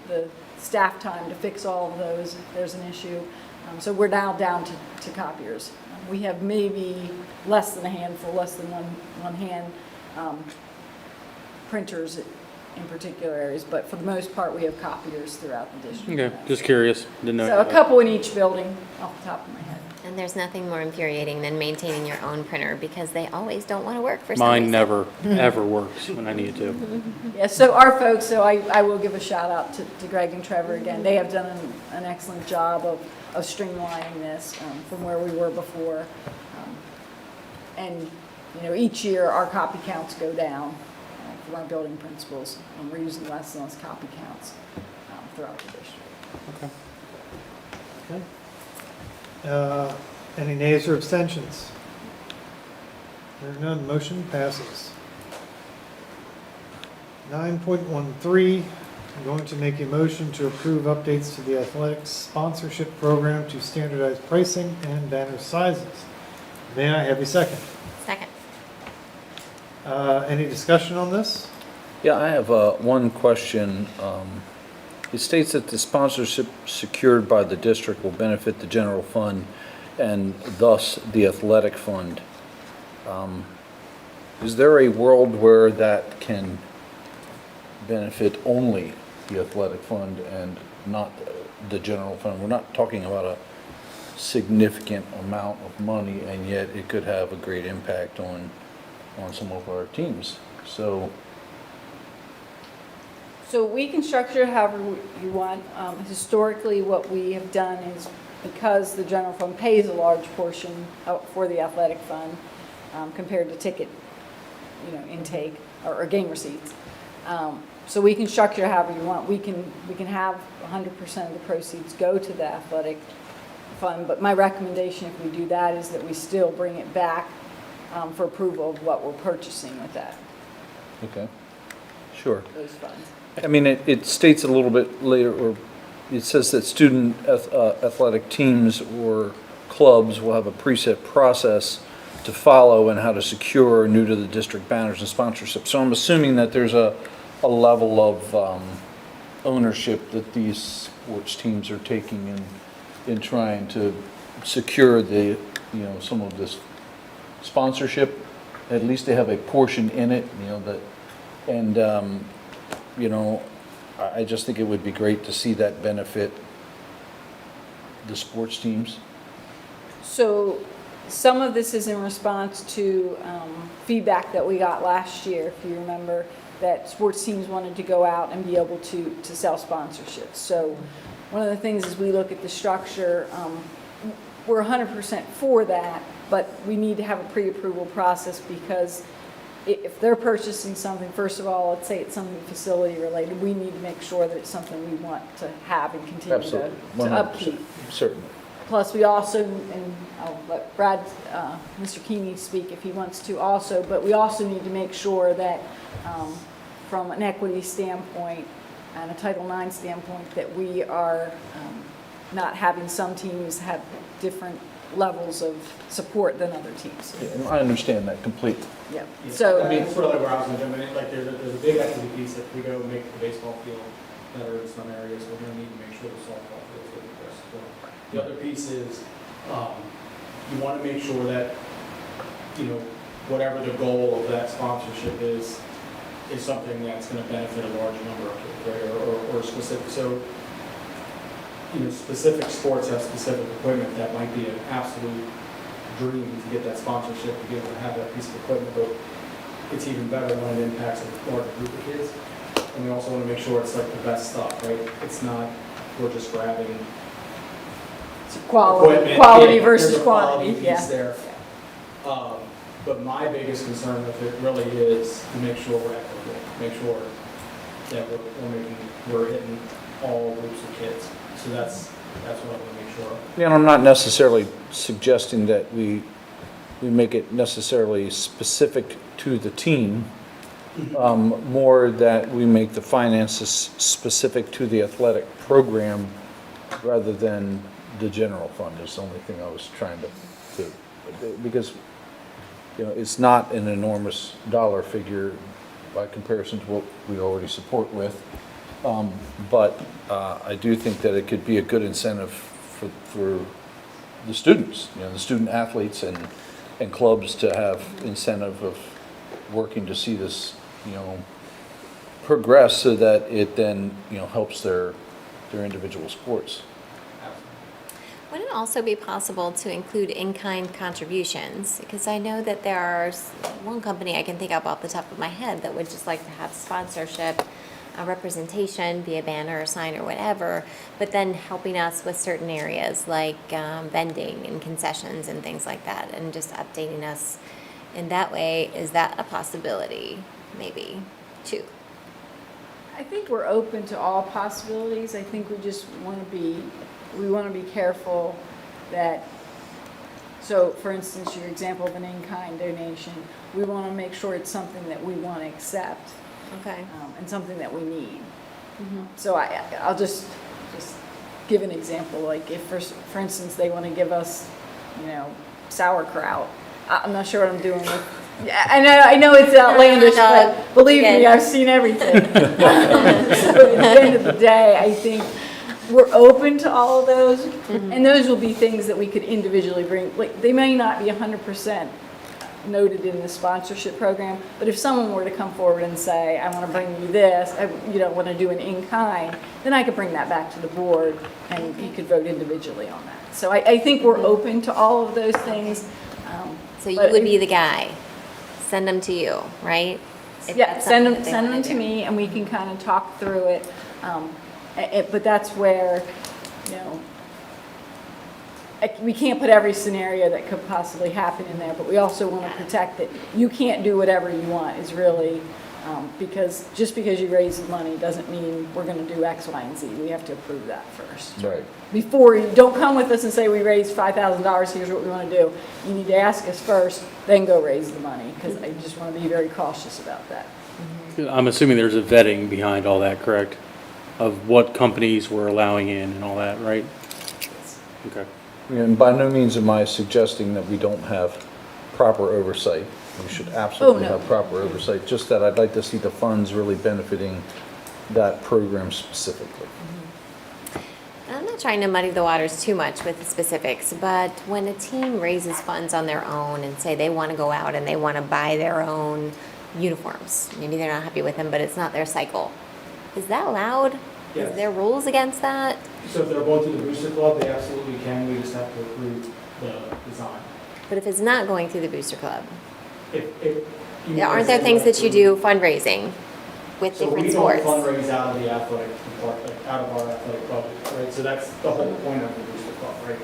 the staff time to fix all of those if there's an issue. So we're now down to copiers. We have maybe less than a handful, less than one hand printers in particular areas, but for the most part, we have copiers throughout the district. Okay, just curious. Didn't know. So a couple in each building off the top of my head. And there's nothing more infuriating than maintaining your own printer because they always don't want to work for some Mine reason. never, ever works when I need it to. Yeah, so our folks, so I will give a shout out to Greg and Trevor again. They have done an excellent job of streamlining this from where we were before. And, each year our copy counts go down from our building principals. And we're using less and less copy counts throughout the district. Okay. Any nays or abstentions? Hearing none, motion passes. 9.13, I'm going to make a motion to approve updates to the athletics sponsorship program to standardize pricing and banner sizes. May I have a second? Second. Any discussion on this? Yeah, I have one question. It states that the sponsorship secured by the district will benefit the general fund and thus the athletic fund. Is there a world where that can benefit only the athletic fund and not the general fund? We're not talking about a significant amount of money, and yet it could have a great impact on some of our teams. So we can structure however you want. Historically, what we have done is, because the general fund pays a large portion for the athletic fund compared to ticket, intake or game receipts. So we can structure however you want. We can have 100% of the proceeds go to the athletic fund, but my recommendation if we do that is that we still bring it back for approval of what we're purchasing with that, okay, sure. those funds. I mean, it states a little bit later, or it says that student athletic teams or clubs will have a preset process to follow and how to secure new to the district banners and sponsorships. So I'm assuming that there's a level of ownership that these sports teams are taking in trying to secure the, some of this sponsorship. At least they have a portion in it, that, and, I just think it would be great to see that benefit the sports teams. So some of this is in response to feedback that we got last year, if you remember, that sports teams wanted to go out and be able to sell sponsorships. So one of the things is we look at the structure, we're 100% for that, but we need to have a pre-approval process, because if they're purchasing something, first of all, let's say it's something facility related, we need to make sure that it's something we want to have and continue Absolutely, to upkeep. Certainly. Plus, we also, and I'll let Brad, Mr. Keeney speak if he wants to also, but we also need to make sure that from an equity standpoint and a Title IX standpoint, that we are not having some teams have different levels of support than other teams. Yeah, I understand that completely. Yep. Yeah. So, I mean, sort of like where I was going to jump in, like there's a big equity piece. If we go make the baseball field better in some areas, we're going to need to make sure the softball field is good for us as well. The other piece is you want to make sure that, whatever the goal of that sponsorship is something that's going to benefit a large number of kids, right? Or specific. So, specific sports have specific equipment that might be an absolute dream to get that sponsorship, to be able to have that piece of equipment, but it's even better when it impacts a larger group of kids. And we also want to make sure it's like the best stuff, right? It's not, we're just grabbing quality Yeah, versus there's a quantity, piece yeah. there. But my biggest concern with it really is to make sure we're equitable, make sure that we're hitting all groups of kids. So that's what I want to make sure of. Yeah, and I'm not necessarily suggesting that we make it necessarily specific to the team, more that we make the finances specific to the athletic program rather than the general fund is the only thing I was trying to because, it's not an enormous dollar figure by comparison to what we already support with. But I do think that it could be a good incentive for the students, the student athletes and clubs to have incentive of working to see this, progress so that it then, helps their individual sports. Would it also be possible to include in-kind contributions? Because I know that there are one company I can think of off the top of my head that would just like to have sponsorship, representation, be a banner or sign or whatever, but then helping us with certain areas like vending and concessions and things like that, and just updating us in that way. Is that a possibility, maybe, too? I think we're open to all possibilities. I think we just want to be careful that, so for instance, your example of an in-kind donation, we want to make sure it's something that we want to accept. Okay. And something that we need. So I'll just give an example. Like if, for instance, they want to give us, sauerkraut. I'm not sure what I'm doing with, yeah, I know it's outlandish, but believe me, I've seen everything. So at the end of the day, I think we're open to all of those, and those will be things that we could individually bring. Like, they may not be 100% noted in the sponsorship program, but if someone were to come forward and say, I want to bring you this, I want to do an in-kind, then I could bring that back to the board, and you could vote individually on that. So I think we're open to all of those things. So you would be the guy. Send them to you, right? If Yeah, that's send something them, that they send wanna them to do. me, and we can kind of talk through it. But that's where, we can't put every scenario that could possibly happen in there, but we also want to protect that you can't do whatever you want, is really, because just because you raise the money doesn't mean we're going to do X, Y, and Z. We have to approve that first. Right. Before, you don't come with us and say, we raised $5,000, here's what we want to do. You need to ask us first, then go raise the money, because I just want to be very cautious about that. I'm assuming there's a vetting behind all that, correct? Of what companies we're allowing in and all that, right? Okay. And by no means am I suggesting that we don't have proper oversight. We should absolutely no. have proper oversight, just that I'd like to see the funds really benefiting that program specifically. I'm not trying to muddy the waters too much with the specifics, but when a team raises funds on their own and say they want to go out and they want to buy their own uniforms, maybe they're not happy with them, but it's not their cycle. Is that allowed? Yes. Is there rules against that? So if they're going through the Booster Club, they absolutely can, we just have to approve the design. But if it's not going through the Booster Club, Aren't aren't there things that you do fundraising with different sports? So we don't fundraise out of the athletic department, out of our athletic budget, right? So that's the whole point of the Booster Club, right?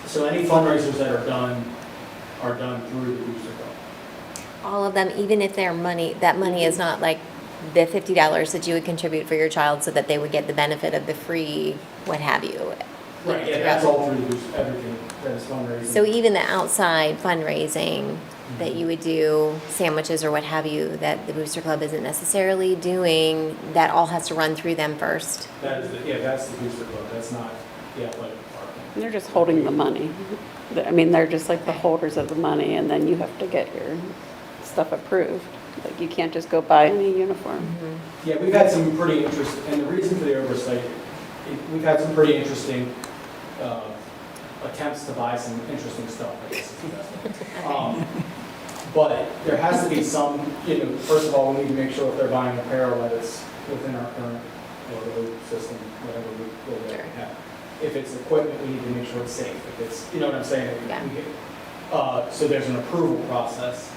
So any fundraisers that are done through the Booster Club. All of them, even if their money, that money is not like the $50 that you would contribute for your child so that they would get the benefit of the free what have you. Right, yeah, that's all through the Booster, everything that is fundraising. So even the outside fundraising that you would do, sandwiches or what have you, that the Booster Club isn't necessarily doing, that all has to run through them first. That's the Booster Club, that's not the athletic department. They're just holding the money. I mean, they're just like the holders of the money, and then you have to get your stuff approved. Like, you can't just go buy any uniform. Yeah, we've had some pretty interesting, and the reason for the oversight, we've had some pretty interesting attempts to buy some interesting stuff, I guess is the best way. But there has to be some, first of all, we need to make sure if they're buying apparel that it's within our current logo system, whatever we have. If it's equipment, we need to make sure it's safe. If it's, you know what I'm saying? Yeah. So there's an approval process.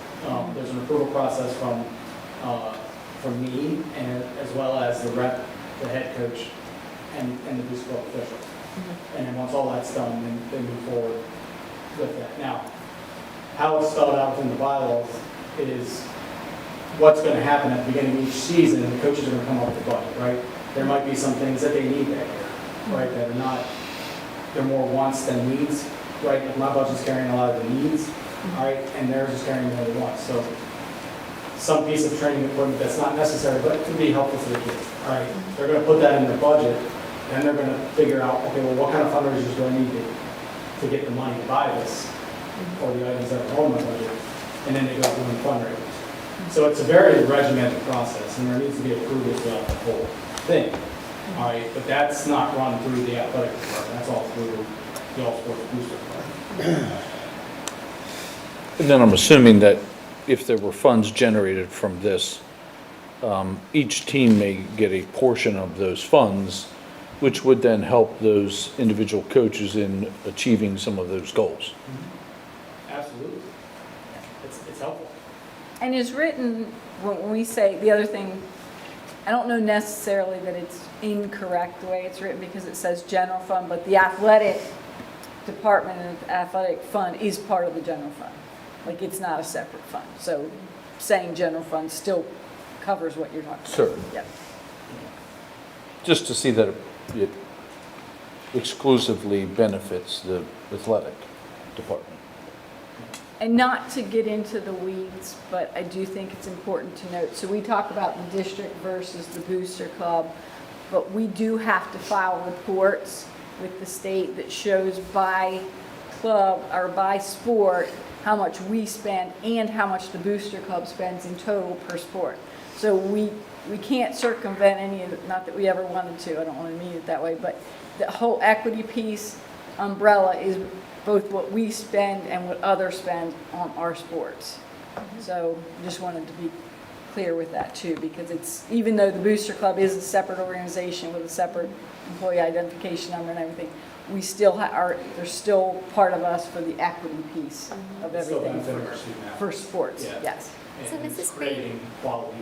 There's an approval process from me, and as well as the rep, the head coach, and the Booster Club official. And then once all that's done, then they move forward with that. Now, how it's spelled out within the bylaws is what's going to happen at the beginning of each season, and the coaches are going to come up with a budget, right? There might be some things that they need that year, right, that are not, they're more wants than needs, right? Like my budget's carrying a lot of the needs, all right, and theirs is carrying more than wants. So some piece of training equipment that's not necessary, but it could be helpful to the kids, all right? They're going to put that in their budget, and they're going to figure out, okay, well, what kind of fundraisers do I need to get the money to buy this, or the items that are on my budget, and then they go doing fundraisers. So it's a very regimented process, and there needs to be approval throughout the whole thing, all right? But that's not run through the athletic department, that's all through the All-Sports Booster Club. And then I'm assuming that if there were funds generated from this, each team may get a portion of those funds, which would then help those individual coaches in achieving some of those goals. Absolutely. It's helpful. And is written, when we say, the other thing, I don't know necessarily that it's incorrect the way it's written because it says general fund, but the athletic department and the athletic fund is part of the general fund. Like, it's not a separate fund. So saying general fund still covers what you're talking about. Certainly. Yep. Just to see that it exclusively benefits the athletic department. And not to get into the weeds, but I do think it's important to note. So we talk about the district versus the Booster Club, but we do have to file reports with the state that shows by club or by sport, how much we spend and how much the booster club spends in total per sport. So we can't circumvent any of it, not that we ever wanted to, I don't want to mean it that way, but the whole equity piece umbrella is both what we spend and what others spend on our sports. So just wanted to be clear with that too, because it's, even though the Booster Club is a separate organization with a separate employee identification number and everything, we still they're still part of us for the equity piece of It's still everything benefiting our student athletes. for sports, Yeah. yes. So And it's Mrs. Green- creating quality,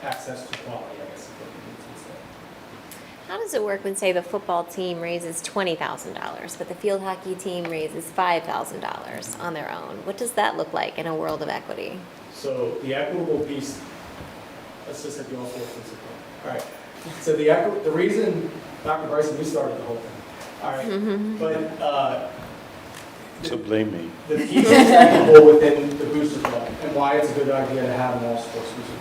access to quality, I guess is what it means to say. How does it work when, say, the football team raises $20,000, but the field hockey team raises $5,000 on their own? What does that look like in a world of equity? So the equitable piece, let's just hit the all four pieces. All right. So the reason, Dr. Bryson, you started the whole thing. All right. But So blame me. the piece is equitable within the Booster Club and why it's a good idea to have an all-sports Booster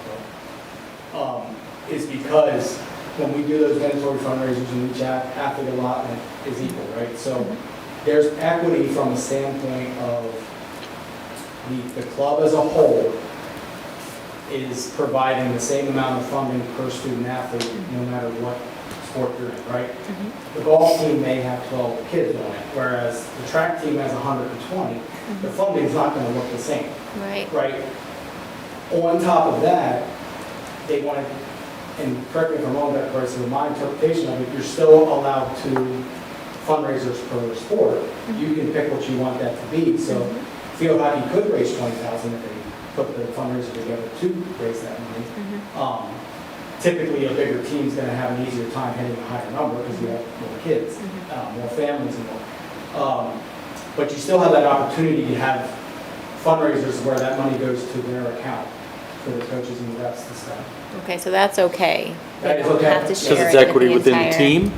Club is because when we do those mandatory fundraisers and each athlete allotment is equal, right? So there's equity from a standpoint of the club as a whole is providing the same amount of funding per student athlete, no matter what sport you're in, right? The golf team may have 12 kids on it, whereas the track team has 120. The funding's not going to look the same, Right. right? On top of that, they wanted, and correct me if I'm wrong, Dr. Bryson, with my interpretation of it, you're still allowed to fundraisers per sport. You can pick what you want that to be. So field hockey could raise $20,000 if they put the fundraiser together to raise that money. Typically, a bigger team's going to have an easier time hitting a higher number because you have more kids, more families involved. But you still have that opportunity to have fundraisers where that money goes to their account for the coaches and the reps and stuff. Okay, so that's okay. That They is don't okay. have to Because share Because it's it with equity the within the entire- team?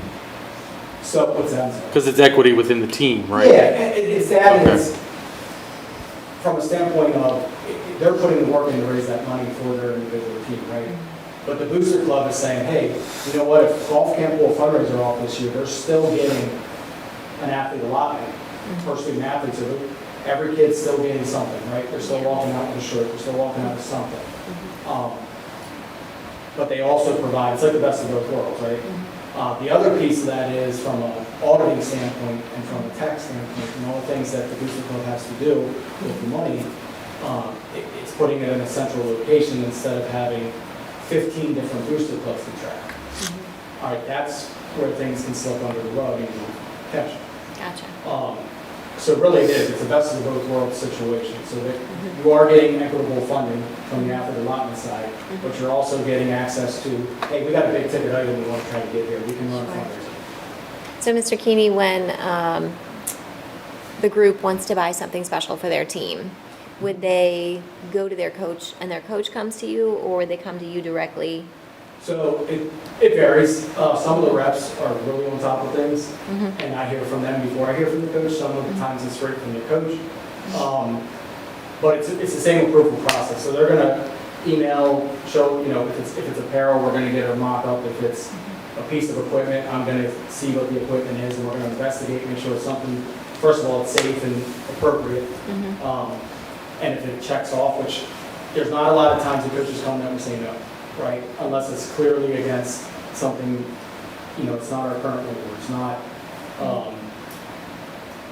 So what's that? Because it's equity within the team, right? Yeah, it's that, and it's from a standpoint of, they're putting the work in to raise that money for their individual team, right? But the Booster Club is saying, hey, you know what, if golf can't pull a fundraiser off this year, they're still getting an athlete allotment for student athletes, so every kid's still getting something, right? They're still walking out with a shirt, they're still walking out with something. But they also provide, it's like the best of both worlds, right? The other piece of that is from an auditing standpoint and from a tax standpoint, and all the things that the Booster Club has to do with the money, it's putting it in a central location instead of having 15 different booster clubs to track. All right, that's where things can slip under the rug and catch. Gotcha. So really it is, it's a best of both worlds situation. So that you are getting equitable funding from the athlete allotment side, but you're also getting access to, hey, we got a big ticket item we want to try to get here, we can run a fundraiser. So, Mr. Keeney, when the group wants to buy something special for their team, would they go to their coach and their coach comes to you, or would they come to you directly? So it varies. Some of the reps are really on top of things, and I hear from them before I hear from the coach. Some of the times it's straight from the coach. But it's the same approval process. So they're gonna email, show, if it's apparel, we're gonna get a mock-up. If it's a piece of equipment, I'm gonna see what the equipment is, and we're gonna investigate, make sure it's something, first of all, it's safe and appropriate. And if it checks off, which there's not a lot of times the coaches come in and say no, right? Unless it's clearly against something, it's not our current rule,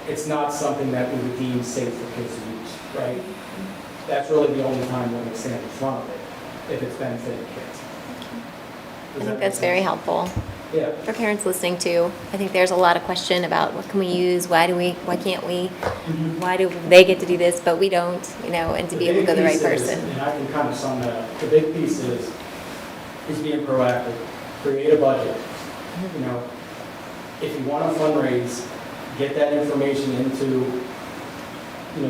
it's not something that we would deem safe for kids to use, right? That's really the only time when we stand in front of it, if it's benefiting kids. I think that's very helpful. Yeah. For parents listening too, I think there's a lot of question about what can we use, why can't we, why do they get to do this, but we don't, and to be able to go to the right person. And I can kind of sum that up. The big piece is being proactive, create a budget. If you want to fundraise, get that information into,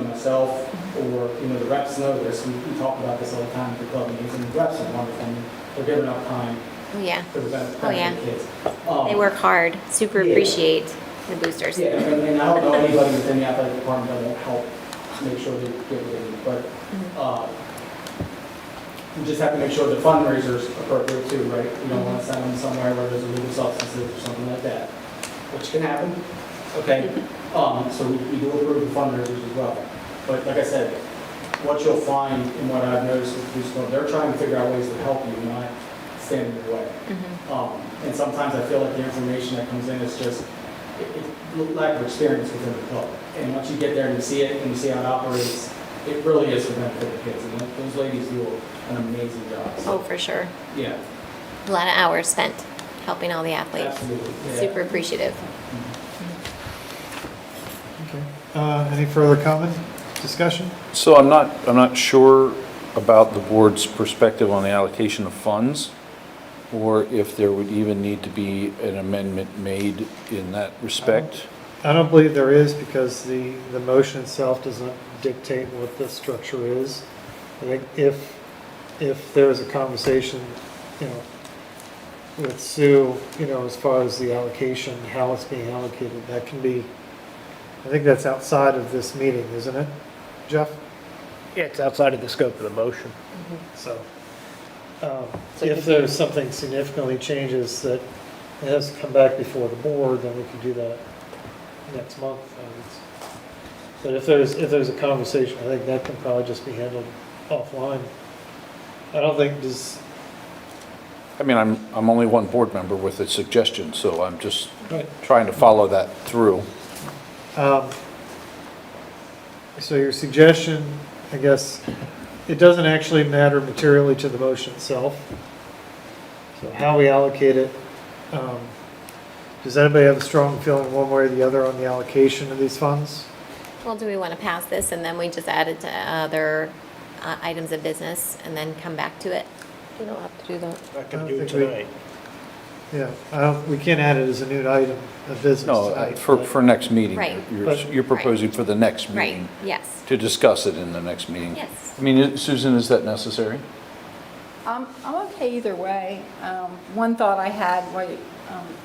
myself or, the reps know this. We talk about this all the time at the club meetings, and the reps are wonderful. They're giving up time Oh, yeah. for the benefit Oh, of yeah. the kids. They work hard, super Yeah. appreciate the boosters. Yeah, and I don't know anybody within the athletic department that won't help make sure they get what they need. But you just have to make sure the fundraiser's appropriate too, right? You don't want to send them somewhere where there's illegal substances or something like that, which can happen, okay? So we do approve the fundraisers as well. But like I said, what you'll find and what I've noticed with Boost Club, they're trying to figure out ways to help you, not stand in your way. And sometimes I feel like the information that comes in is just lack of experience within the club. And once you get there and you see it and you see how it operates, it really is for benefit of the kids. And those ladies do an amazing job. Oh, for sure. Yeah, A lot of hours spent helping all the athletes. absolutely. Yeah. Super appreciative. Any further comment, discussion? So I'm not sure about the board's perspective on the allocation of funds, or if there would even need to be an amendment made in that respect. I don't believe there is, because the motion itself doesn't dictate what the structure is. I think if there's a conversation, with Sue, as far as the allocation, how it's being allocated, that can be, I think that's outside of this meeting, isn't it, Jeff? Yeah, it's outside of the scope of the motion. So, if there's something significantly changes that it has to come back before the board, then we can do that next month. But if there's a conversation, I think that can probably just be handled offline. I don't think this, I mean, I'm only one board member with a suggestion, so I'm just Right. trying to follow that through. so your suggestion, I guess, it doesn't actually matter materially to the motion itself. So how we allocate it, does anybody have a strong feeling one way or the other on the allocation of these funds? Well, do we want to pass this and then we just add it to other items of business and then come back to it? We don't have to do that. Not I gonna don't do it think we- tonight. Yeah, we can't add it as a new item of business No, tonight. for next meeting. Right. You're proposing for the next Right, meeting. yes, To discuss it in the next meeting. yes. I mean, Susan, is that necessary? I'm okay either way. One thought I had while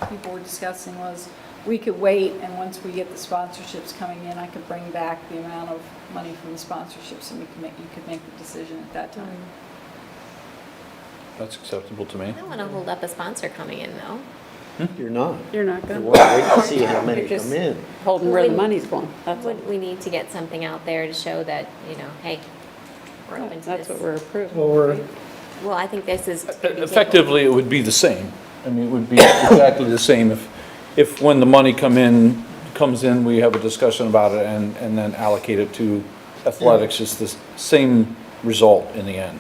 people were discussing was we could wait, and once we get the sponsorships coming in, I could bring back the amount of money from the sponsorships, and you could make the decision at that time. That's acceptable to me. I don't want to hold up a sponsor coming in, though. You're not. You're not You going want to wait to see how many You're just- come in. holding where the money's going. That's all. Would we need to get something out there to show that, hey, we're open to this? That's what we're approving. Well, Well, I think this is. Effectively, it would be the same. I mean, it would be exactly the same if when the money comes in, we have a discussion about it and then allocate it to athletics. It's the same result in the end.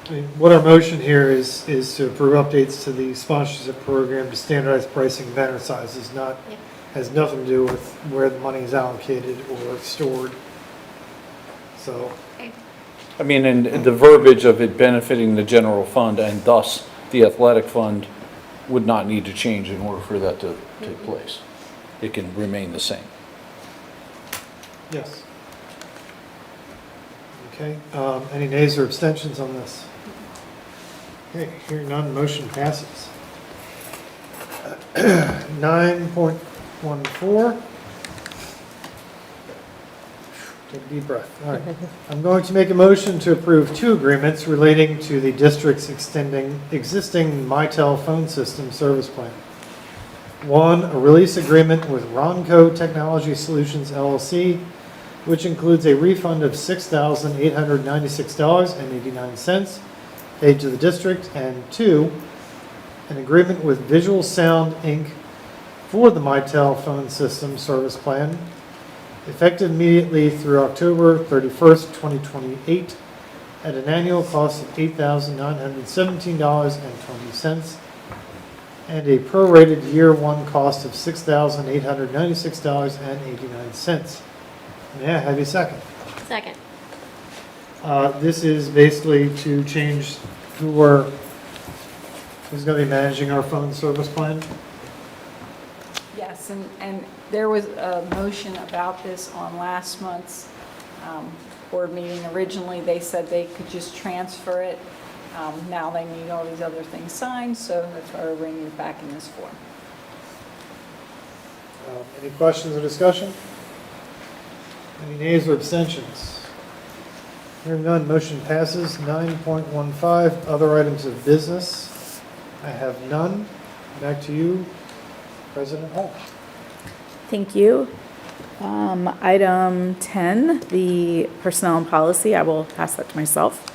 I mean, what our motion here is to approve updates to the sponsorship program to standardize pricing, banner sizes, not, Yep. has nothing to do with where the money is allocated or stored. So, I mean, and the verbiage of it benefiting the general fund and thus the athletic fund would not need to change in order for that to take place. It can remain the same. yes. Okay, any nays or abstentions on this? Okay, hearing none, motion passes. 9.14. Take a deep breath. All right. I'm going to make a motion to approve 2 agreements relating to the district's existing Mitel phone system service plan. 1, a release agreement with Ronco Technology Solutions LLC, which includes a refund of $6,896.89 paid to the district, and 2, an agreement with Visual Sound, Inc. for the Mitel phone system service plan, effective immediately through October 31st, 2028, at an annual cost of $8,917.20, and a prorated year 1 cost of $6,896.89. May I have a second? Second. This is basically to change who's going to be managing our phone service plan. Yes, and there was a motion about this on last month's board meeting. Originally, they said they could just transfer it. Now they need all these other things signed, so that's why we're bringing it back in this form. Any questions or discussion? Any nays or abstentions? Hearing none, motion passes. 9.15, other items of business. I have none. Back to you, President Hall. Thank you. Item 10, the personnel and policy, I will pass that to myself.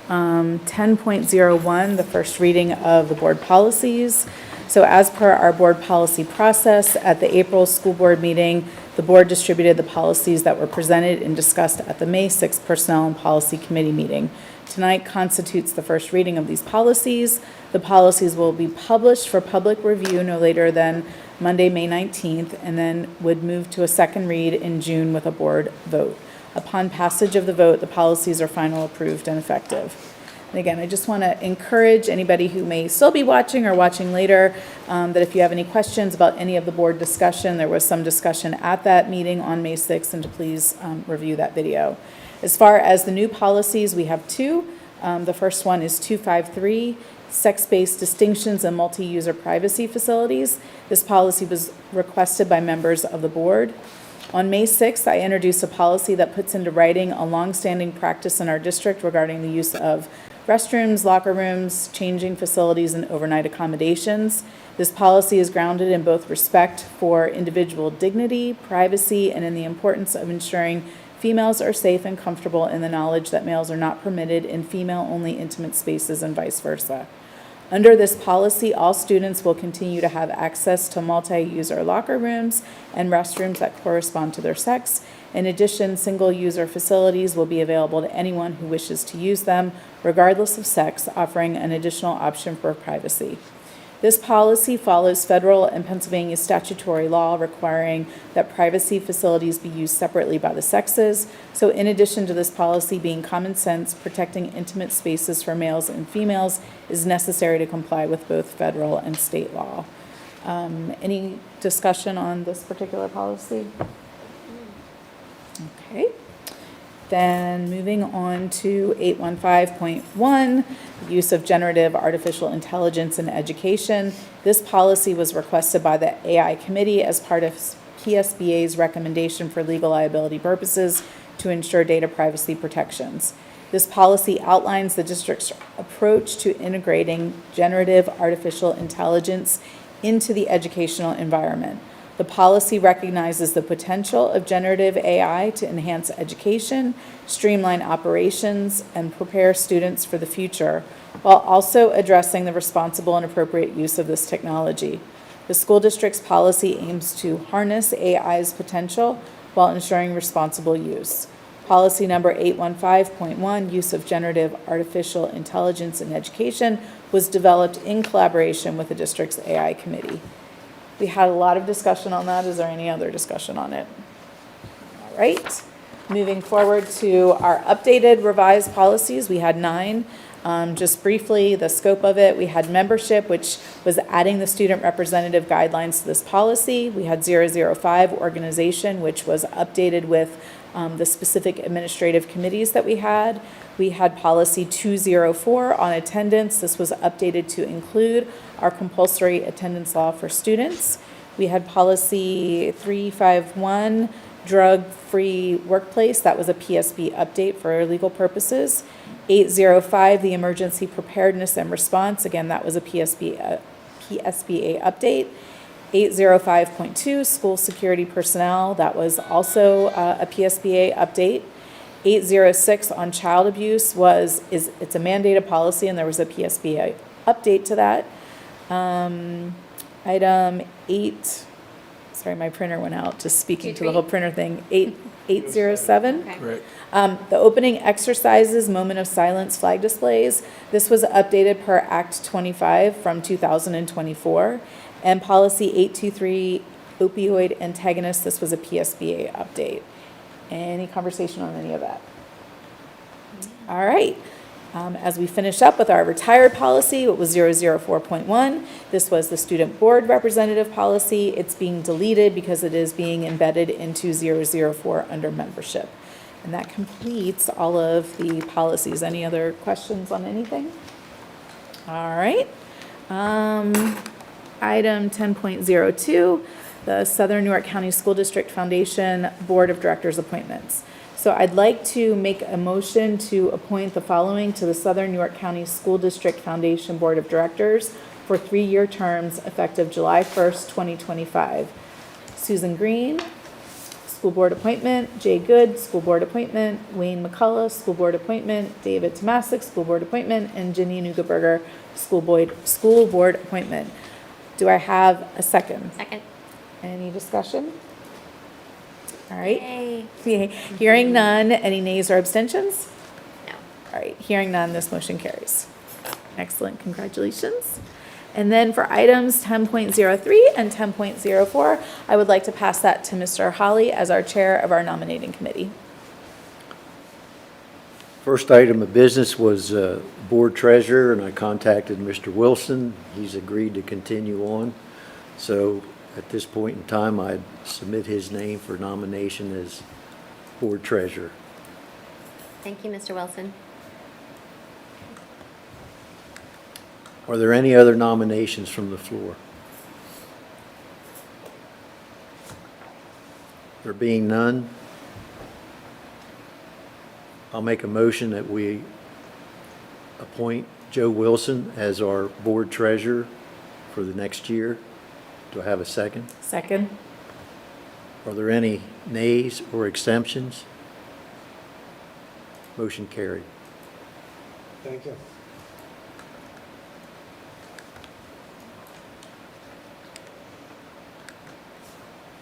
10.01, the first reading of the board policies. So as per our board policy process, at the April school board meeting, the board distributed the policies that were presented and discussed at the May 6th Personnel and Policy Committee meeting. Tonight constitutes the first reading of these policies. The policies will be published for public review no later than Monday, May 19th, and then would move to a second read in June with a board vote. Upon passage of the vote, the policies are final approved and effective. And again, I just want to encourage anybody who may still be watching or watching later, that if you have any questions about any of the board discussion, there was some discussion at that meeting on May 6th, and to please review that video. As far as the new policies, we have two. The first one is 253, sex-based distinctions in multi-user privacy facilities. This policy was requested by members of the board. On May 6th, I introduced a policy that puts into writing a longstanding practice in our district regarding the use of restrooms, locker rooms, changing facilities, and overnight accommodations. This policy is grounded in both respect for individual dignity, privacy, and in the importance of ensuring females are safe and comfortable in the knowledge that males are not permitted in female-only intimate spaces and vice versa. Under this policy, all students will continue to have access to multi-user locker rooms and restrooms that correspond to their sex. In addition, single-user facilities will be available to anyone who wishes to use them, regardless of sex, offering an additional option for privacy. This policy follows federal and Pennsylvania statutory law requiring that privacy facilities be used separately by the sexes. So in addition to this policy being common sense, protecting intimate spaces for males and females is necessary to comply with both federal and state law. Any discussion on this particular policy? Okay. Then moving on to 815.1, use of generative artificial intelligence in education. This policy was requested by the AI committee as part of PSBA's recommendation for legal liability purposes to ensure data privacy protections. This policy outlines the district's approach to integrating generative artificial intelligence into the educational environment. The policy recognizes the potential of generative AI to enhance education, streamline operations, and prepare students for the future, while also addressing the responsible and appropriate use of this technology. The school district's policy aims to harness AI's potential while ensuring responsible use. Policy number 815.1, use of generative artificial intelligence in education, was developed in collaboration with the district's AI committee. We had a lot of discussion on that. Is there any other discussion on it? All right. Moving forward to our updated revised policies, we had 9. Just briefly, the scope of it, we had membership, which was adding the student representative guidelines to this policy. We had 005, organization, which was updated with the specific administrative committees that we had. We had policy 204 on attendance. This was updated to include our compulsory attendance law for students. We had policy 351, drug-free workplace. That was a PSB update for legal purposes. 805, the emergency preparedness and response. Again, that was a PSBA update. 805.2, school security personnel. That was also a PSBA update. 806 on child abuse it's a mandated policy, and there was a PSBA update to that. Item 8, sorry, my printer went out, just speaking to the whole printer thing. 807. Correct. The opening exercises, moment of silence, flag displays. This was updated per Act 25 from 2024. And policy 823, opioid antagonist. This was a PSBA update. Any conversation on any of that? All right. As we finish up with our retired policy, it was 004.1. This was the student board representative policy. It's being deleted because it is being embedded into 004 under membership. And that completes all of the policies. Any other questions on anything? All right. Item 10.02, the Southern Newark County School District Foundation Board of Directors appointments. So I'd like to make a motion to appoint the following to the Southern Newark County School District Foundation Board of Directors for 3-year terms effective July 1st, 2025. Susan Green, school board appointment. Jay Good, school board appointment. Wayne McCullough, school board appointment. David Tomasic, school board appointment. And Ginny Nugaberger, school board appointment. Do I have a second? Second. Any discussion? All right. Yay. Hearing none, any nays or abstentions? No. All right, hearing none, this motion carries. Excellent, congratulations. And then for items 10.03 and 10.04, I would like to pass that to Mr. Holly as our chair of our nominating committee. First item of business was board treasurer, and I contacted Mr. Wilson. He's agreed to continue on. So at this point in time, I'd submit his name for nomination as board treasurer. Thank you, Mr. Wilson. Are there any other nominations from the floor? There being none, I'll make a motion that we appoint Joe Wilson as our board treasurer for the next year. Do I have a second? Second. Are there any nays or exemptions? Motion carried. Thank you.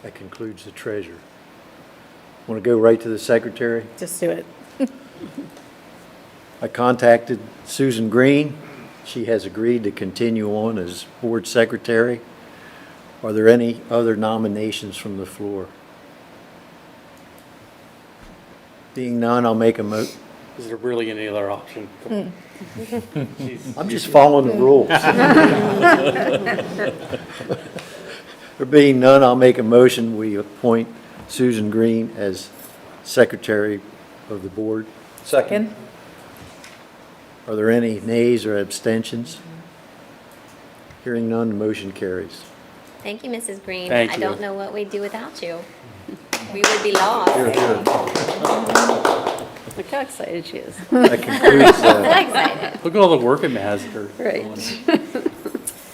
That concludes the treasurer. Want to go right to the secretary? Just do it. I contacted Susan Green. She has agreed to continue on as board secretary. Are there any other nominations from the floor? Being none, I'll make a Is there really any other option? I'm just following the rules. There being none, I'll make a motion, we appoint Susan Green as secretary of the board. Second. Are there any nays or abstentions? Hearing none, the motion carries. Thank you, Mrs. Green. Thank I you. don't know what we'd do without you. We would be lost. Look how excited she is. That concludes, So excited. Look at all the work it has her. Right.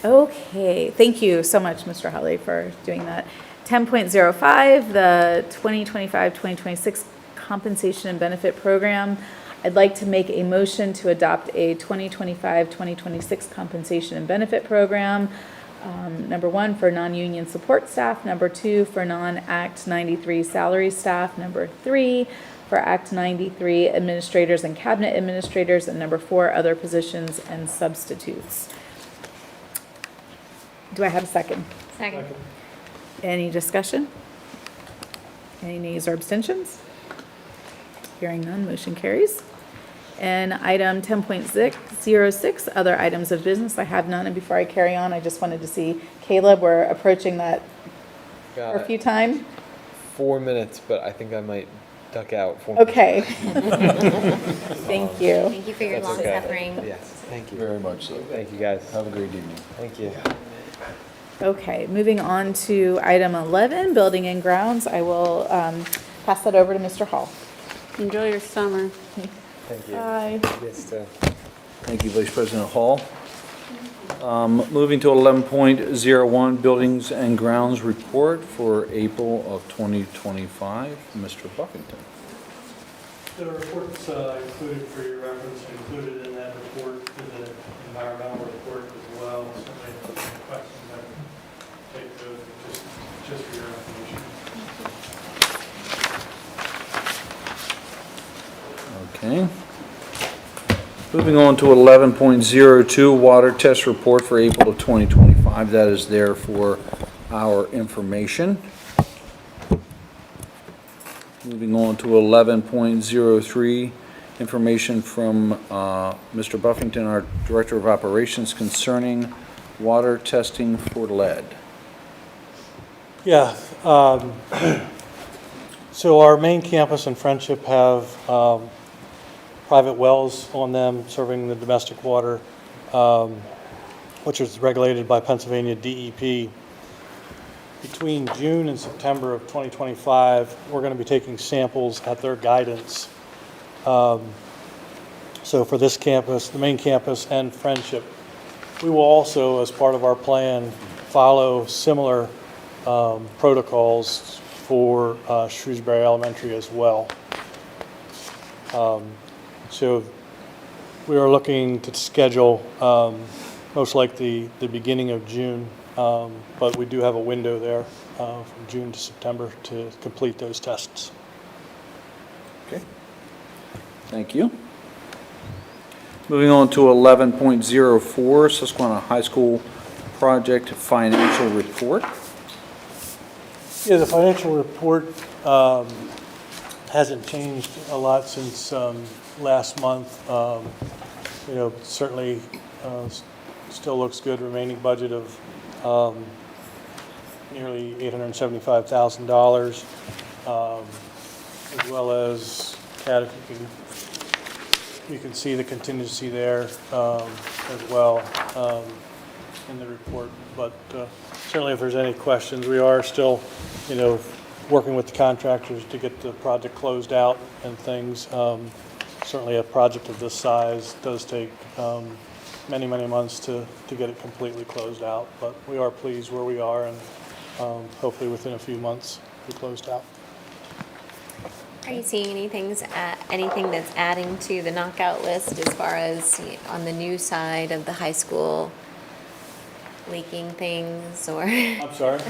Okay, thank you so much, Mr. Holly, for doing that. 10.05, the 2025-2026 Compensation and Benefit Program. I'd like to make a motion to adopt a 2025-2026 Compensation and Benefit Program. Number 1, for non-union support staff. Number 2, for non-Act 93 salary staff. Number 3, for Act 93 administrators and cabinet administrators. And number 4, other positions and substitutes. Do I have a second? Second. Any discussion? Any nays or abstentions? Hearing none, motion carries. And item 10.06, other items of business, I have none. And before I carry on, I just wanted to see, Caleb, we're approaching that curfew time. 4 minutes, but I think I might duck out. Okay. Thank you. Thank you for your That's long okay. suffering. Yes, thank you. Very much so. Thank you, guys. Have a great evening. Thank you. Okay, moving on to item 11, building and grounds. I will pass that over to Mr. Hall. Enjoy your summer. Thank you. Bye. Yes, Thank you, Vice President Hall. Moving to 11.01, Buildings and Grounds Report for April of 2025. Mr. Buffington. The report's included for your reference, included in that report is an environmental report as well. So if you have any questions, I can take those just for your information. Okay. Moving on to 11.02, Water Test Report for April of 2025. That is there for our information. Moving on to 11.03, information from Mr. Buffington, our Director of Operations, concerning water testing for lead. Yeah. So our main campus and Friendship have private wells on them serving the domestic water, which is regulated by Pennsylvania DEP. Between June and September of 2025, we're going to be taking samples at their guidance. So for this campus, the main campus and Friendship, we will also, as part of our plan, follow similar protocols for Shrewsbury Elementary as well. So we are looking to schedule most likely the beginning of June, but we do have a window there from June to September to complete those tests. Okay. Thank you. Moving on to 11.04, Susquehanna High School Project Financial Report. Yeah, the financial report hasn't changed a lot since last month. You know, certainly still looks good. Remaining budget of nearly $875,000, as well as, Kat, if you can see the contingency there as well in the report. But certainly if there's any questions, we are still, you know, working with the contractors to get the project closed out and things. Certainly a project of this size does take many, many months to get it completely closed out. But we are pleased where we are, and hopefully within a few months we closed out. Are you seeing anything that's adding to the knockout list as far as on the new side of the high school leaking things, or? I'm sorry?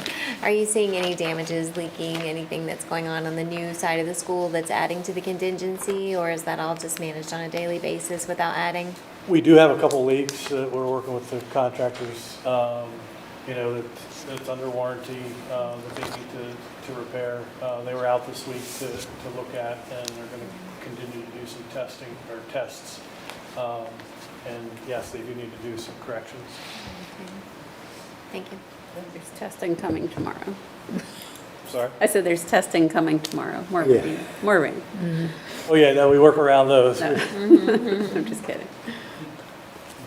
Are you seeing any damages, leaking, anything that's going on the new side of the school that's adding to the contingency, or is that all just managed on a daily basis without adding? We do have a couple leaks that we're working with the contractors, you know, that's under warranty, that they need to repair. They were out this week to look at, and they're going to continue to do some testing or tests. And yes, they do need to do some corrections. Thank you. There's testing coming tomorrow. Sorry? I said there's testing coming tomorrow. More Yeah. rain. More rain. Oh, yeah, no, we work around those. No. I'm just kidding.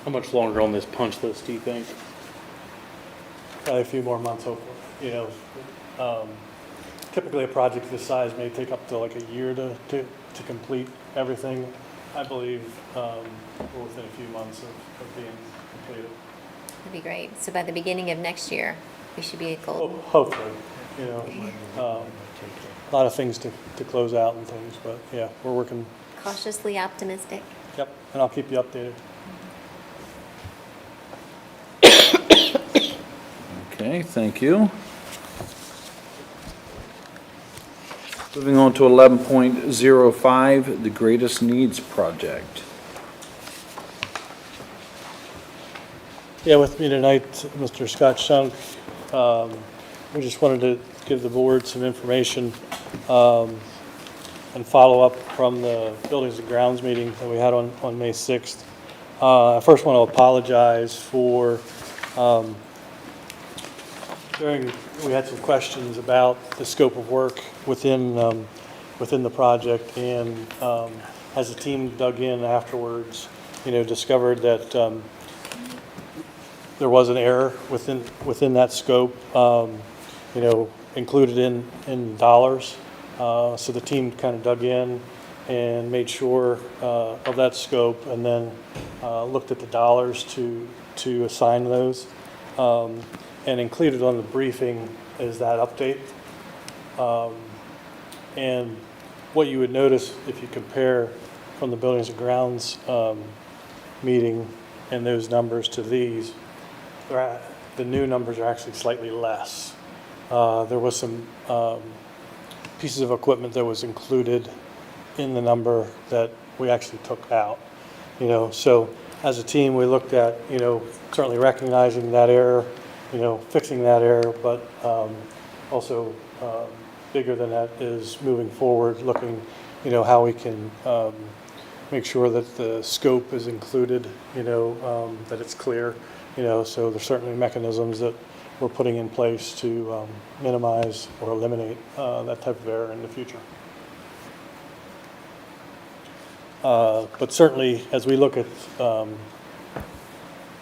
How much longer on this punch list do you think? Probably a few more months, hopefully. You know, typically a project this size may take up to like a year to complete everything. I believe we're within a few months of being completed. That'd be great. So by the beginning of next year, we should be at goal. Hopefully, you know, a lot of things to close out and things, but yeah, we're working. Cautiously optimistic. Yep, and I'll keep you updated. Okay, thank you. Moving on to 11.05, the Greatest Needs Project. Yeah, with me tonight, Mr. Scott Shunk. We just wanted to give the board some information and follow up from the Buildings and Grounds meeting that we had on May 6th. I first want to apologize for we had some questions about the scope of work within the project, and as the team dug in afterwards, you know, discovered that there was an error within that scope, you know, included in dollars. So the team kind of dug in and made sure of that scope, and then looked at the dollars to assign those. And included on the briefing is that update. And what you would notice if you compare from the Buildings and Grounds meeting and those numbers to these, the new numbers are actually slightly less. There was some pieces of equipment that was included in the number that we actually took out. You know, so as a team, we looked at, you know, certainly recognizing that error, you know, fixing that error, but also bigger than that is moving forward, looking, you know, how we can make sure that the scope is included, you know, that it's clear, you know, so there's certainly mechanisms that we're putting in place to minimize or eliminate that type of error in the future. But certainly, as we look at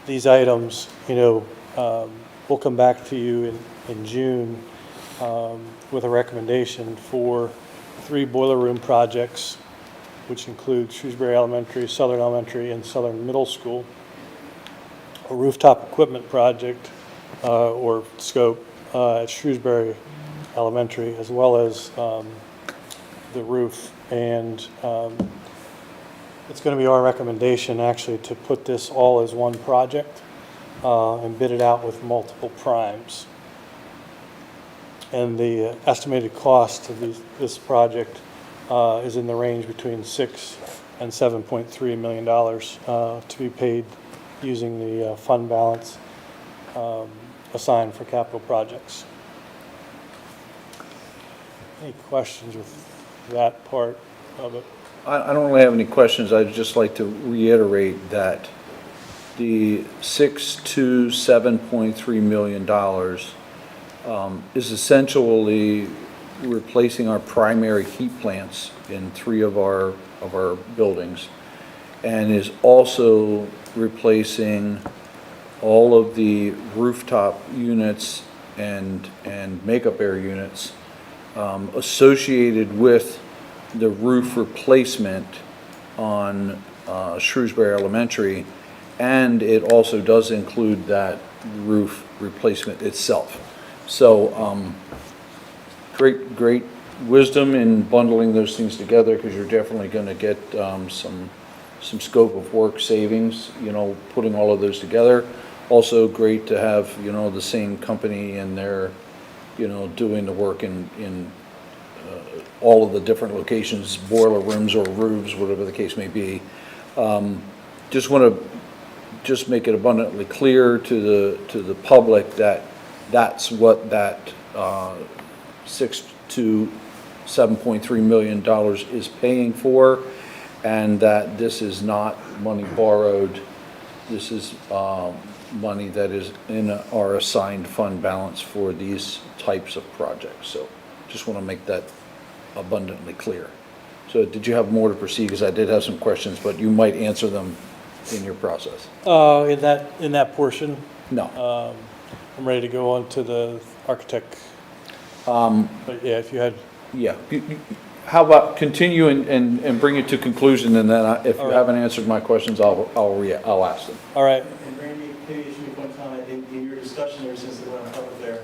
these items, you know, we'll come back to you in June with a recommendation for 3 boiler room projects, which include Shrewsbury Elementary, Southern Elementary, and Southern Middle School, a rooftop equipment project or scope at Shrewsbury Elementary, as well as the roof. And it's going to be our recommendation, actually, to put this all as one project and bid it out with multiple primes. And the estimated cost of this project is in the range between $6 and $7.3 million to be paid using the fund balance assigned for capital projects. Any questions with that part of it? I don't really have any questions. I'd just like to reiterate that the $6 to $7.3 million is essentially replacing our primary heat plants in 3 of our buildings, and is also replacing all of the rooftop units and makeup air units associated with the roof replacement on Shrewsbury Elementary, and it also does include that roof replacement itself. So great wisdom in bundling those things together, because you're definitely going to get some scope of work savings, putting all of those together. Also great to have, the same company and they're, doing the work in all of the different locations, boiler rooms or roofs, whatever the case may be. Just want to make it abundantly clear to the public that that's what that $6 to $7.3 million is paying for, and that this is not money borrowed. This is money that is in our assigned fund balance for these types of projects. So just want to make that abundantly clear. So did you have more to proceed? Because I did have some questions, but you might answer them in your process. In that portion? No. I'm ready to go on to the architect. But yeah, if you had... Yeah. How about continue and bring it to conclusion, and then if you haven't answered my questions, I'll ask them. All right. And Randy, maybe just make one comment. In your discussion there, since they went on top of there,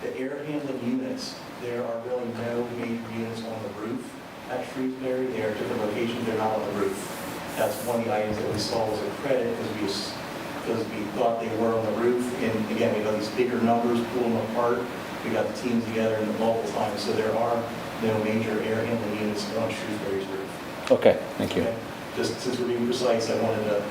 the air handling units, there are really no major units on the roof at Shrewsbury. They are different locations. They're not on the roof. That's one of the items that we saw as a credit because we thought they were on the roof. And again, we got these bigger numbers, pulling them apart. We got the teams together in the multiple times. So there are no major air handling units on Shrewsbury's roof. Okay, thank you. Okay? Just since we're being precise, I wanted to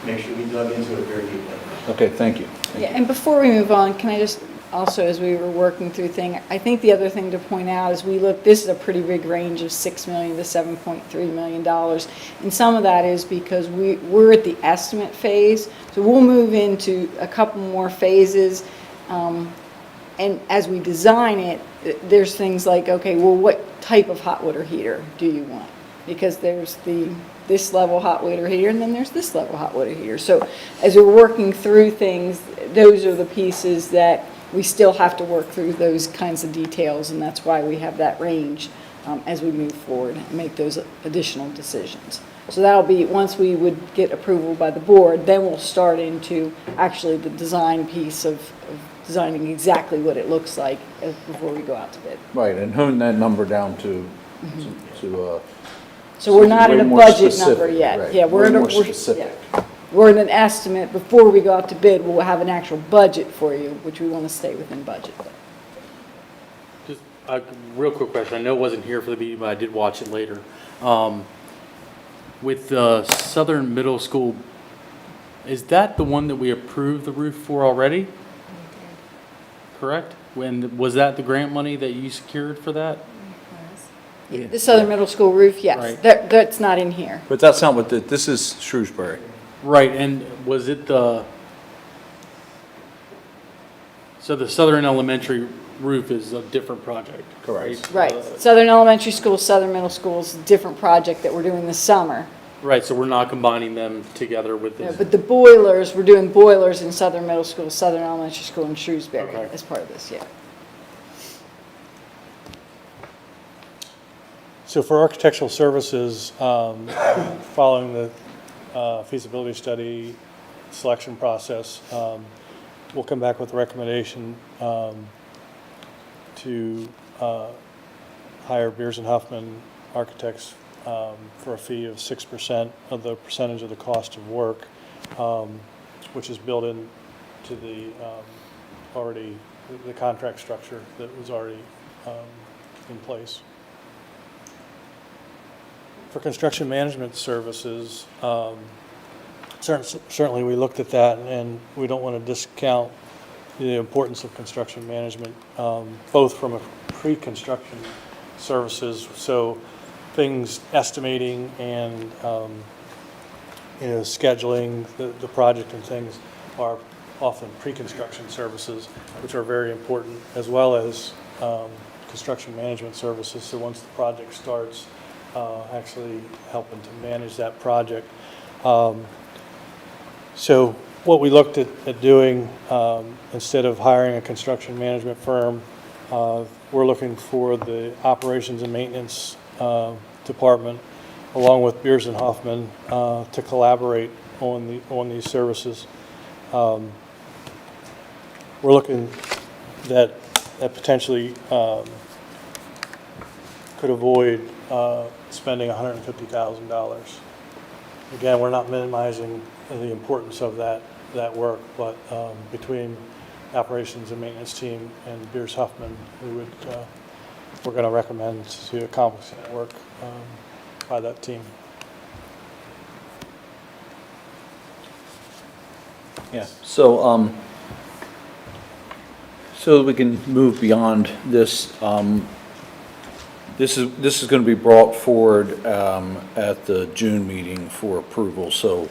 make sure we dug into it very deeply. Okay, thank you. Yeah, and before we move on, can I just also, as we were working through I think the other thing to point out is this is a pretty big range of $6 million to $7.3 million. And some of that is because we're at the estimate phase. So we'll move into a couple more phases. And as we design it, there's things like, okay, well, what type of hot water heater do you want? Because there's this level hot water heater, and then there's this level hot water heater. So as we're working through things, those are the pieces that we still have to work through, those kinds of details, and that's why we have that range as we move forward and make those additional decisions. So that'll be, once we would get approval by the board, then we'll start into actually the design piece of designing exactly what it looks like before we go out to bid. Right, and hone that number down to So we're not in a way more budget specific, number yet. right. Yeah, Way more specific. We're in an estimate. Before we go out to bid, we'll have an actual budget for you, which we want to stay within budget. Just a real quick question. I know it wasn't here for the meeting, but I did watch it later. With the Southern Middle School, is that the one that we approved the roof for already? Correct? Was that the grant money that you secured for that? The Southern Middle School roof, yes. Right. That's not in here. But that's not what this is Shrewsbury. Right, and was it so the Southern Elementary roof is a different project, correct? Right. Southern Elementary School, Southern Middle School is a different project that we're doing this summer. Right, so we're not combining them together with No, this? but the boilers, we're doing boilers in Southern Middle School, Southern Elementary School, and Shrewsbury as part of this, yeah. So for architectural services, following the feasibility study selection process, we'll come back with a recommendation to hire Beers and Huffman Architects for a fee of 6% of the percentage of the cost of work, which is built into the already, the contract structure that was already in place. For construction management services, certainly we looked at that, and we don't want to discount the importance of construction management, both from a pre-construction services, so things estimating and scheduling the project and things are often pre-construction services, which are very important, as well as construction management services. So once the project starts, actually helping to manage that project. So what we looked at doing, instead of hiring a construction management firm, we're looking for the operations and maintenance department, along with Beers and Huffman, to collaborate on these services. We're looking that potentially could avoid spending $150,000. Again, we're not minimizing the importance of that work, but between operations and maintenance team and Beers Huffman, we're going to recommend to accomplish that work by that team. Yeah, so, so we can move beyond this, this is going to be brought forward at the June meeting for approval, so,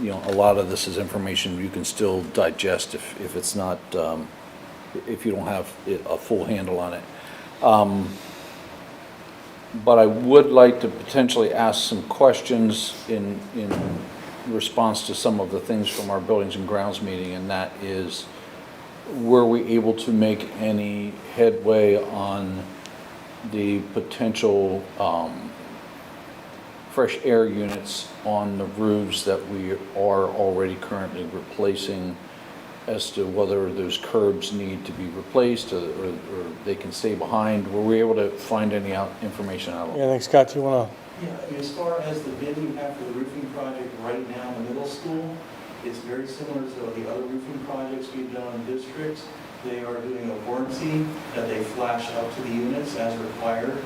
you know, a lot of this is information you can still digest if it's not, if you don't have a full handle on it. But I would like to potentially ask some questions in response to some of the things from our Buildings and Grounds meeting, and that is, were we able to make any headway on the potential fresh air units on the roofs that we are already currently replacing, as to whether those curbs need to be replaced or they can stay behind? Were we able to find any information out of it? Yeah, thanks, Scott. Do you want to? Yeah, I mean, as far as the bid we have for the roofing project right now in the middle school, it's very similar to the other roofing projects we've done in districts. They are doing a warranty that they flash up to the units as required.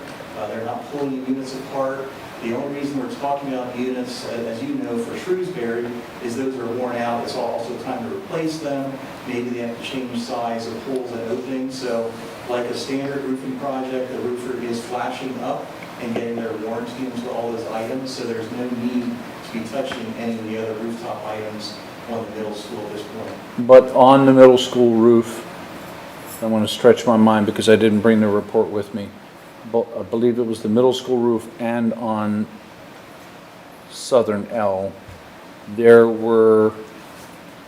They're not pulling the units apart. The only reason we're talking about units, as you know, for Shrewsbury, is those are worn out. It's also time to replace them. Maybe they have to change size of holes and openings. So like a standard roofing project, the roofer is flashing up and getting their warranty into all those items. So there's no need to be touching any of the other rooftop items on the middle school at this point. But on the middle school roof, I want to stretch my mind because I didn't bring the report with me. But I believe it was the middle school roof and on Southern L, there were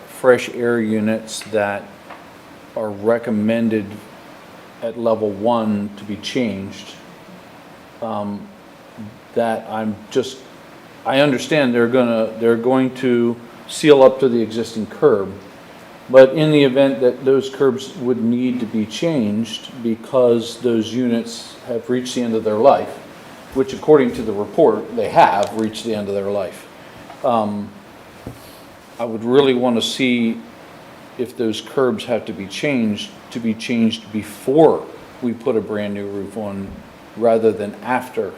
fresh air units that are recommended at level 1 to be changed. That I understand they're going to seal up to the existing curb, but in the event that those curbs would need to be changed because those units have reached the end of their life, which according to the report, they have reached the end of their life. I would really want to see if those curbs have to be changed before we put a brand new roof on, rather than after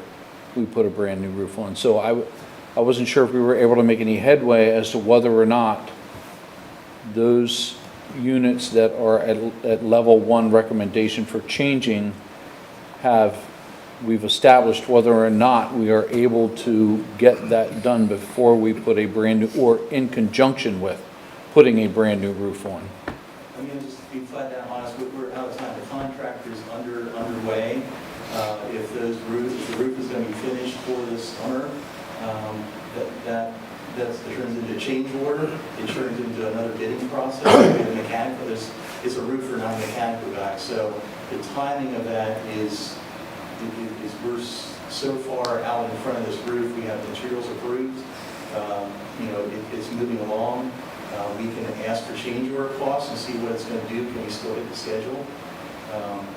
we put a brand new roof on. So I wasn't sure if we were able to make any headway as to whether or not those units that are at level 1 recommendation for changing we've established whether or not we are able to get that done before we put a brand new, or in conjunction with putting a brand new roof on. I mean, just to be flat out honest, we're out of time. The contractor's underway. If the roof is going to be finished for this summer, that turns into a change order. It turns into another bidding process. It's a roofer, not a mechanical guy. So the timing of that is we're so far out in front of this roof. We have materials approved. It's moving along. We can ask for change order costs and see what it's going to do. Can we still hit the schedule?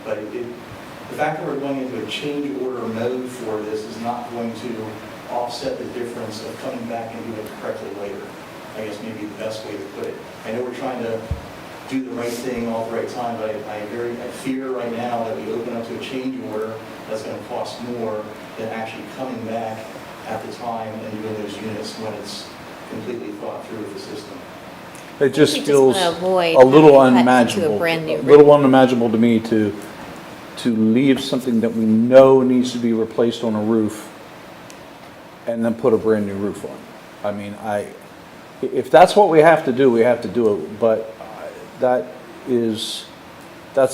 But the fact that we're going into a change order mode for this is not going to offset the difference of coming back and doing it correctly later. I guess maybe the best way to put it. I know we're trying to do the right thing all at the right time, but I fear right now that we open up to a change order that's going to cost more than actually coming back at the time and doing those units when it's completely thought through with the system. It just We just feels wanna avoid a little having to cut into a unimaginable, brand new a little unimaginable to me to leave something that we know needs to be replaced on a roof and then put a brand new roof on. I mean, if that's what we have to do, we have to do it, but that's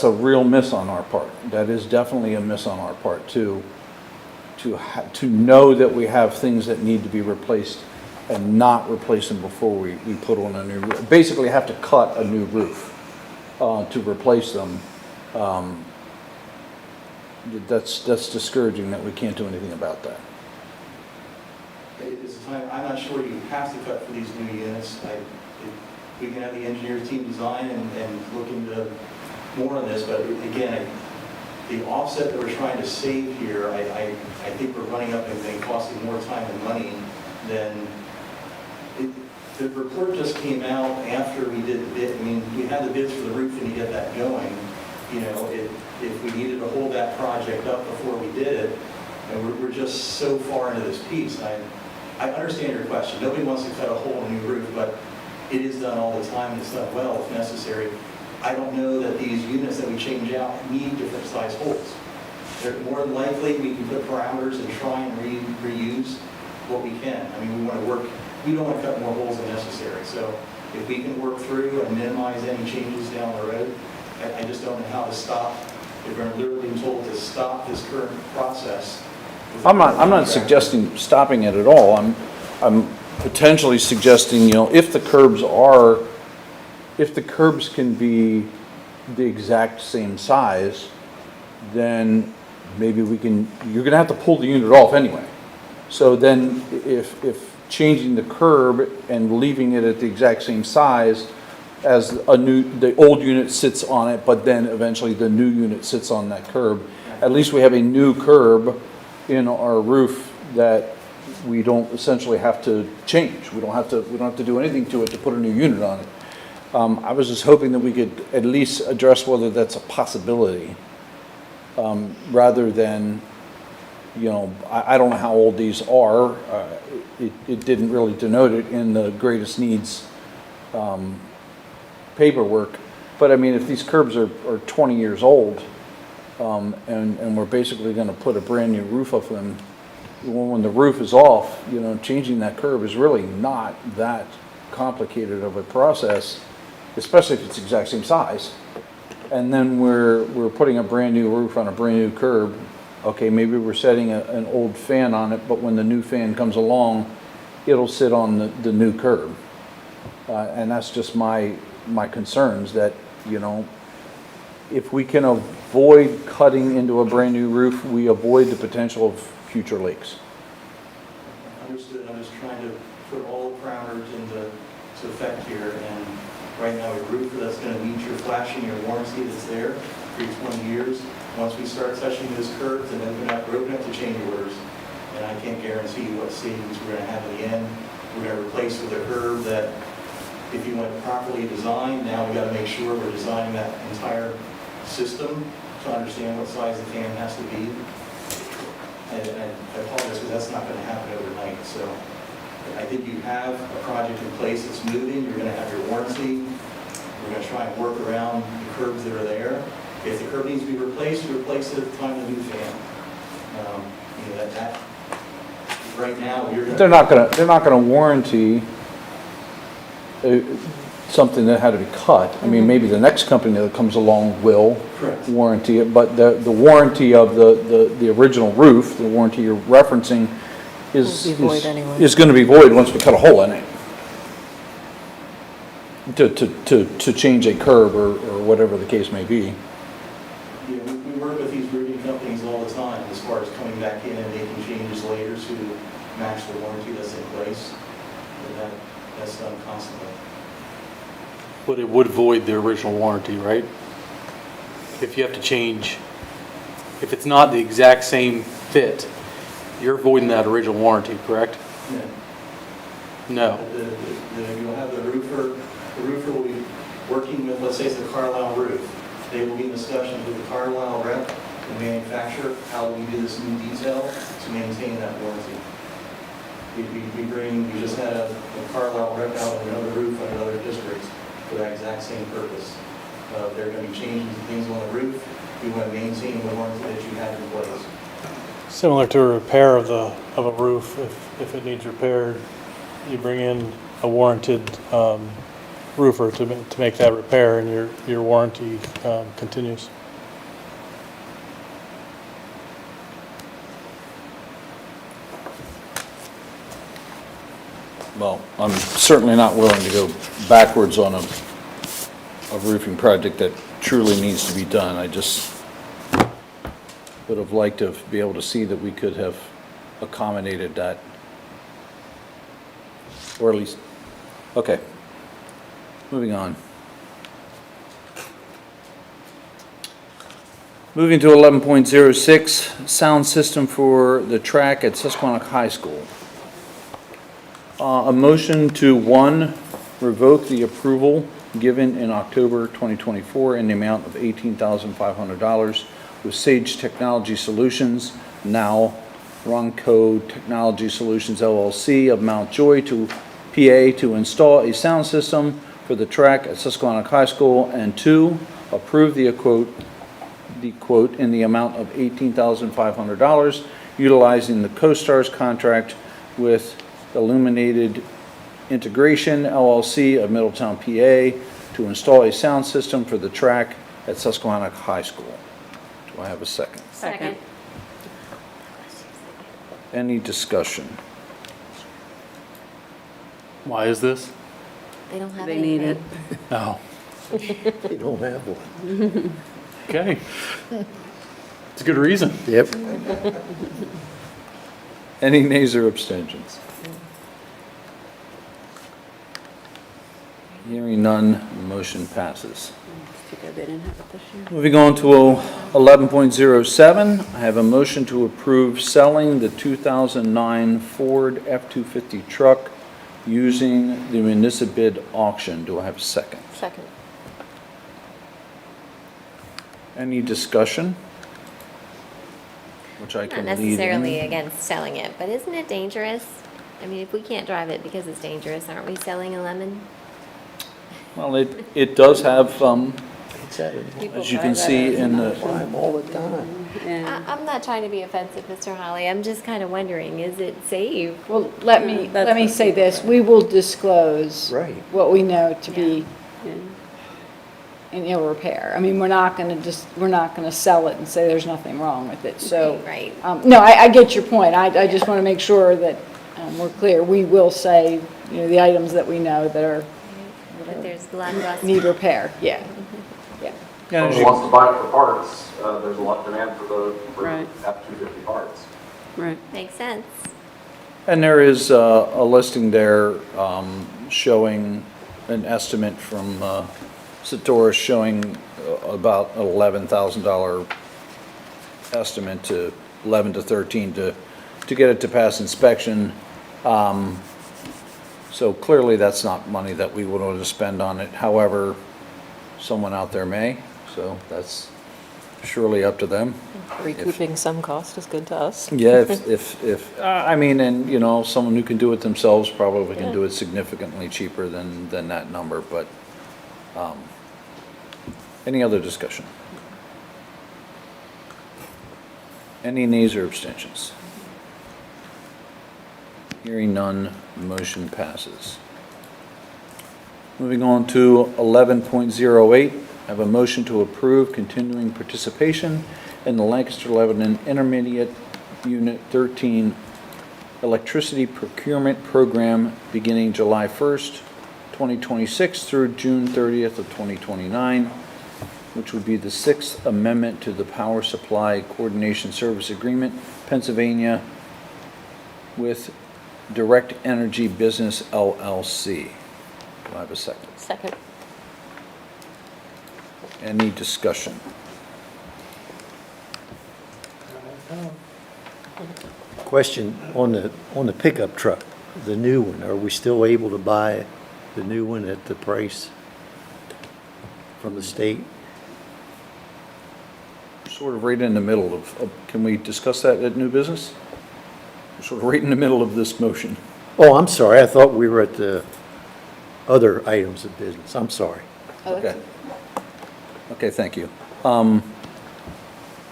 a real miss on our part. That is definitely a miss on our part to know that we have things that need to be replaced and not replace them before we put on a new roof. Basically have to cut a new roof to replace them. That's discouraging that we can't do anything about that. It's a time, I'm not sure you have to cut for these new units. We can have the engineers team design and look into more on this, but again, the offset that we're trying to save here, I think we're running up and costing more time and money than, the report just came out after we did the bid. I mean, we had the bids for the roof and to get that going. You know, if we needed to hold that project up before we did it, and we're just so far into this piece. I understand your question. Nobody wants to cut a hole in a new roof, but it is done all the time and it's done well if necessary. I don't know that these units that we change out need different size holes. They're more than likely we can put parameters and try and reuse what we can. I mean, we don't want to cut more holes than necessary. So if we can work through and minimize any changes down the road, I just don't know how to stop. If we're literally being told to stop this current process. I'm not suggesting stopping it at all. I'm potentially suggesting, you know, if the curbs can be the exact same size, then maybe you're gonna have to pull the unit off anyway. So then if changing the curb and leaving it at the exact same size as the old unit sits on it, but then eventually the new unit sits on that curb, at least we have a new curb in our roof that we don't essentially have to change. We don't have to do anything to it to put a new unit on it. I was just hoping that we could at least address whether that's a possibility, rather than, you know, I don't know how old these are. It didn't really denote it in the greatest needs paperwork. But I mean, if these curbs are 20 years old, and we're basically going to put a brand new roof of them, when the roof is off, you know, changing that curb is really not that complicated of a process, especially if it's the exact same size. And then we're putting a brand new roof on a brand new curb. Okay, maybe we're setting an old fan on it, but when the new fan comes along, it'll sit on the new curb. And that's just my concerns that, you know, if we can avoid cutting into a brand new roof, we avoid the potential of future leaks. Understood. I'm just trying to put all the parameters into effect here, and right now a roof that's going to meet your flashing, your warranty that's there for your 20 years. Once we start touching those curbs and open up to change orders, and I can't guarantee what savings we're going to have in the end. We're going to replace with a curb that, if you went properly designed, now we got to make sure we're designing that entire system to understand what size the fan has to be. And I apologize because that's not going to happen overnight. So I think you have a project in place that's moving. You're going to have your warranty. We're going to try and work around the curbs that are there. If the curb needs to be replaced, you replace it at the time of the new fan. You know, that right now you're going to... They're not going to warranty something that had to be cut. I mean, maybe the next company that comes along will warranty it, but the warranty of the original roof, the warranty you're referencing, is going to be void once we cut a hole in it to change a curb or whatever the case may be. Yeah, we work with these roofing companies all the time as far as coming back in and making changes later to match the warranty that's in place. But that's done constantly. But it would void the original warranty, right? if you have to change, if it's not the exact same fit, you're voiding that original warranty, correct? No. You'll have the roofer will be working with, let's say it's the Carlisle roof. They will be in discussions with the Carlisle rep, the manufacturer, how we do this new detail to maintain that warranty. We just had a Carlisle rep out on another roof in another district for that exact same purpose. They're going to be changing some things on the roof. We want to maintain the warranty that you have in place. Similar to a repair of a roof, if it needs repaired, you bring in a warranted roofer to make that repair, and your warranty continues. Well, I'm certainly not willing to go backwards on a roofing project that truly needs to be done. I just would have liked to be able to see that we could have accommodated that. Or at least, okay. Moving on. Moving to 11.06, sound system for the track at Susquehannock High School. A motion to, 1, revoke the approval given in October 2024 in the amount of $18,500 with Sage Technology Solutions, now Ronco Technology Solutions LLC of Mount Joy to PA to install a sound system for the track at Susquehannock High School, and 2, approve the quote in the amount of $18,500 utilizing the CoStarz contract with Illuminated Integration LLC of Middletown, PA to install a sound system for the track at Susquehannock High School. Do I have a second? Second. Any discussion? Why is this? They don't have They need it. No. You don't have one. Okay. It's a good reason. Yep. Any nays or abstentions? Hearing none, motion passes. It's too bad they didn't have it this year. Moving on to 11.07, I have a motion to approve selling the 2009 Ford F-250 truck using the municipal bid auction. Do I have a second? Second. Any discussion? Which I Not can lead necessarily in. against selling it, but isn't it dangerous? I mean, if we can't drive it because it's dangerous, aren't we selling a lemon? Well, it does have, It's at People as you buy can that see as in an the, option. time all the time. Yeah. I'm not trying to be offensive, Mr. Holly. I'm just kind of wondering, is it safe? Well, let me That's say this, we will disclose Right. what we know to be Yeah. in ill repair. I mean, we're not gonna sell it and say there's nothing wrong with it, so. Right. No, I get your point. I just want to make sure that we're clear. We will say, the items that we know that are, But there's blood rust. need repair, yeah. Yeah. Yeah, Someone wants to buy it for parts, there's a lot of demand for Right. F-250 parts. Right. Makes sense. and there is a listing there showing an estimate from Satoris showing about an $11,000 estimate to 11 to 13 to get it to pass inspection. So clearly that's not money that we would want to spend on it. However, someone out there may, so that's surely up to them. Recouping some cost is good to us. Yeah, I mean, and, someone who can do it themselves probably can do it significantly cheaper than that number, but, any other discussion? Any nays or abstentions? Hearing none, motion passes. Moving on to 11.08, I have a motion to approve continuing participation in the Lancaster Lebanon Intermediate Unit 13 Electricity Procurement Program beginning July 1st, 2026 through June 30th of 2029, which would be the 6th Amendment to the Power Supply Coordination Service Agreement, Pennsylvania, with Direct Energy Business LLC. Do I have a second? Second. Any discussion? Question on the pickup truck, the new one, are we still able to buy the new one at the price from the state? Sort of right in the middle of, can we discuss that at new business? Sort of right in the middle of this motion. Oh, I'm sorry, I thought we were at the other items of business, I'm sorry. Okay. Okay, thank you.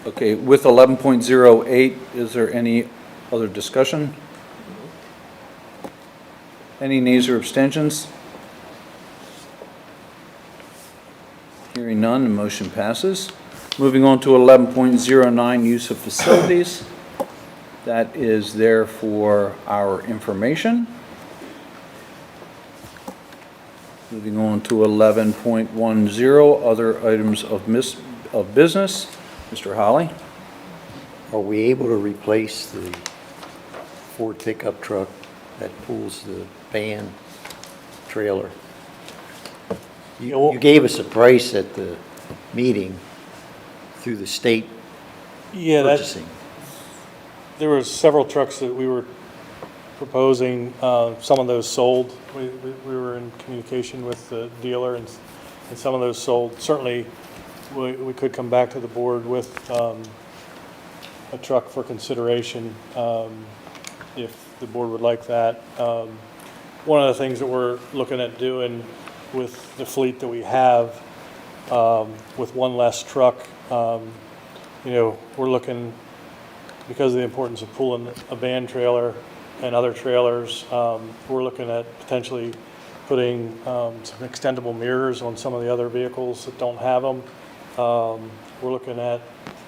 Okay, with 11.08, is there any other discussion? Any nays or abstentions? Hearing none, the motion passes. Moving on to 11.09, use of facilities. That is there for our information. Moving on to 11.10, other items of business. Mr. Holly? Are we able to replace the Ford pickup truck that pulls the van trailer? You gave us a price at the meeting through the state Yeah, purchasing. there were several trucks that we were proposing. Some of those sold. We were in communication with the dealer, and some of those sold. Certainly, we could come back to the board with a truck for consideration if the board would like that. One of the things that we're looking at doing with the fleet that we have, with one less truck, we're looking, because of the importance of pulling a van trailer and other trailers, we're looking at potentially putting some extendable mirrors on some of the other vehicles that don't have them. We're looking at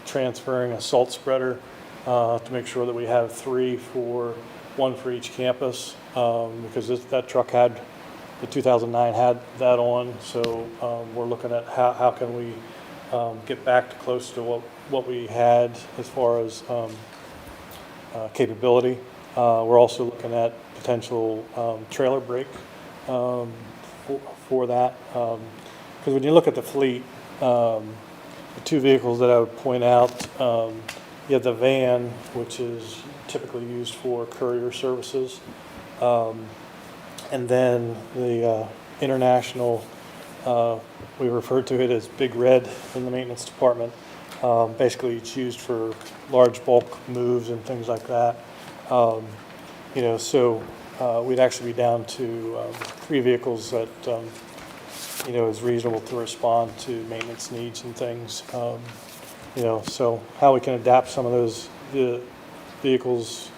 transferring a salt spreader to make sure that we have one for each campus, because that truck the 2009 had that on. So we're looking at how can we get back to close to what we had as far as capability. We're also looking at potential trailer brake for that. Because when you look at the fleet, the two vehicles that I would point out, you have the van, which is typically used for courier services. And then the International, we refer to it as Big Red in the maintenance department. Basically, it's used for large bulk moves and things like that. So we'd actually be down to 3 vehicles that, is reasonable to respond to maintenance needs and things. So how we can adapt some of the vehicles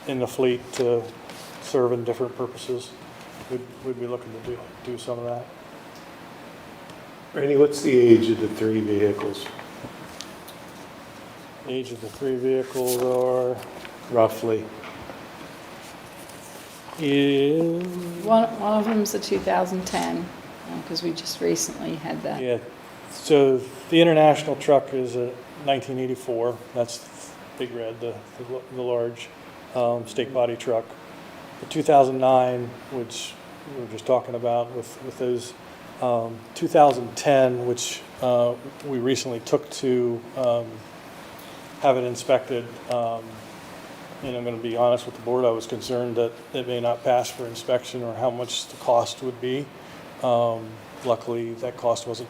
in the fleet to serve in different purposes, we'd be looking to do some of that. Randy, what's the age of the 3 vehicles? Age of the 3 vehicles are Roughly. One of them's a 2010, because we just recently had that. Yeah, so the International truck is a 1984. That's Big Red, the large stake body truck. The 2009, which we were just talking about with those, 2010, which we recently took to have it inspected. And I'm going to be honest with the board, I was concerned that it may not pass for inspection or how much the cost would be. Luckily, that cost wasn't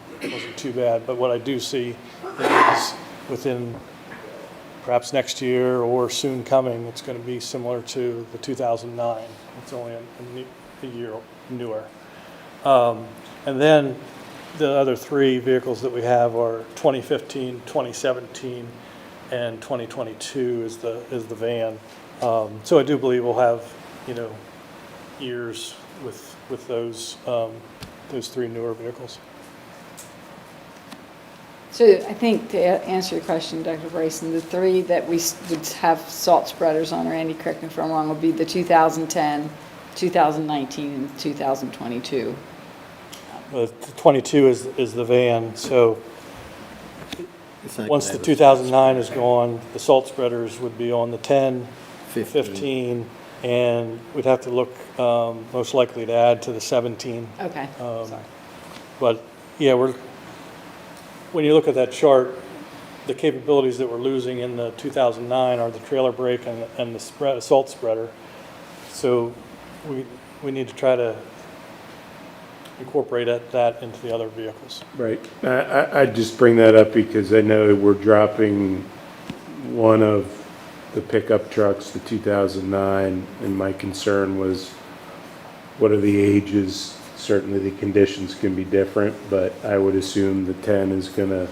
too bad, but what I do see is within perhaps next year or soon coming, it's going to be similar to the 2009. It's only a year newer. And then the other 3 vehicles that we have are 2015, 2017, and 2022 is the van. So I do believe we'll have, years with those 3 newer vehicles. So I think to answer your question, Dr. Bryson, the 3 that we would have salt spreaders on, Randy, correct me if I'm wrong, would be the 2010, 2019, and 2022. The 22 is the van, so once the 2009 is gone, the salt spreaders would be on the 10, 15, and we'd have to look most likely to add to the 17. Okay, sorry. But yeah, when you look at that chart, the capabilities that we're losing in the 2009 are the trailer brake and the assault spreader. So we need to try to incorporate that into the other vehicles. Right. I just bring that up because I know we're dropping one of the pickup trucks, the 2009, and my concern was, what are the ages? Certainly the conditions can be different, but I would assume the 10 is going to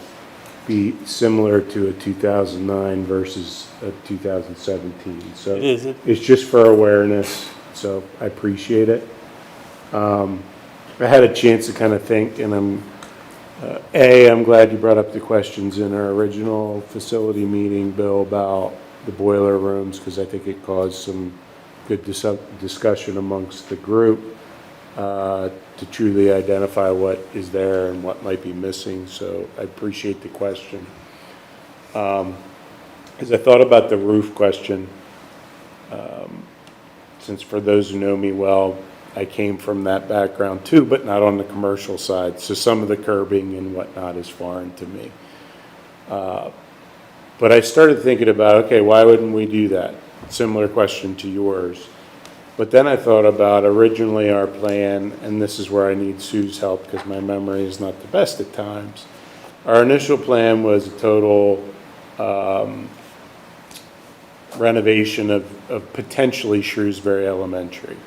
be similar to a 2009 versus a 2017. So It is. it's just for awareness, so I appreciate it. I had a chance to kind of think, and I'm glad you brought up the questions in our original facility meeting, Bill, about the boiler rooms, because I think it caused some good discussion amongst the group to truly identify what is there and what might be missing. So I appreciate the question. As I thought about the roof question, since for those who know me well, I came from that background too, but not on the commercial side. So some of the curbing and whatnot is foreign to me. But I started thinking about, okay, why wouldn't we do that? Similar question to yours. But then I thought about originally our plan, and this is where I need Sue's help because my memory is not the best at times. Our initial plan was a total renovation of potentially Shrewsbury Elementary.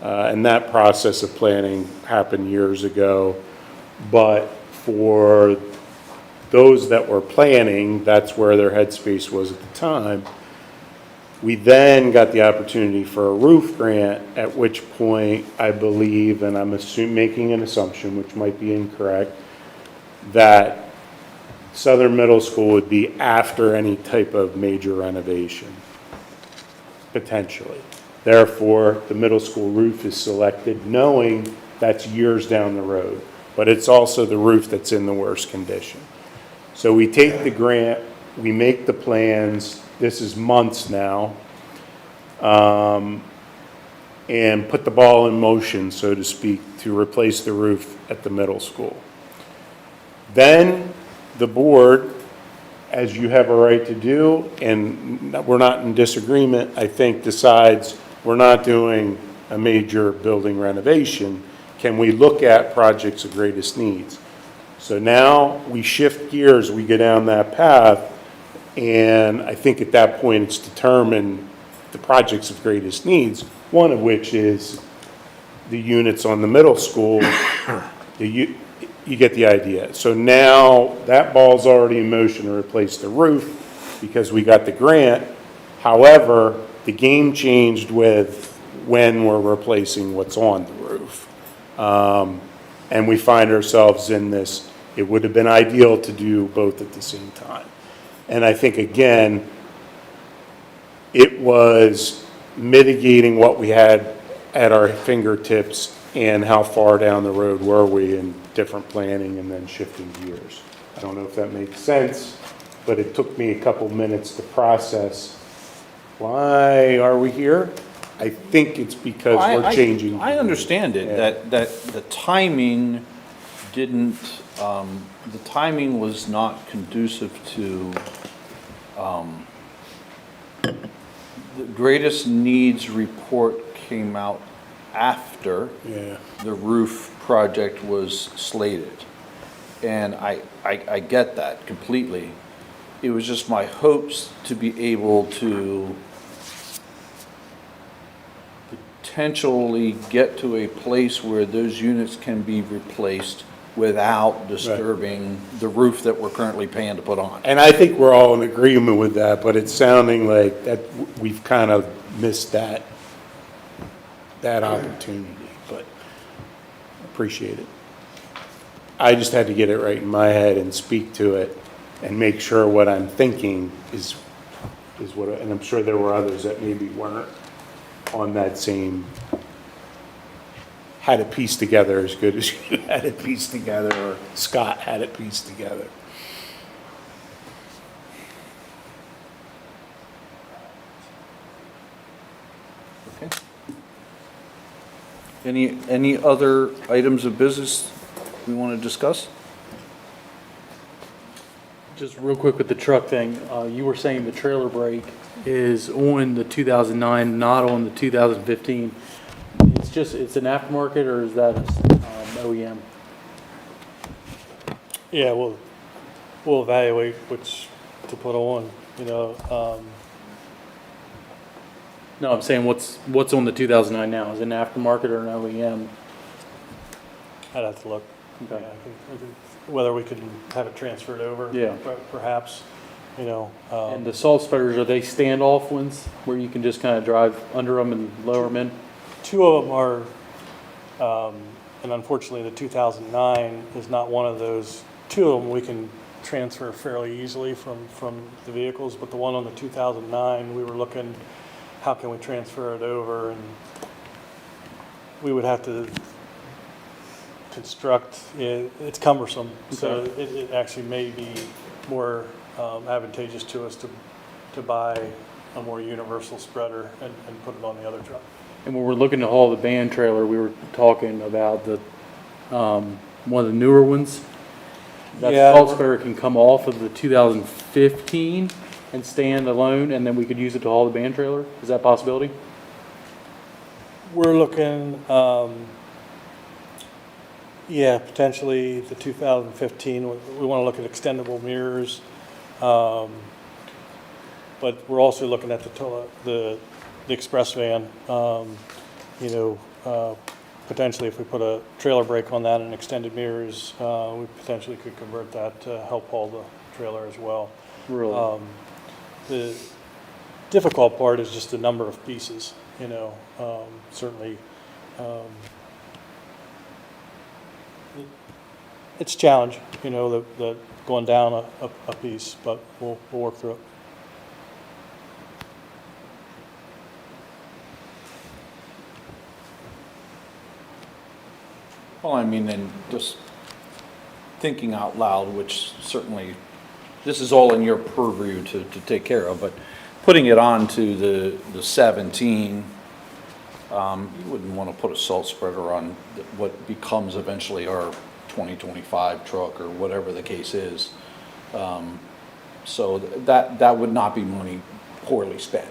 And that process of planning happened years ago. But for those that were planning, that's where their headspace was at the time. We then got the opportunity for a roof grant, at which point I believe, and I'm making an assumption, which might be incorrect, that Southern Middle School would be after any type of major renovation, potentially. Therefore, the middle school roof is selected, knowing that's years down the road, but it's also the roof that's in the worst condition. So we take the grant, we make the plans, this is months now, and put the ball in motion, so to speak, to replace the roof at the middle school. Then the board, as you have a right to do, and we're not in disagreement, I think decides we're not doing a major building renovation. Can we look at projects of greatest needs? So now we shift gears, we go down that path, and I think at that point it's determined the projects of greatest needs, one of which is the units on the middle school. You get the idea. So now that ball's already in motion to replace the roof because we got the grant. However, the game changed with when we're replacing what's on the roof. And we find ourselves in this, it would have been ideal to do both at the same time. And I think, again, it was mitigating what we had at our fingertips and how far down the road were we in different planning and then shifting gears. I don't know if that makes sense, but it took me a couple minutes to process, why are we here? I think it's because we're changing. I understand it, Yeah. that the timing didn't, the timing was not conducive to, the greatest needs report came out after Yeah. the roof project was slated. And I get that completely. It was just my hopes to be able to potentially get to a place where those units can be replaced without disturbing the roof that we're currently paying to put on. And I think we're all in agreement with that, but it's sounding like that we've kind of missed that opportunity, but appreciate it. I just had to get it right in my head and speak to it and make sure what I'm thinking is what, and I'm sure there were others that maybe weren't on that same, had it pieced together as good as you had it pieced together, or Scott had it pieced together. Okay. Any other items of business we want to discuss? Just real quick with the truck thing, you were saying the trailer brake is on the 2009, not on the 2015. It's an aftermarket, or is that OEM? Yeah, we'll evaluate which to put on, you know. No, I'm saying what's on the 2009 now? Is it an aftermarket or an OEM? I'd have to look. Okay. Yeah, whether we could have it transferred over. Yeah. Perhaps, you know. And the salt spreaders, are they standoff ones where you can just kind of drive under them and lower them in? Two of them are, and unfortunately the 2009 is not one of those. Two of them we can transfer fairly easily from the vehicles, but the one on the 2009, we were looking, how can we transfer it over? And we would have to construct, it's cumbersome. So it actually may be more advantageous to us to buy a more universal spreader and put it on the other truck. And when we're looking to haul the van trailer, we were talking about the one of the newer ones. That Yeah. salt spreader can come off of the 2015 and stand alone, and then we could use it to haul the van trailer. Is that a possibility? We're looking, yeah, potentially the 2015. We want to look at extendable mirrors, but we're also looking at the express van. You know, potentially if we put a trailer brake on that and extended mirrors, we potentially could convert that to help haul the trailer as well. Really? The difficult part is just the number of pieces, you know, certainly. It's a challenge, you know, the going down a piece, but we'll work through it. Well, I mean, and just thinking out loud, which certainly, this is all in your purview to take care of, but putting it on to the 17, you wouldn't want to put a salt spreader on what becomes eventually our 2025 truck or whatever the case is. So that would not be money poorly spent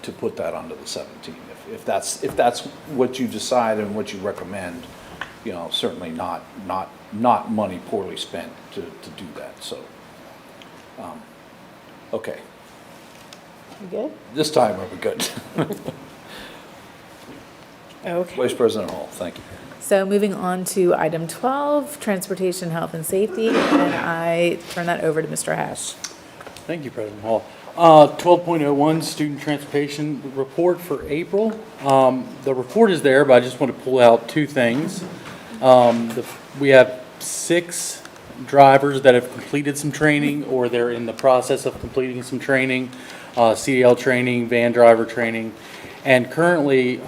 to put that onto the 17. If that's what you decide and what you recommend, you know, certainly not money poorly spent to do that. So, okay. You good? This time we're good. Okay. Vice President Hall, thank you. So moving on to item 12, transportation, health, and safety, and I turn that over to Mr. Hash. Thank you, President Hall. 12.01 student transportation report for April. The report is there, but I just want to pull out two things. We have 6 drivers that have completed some training, or they're in the process of completing some training, CDL training, van driver training, and currently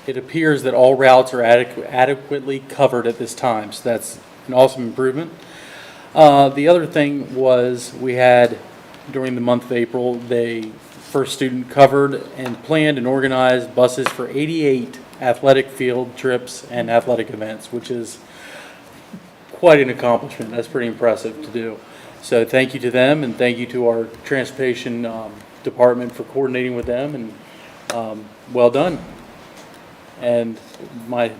it appears that all routes are adequately covered at this time, so that's an awesome improvement. The other thing was we had, during the month of April, the first student covered and planned and organized buses for 88 athletic field trips and athletic events, which is quite an accomplishment. That's pretty impressive to do. So thank you to them, and thank you to our transportation department for coordinating with them, and well done. And my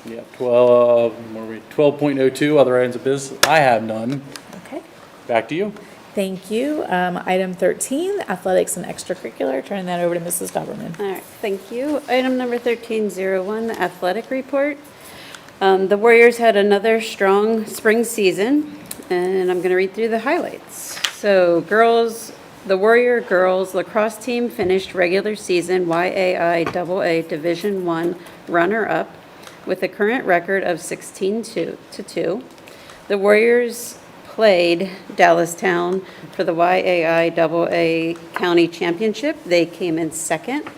12.02 other items of business, I have none. Okay. Back to you. Thank you. Item 13, athletics and extracurricular, turning that over to Mrs. Governman. All right, thank you. Item number 1301, the athletic report. The Warriors had another strong spring season, and I'm going to read through the highlights. So the Warrior girls lacrosse team finished regular season YAI AA Division I runner-up with a current record of 16-2. The Warriors played Dallastown for the YAI AA County Championship. They came in second.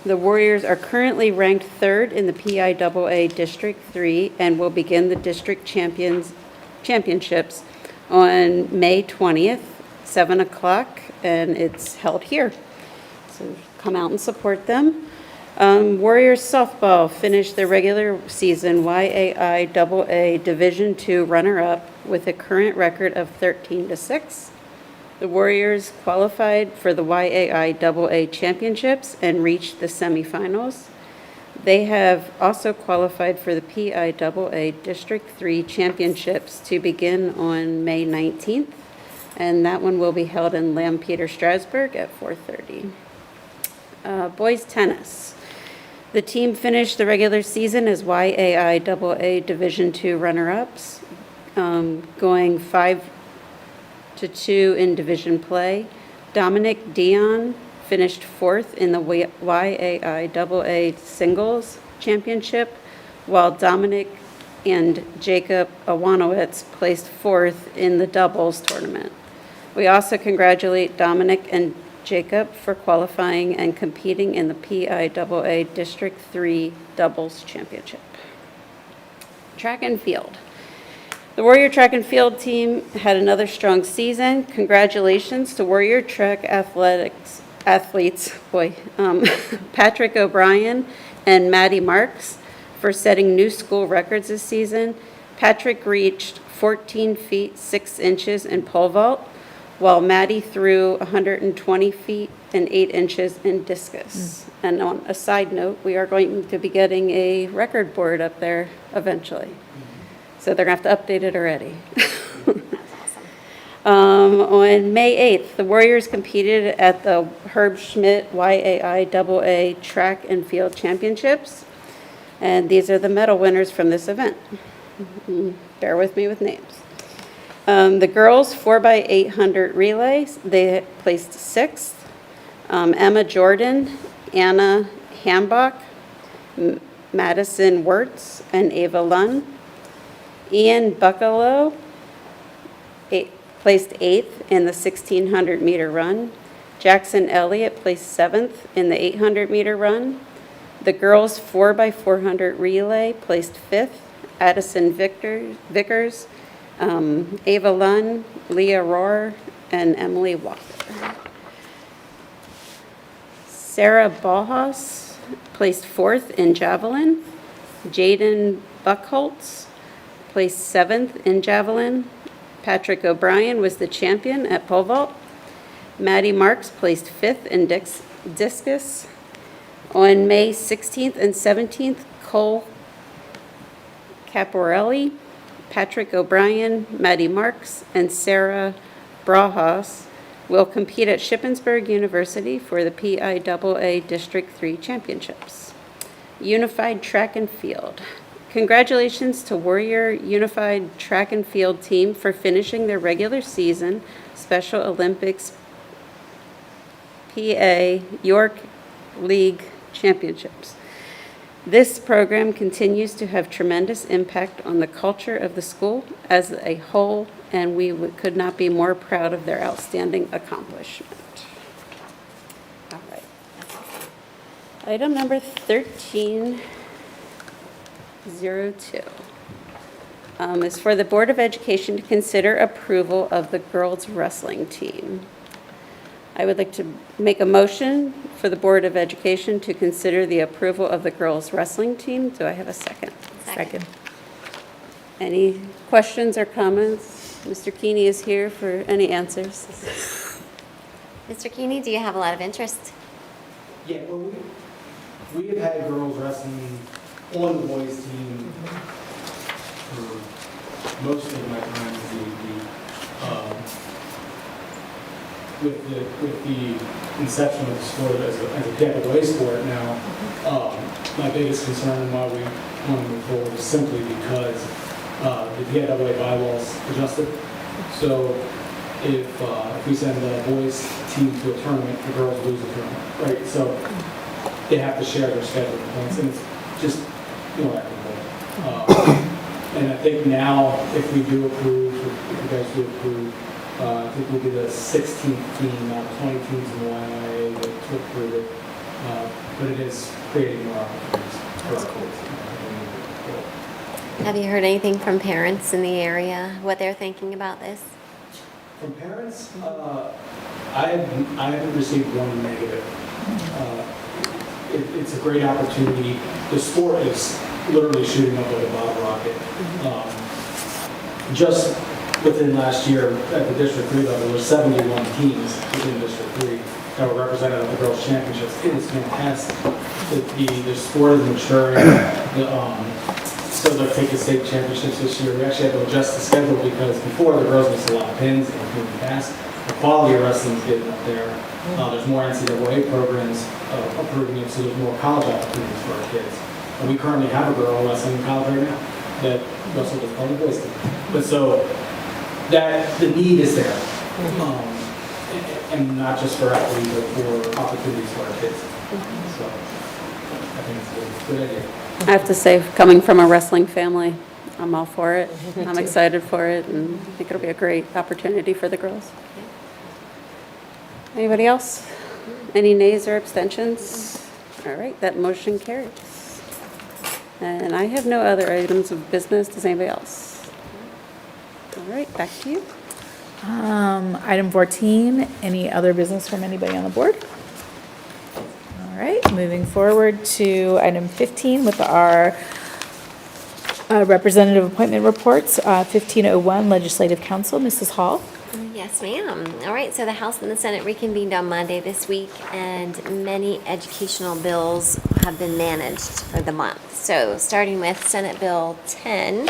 The Warriors are currently ranked third in the PIAA District 3 and will begin the district championships on May 20th, 7 o'clock, and it's held here. So come out and support them. Warriors softball finished their regular season YAI AA Division II runner-up with a current record of 13-6. The Warriors qualified for the YAI AA Championships and reached the semifinals. They have also qualified for the PIAA District 3 Championships to begin on May 19th, and that one will be held in Lampeter, Strasbourg at 4:30. Boys tennis. The team finished the regular season as YAI AA Division II runner-ups, going 5-2 in division play. Dominic Dion finished 4th in the YAI AA Singles Championship, while Dominic and Jacob Awanowitz placed 4th in the doubles tournament. We also congratulate Dominic and Jacob for qualifying and competing in the PIAA District 3 Doubles Championship. Track and field. The Warrior Track and Field team had another strong season. Congratulations to Warrior Track athletes, Patrick O'Brien and Maddie Marks for setting new school records this season. Patrick reached 14 feet 6 inches in pole vault, while Maddie threw 120 feet and 8 inches in discus. And on a side note, we are going to be getting a record board up there eventually. So they're going to have to update it already. On May 8th, the Warriors competed at the Herb Schmidt YAI AA Track and Field Championships. And these are the medal winners from this event. Bear with me with names. The girls 4x800 relays, they placed 6th. Emma Jordan, Anna Hambach, Madison Wirtz, and Ava Lunn. Ian Buckalow placed 8th in the 1,600 meter run. Jackson Elliott placed 7th in the 800 meter run. The girls 4x400 relay placed 5th. Addison Vickers, Ava Lunn, Leah Rohr, and Emily Walker. Sarah Balhas placed 4th in javelin. Jaden Buckholtz placed 7th in javelin. Patrick O'Brien was the champion at pole vault. Maddie Marks placed 5th in discus. On May 16th and 17th, Cole Caporelli, Patrick O'Brien, Maddie Marks, and Sarah Brahas will compete at Shippensburg University for the PIAA District 3 Championships. Unified Track and Field. Congratulations to Warrior Unified Track and Field team for finishing their regular season Special Olympics PA York League Championships. This program continues to have tremendous impact on the culture of the school as a whole, and we could not be more proud of their outstanding accomplishment. All right. Item number 1302 is for the Board of Education to consider approval of the girls' wrestling team. I would like to make a motion for the Board of Education to consider the approval of the girls' wrestling team. Do I have a second? Second. Any questions or comments? Mr. Keeney is here for any answers. Mr. Keeney, do you have a lot of interest? Yeah, well, we have had girls wrestling on the boys team for most of my time as with the inception of the sport as a get-away sport now. My biggest concern and why we want to move forward is simply because the PIAA bylaws adjusted. So if we send the boys team to a tournament, the girls lose the tournament, right? So they have to share their schedule points, and it's just inequitable. And I think now, if we do approve, if you guys do approve, I think we'll be the 16th team, not 20 teams in the YIA to approve it. But it is creating more opportunities for our schools. Have you heard anything from parents in the area, what they're thinking about this? From parents, I haven't received one negative. It's a great opportunity. The sport is literally shooting up like a bottle rocket. Just within last year at the District 3 level, there were 71 teams within District 3 that were represented at the Girls' Championships. It is fantastic. The sport is maturing. So they're taking state championships this year. We actually had to adjust the schedule because before the girls missed a lot of pins and moving fast. The quality of wrestling is getting up there. There's more NCAA programs approving it, so there's more college opportunities for our kids. And we currently have a girl wrestling in college right now that wrestled with the boys team. But so that the need is there, and not just for athletes, but for opportunities for our kids. So I think it's a good idea. I have to say, coming from a wrestling family, I'm all for it. I'm excited for it, and I think it'll be a great opportunity for the girls. Anybody else? Any nays or abstentions? All right, that motion carries. And I have no other items of business. Does anybody else? All right, back to you. Item 14, any other business from anybody on the board? All right, moving forward to item 15 with our representative appointment reports. 1501 Legislative Council, Mrs. Hall. Yes, ma'am. All right, so the House and the Senate reconvened on Monday this week, and many educational bills have been managed for the month. So starting with Senate Bill 10,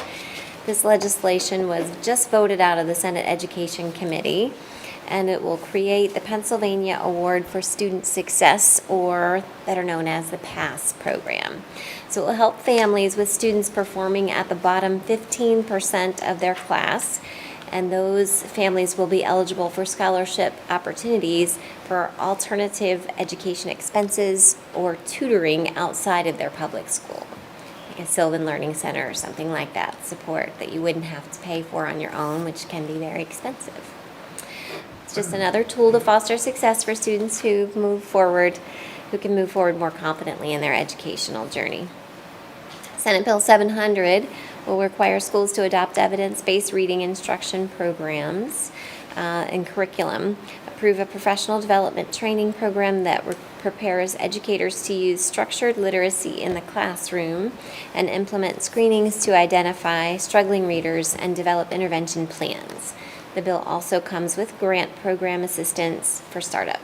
this legislation was just voted out of the Senate Education Committee, and it will create the Pennsylvania Award for Student Success, or better known as the PASS program. So it will help families with students performing at the bottom 15% of their class, and those families will be eligible for scholarship opportunities for alternative education expenses or tutoring outside of their public school, like a Sylvan Learning Center or something like that, support that you wouldn't have to pay for on your own, which can be very expensive. It's just another tool to foster success for students who can move forward more confidently in their educational journey. Senate Bill 700 will require schools to adopt evidence-based reading instruction programs and curriculum, approve a professional development training program that prepares educators to use structured literacy in the classroom, and implement screenings to identify struggling readers and develop intervention plans. The bill also comes with grant program assistance for startup.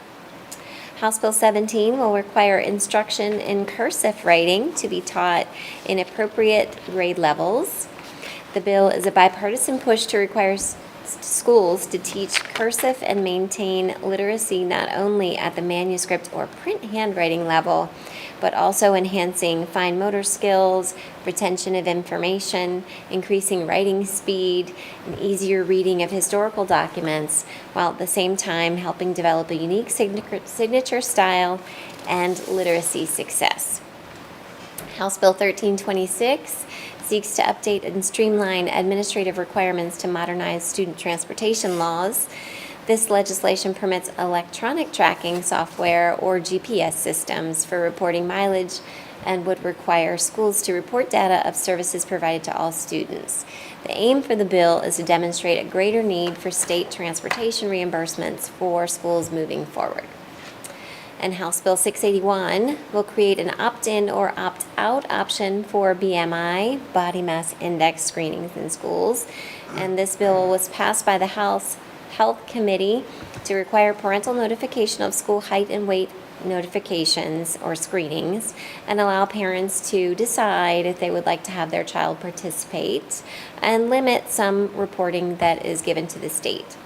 House Bill 17 will require instruction in cursive writing to be taught in appropriate grade levels. The bill is a bipartisan push to require schools to teach cursive and maintain literacy not only at the manuscript or print handwriting level, but also enhancing fine motor skills, retention of information, increasing writing speed, and easier reading of historical documents, while at the same time helping develop a unique signature style and literacy success. House Bill 1326 seeks to update and streamline administrative requirements to modernize student transportation laws. This legislation permits electronic tracking software or GPS systems for reporting mileage, and would require schools to report data of services provided to all students. The aim for the bill is to demonstrate a greater need for state transportation reimbursements for schools moving forward. And House Bill 681 will create an opt-in or opt-out option for BMI, body mass index screenings in schools. And this bill was passed by the House Health Committee to require parental notification of school height and weight notifications or screenings, and allow parents to decide if they would like to have their child participate, and limit some reporting that is given to the state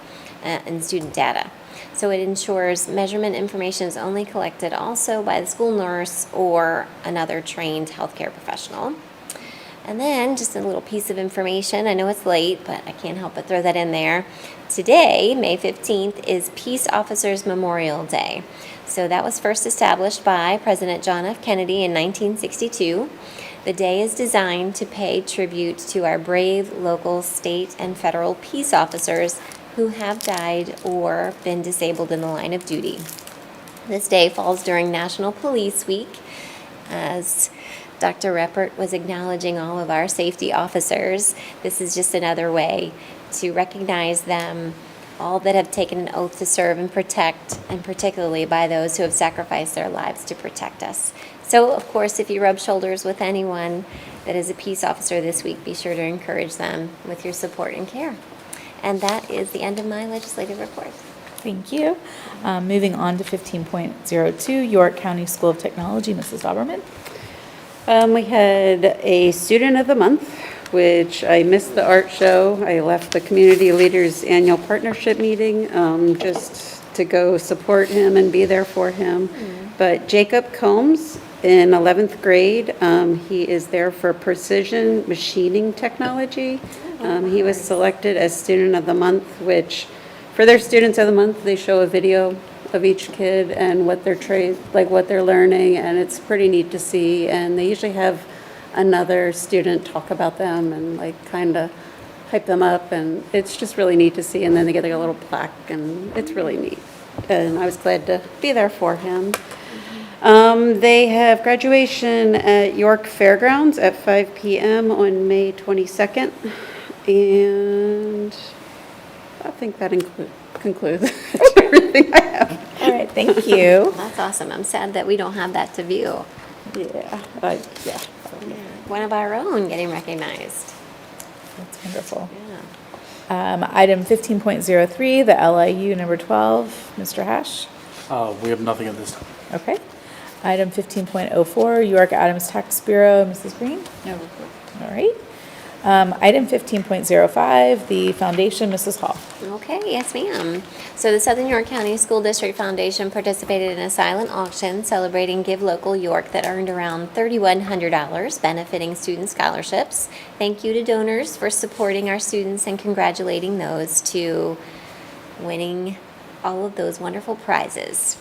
and student data. So it ensures measurement information is only collected also by the school nurse or another trained healthcare professional. And then just a little piece of information. I know it's late, but I can't help but throw that in there. Today, May 15th, is Peace Officers Memorial Day. So that was first established by President John F. Kennedy in 1962. The day is designed to pay tribute to our brave local, state, and federal peace officers who have died or been disabled in the line of duty. This day falls during National Police Week, as Dr. Reppert was acknowledging all of our safety officers. This is just another way to recognize them, all that have taken an oath to serve and protect, and particularly by those who have sacrificed their lives to protect us. So, of course, if you rub shoulders with anyone that is a peace officer this week, be sure to encourage them with your support and care. And that is the end of my legislative report. Thank you. Moving on to 15.02, York County School of Technology, Mrs. Dauberman. We had a Student of the Month, which I missed the art show. I left the Community Leaders Annual Partnership meeting just to go support him and be there for him. But Jacob Combs in 11th grade, he is there for precision machining technology. He was selected as Student of the Month, which for their Students of the Month, they show a video of each kid and what their trade, like what they're learning, and it's pretty neat to see. And they usually have another student talk about them and like kind of hype them up, and it's just really neat to see. And then they get like a little plaque, and it's really neat. And I was glad to be there for him. They have graduation at York Fairgrounds at 5 p.m. on May 22nd, and I think that concludes everything I have. All right, thank you. That's awesome. I'm sad that we don't have that to view. Yeah, yeah. One of our own getting recognized. That's wonderful. Yeah. Item 15.03, the LIU number 12, Mr. Hash. We have nothing at this time. Okay. Item 15.04, York Adams Tax Bureau, Mrs. Green. No report. All right. Item 15.05, the foundation, Mrs. Hall. Okay, yes ma'am. So the Southern York County School District Foundation participated in a silent auction celebrating Give Local York that earned around $3,100 benefiting student scholarships. Thank you to donors for supporting our students and congratulating those to winning all of those wonderful prizes.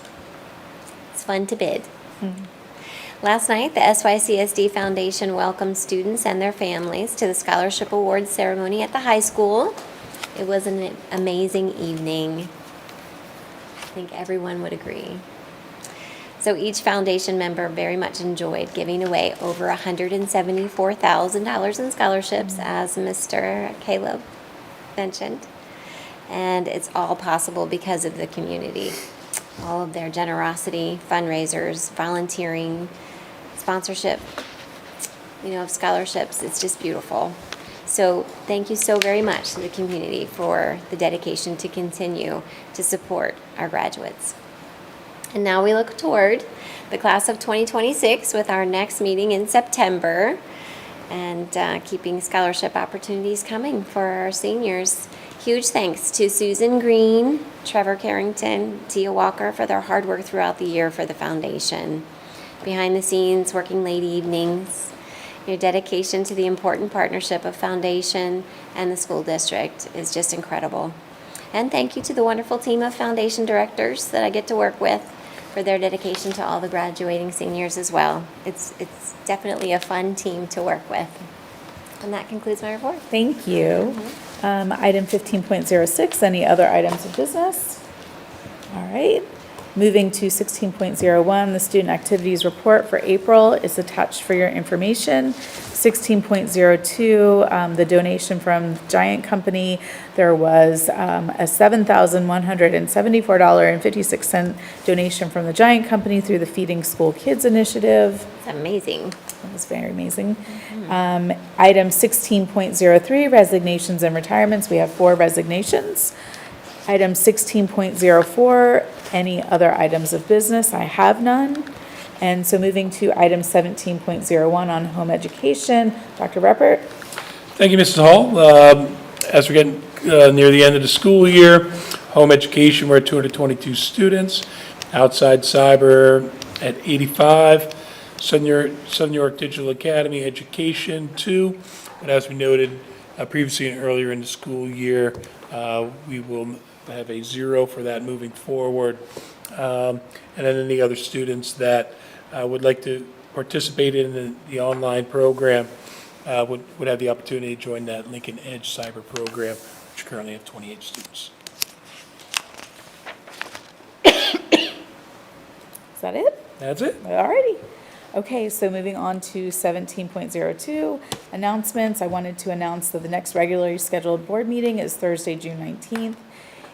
It's fun to bid. Last night, the SYCSD Foundation welcomed students and their families to the Scholarship Awards ceremony at the high school. It was an amazing evening. I think everyone would agree. So each foundation member very much enjoyed giving away over $174,000 in scholarships, as Mr. Caleb mentioned. And it's all possible because of the community. All of their generosity, fundraisers, volunteering, sponsorship, of scholarships. It's just beautiful. So thank you so very much to the community for the dedication to continue to support our graduates. And now we look toward the class of 2026 with our next meeting in September and keeping scholarship opportunities coming for our seniors. Huge thanks to Susan Green, Trevor Carrington, Tia Walker for their hard work throughout the year for the foundation. Behind the scenes, working late evenings, your dedication to the important partnership of foundation and the school district is just incredible. And thank you to the wonderful team of foundation directors that I get to work with for their dedication to all the graduating seniors as well. It's definitely a fun team to work with. And that concludes my report. Thank you. Item 15.06, any other items of business? All right. Moving to 16.01, the student activities report for April is attached for your information. 16.02, the donation from Giant Company. There was a $7,174.56 donation from the Giant Company through the Feeding School Kids initiative. It's amazing. That was very amazing. Item 16.03, resignations and retirements. We have 4 resignations. Item 16.04, any other items of business? I have none. And so moving to item 17.01 on home education, Dr. Reppert. Thank you, Mrs. Hall. As we're getting near the end of the school year, home education, we're at 222 students. Outside cyber at 85. Southern York Digital Academy Education 2. But as we noted previously and earlier in the school year, we will have a 0 for that moving forward. And then any other students that would like to participate in the online program would have the opportunity to join that Lincoln Edge Cyber program, which currently have 28 students. Is that it? That's it. All righty. Okay, so moving on to 17.02, announcements. I wanted to announce that the next regularly scheduled board meeting is Thursday, June 19th.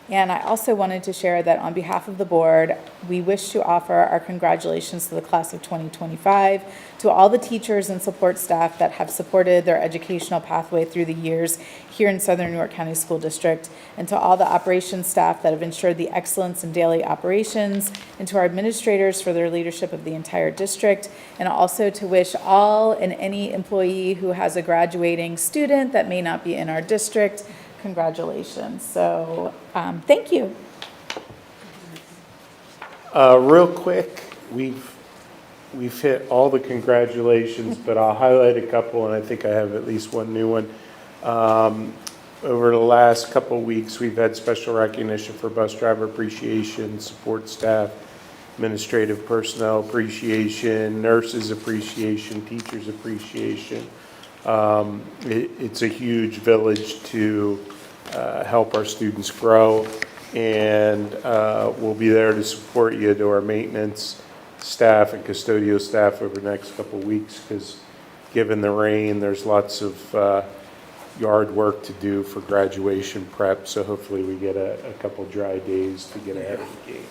And I also wanted to share that on behalf of the board, we wish to offer our congratulations to the class of 2025, to all the teachers and support staff that have supported their educational pathway through the years here in Southern New York County School District, and to all the operations staff that have ensured the excellence in daily operations, and to our administrators for their leadership of the entire district, and also to wish all and any employee who has a graduating student that may not be in our district, congratulations. So, thank you. Real quick, we've hit all the congratulations, but I'll highlight a couple, and I think I have at least one new one. Over the last couple of weeks, we've had special recognition for bus driver appreciation, support staff, administrative personnel appreciation, nurses appreciation, teachers appreciation. It's a huge village to help our students grow, and we'll be there to support you, to our maintenance staff and custodial staff over the next couple of weeks, because given the rain, there's lots of yard work to do for graduation prep, so hopefully we get a couple dry days to get ahead of the game.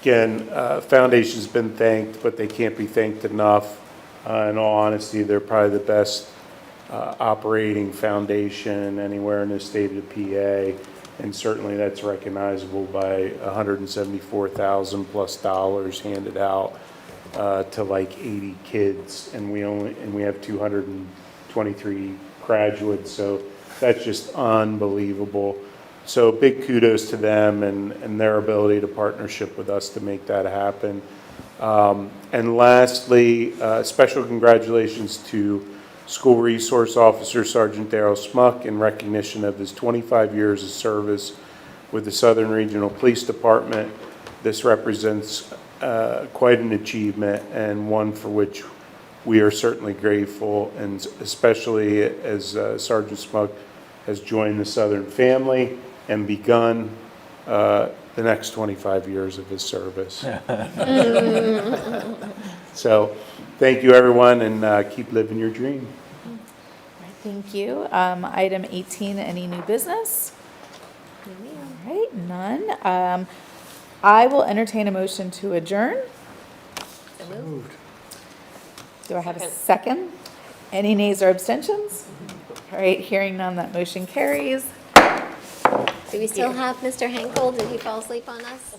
Again, Foundation's been thanked, but they can't be thanked enough. In all honesty, they're probably the best operating foundation anywhere in the state of PA, and certainly that's recognizable by $174,000 plus handed out to like 80 kids, and we have 223 graduates, so that's just unbelievable. So big kudos to them and their ability to partnership with us to make that happen. And lastly, special congratulations to School Resource Officer Sergeant Darrell Smuck in recognition of his 25 years of service with the Southern Regional Police Department. This represents quite an achievement, and one for which we are certainly grateful, and especially as Sergeant Smuck has joined the Southern family and begun the next 25 years of his service. So thank you, everyone, and keep living your dream. Thank you. Item 18, any new business? All right, none. I will entertain a motion to adjourn. So moved. Do I have a second? Any nays or abstentions? All right, hearing none, that motion carries. Do we still have Mr. Henkel? Did he fall asleep on us?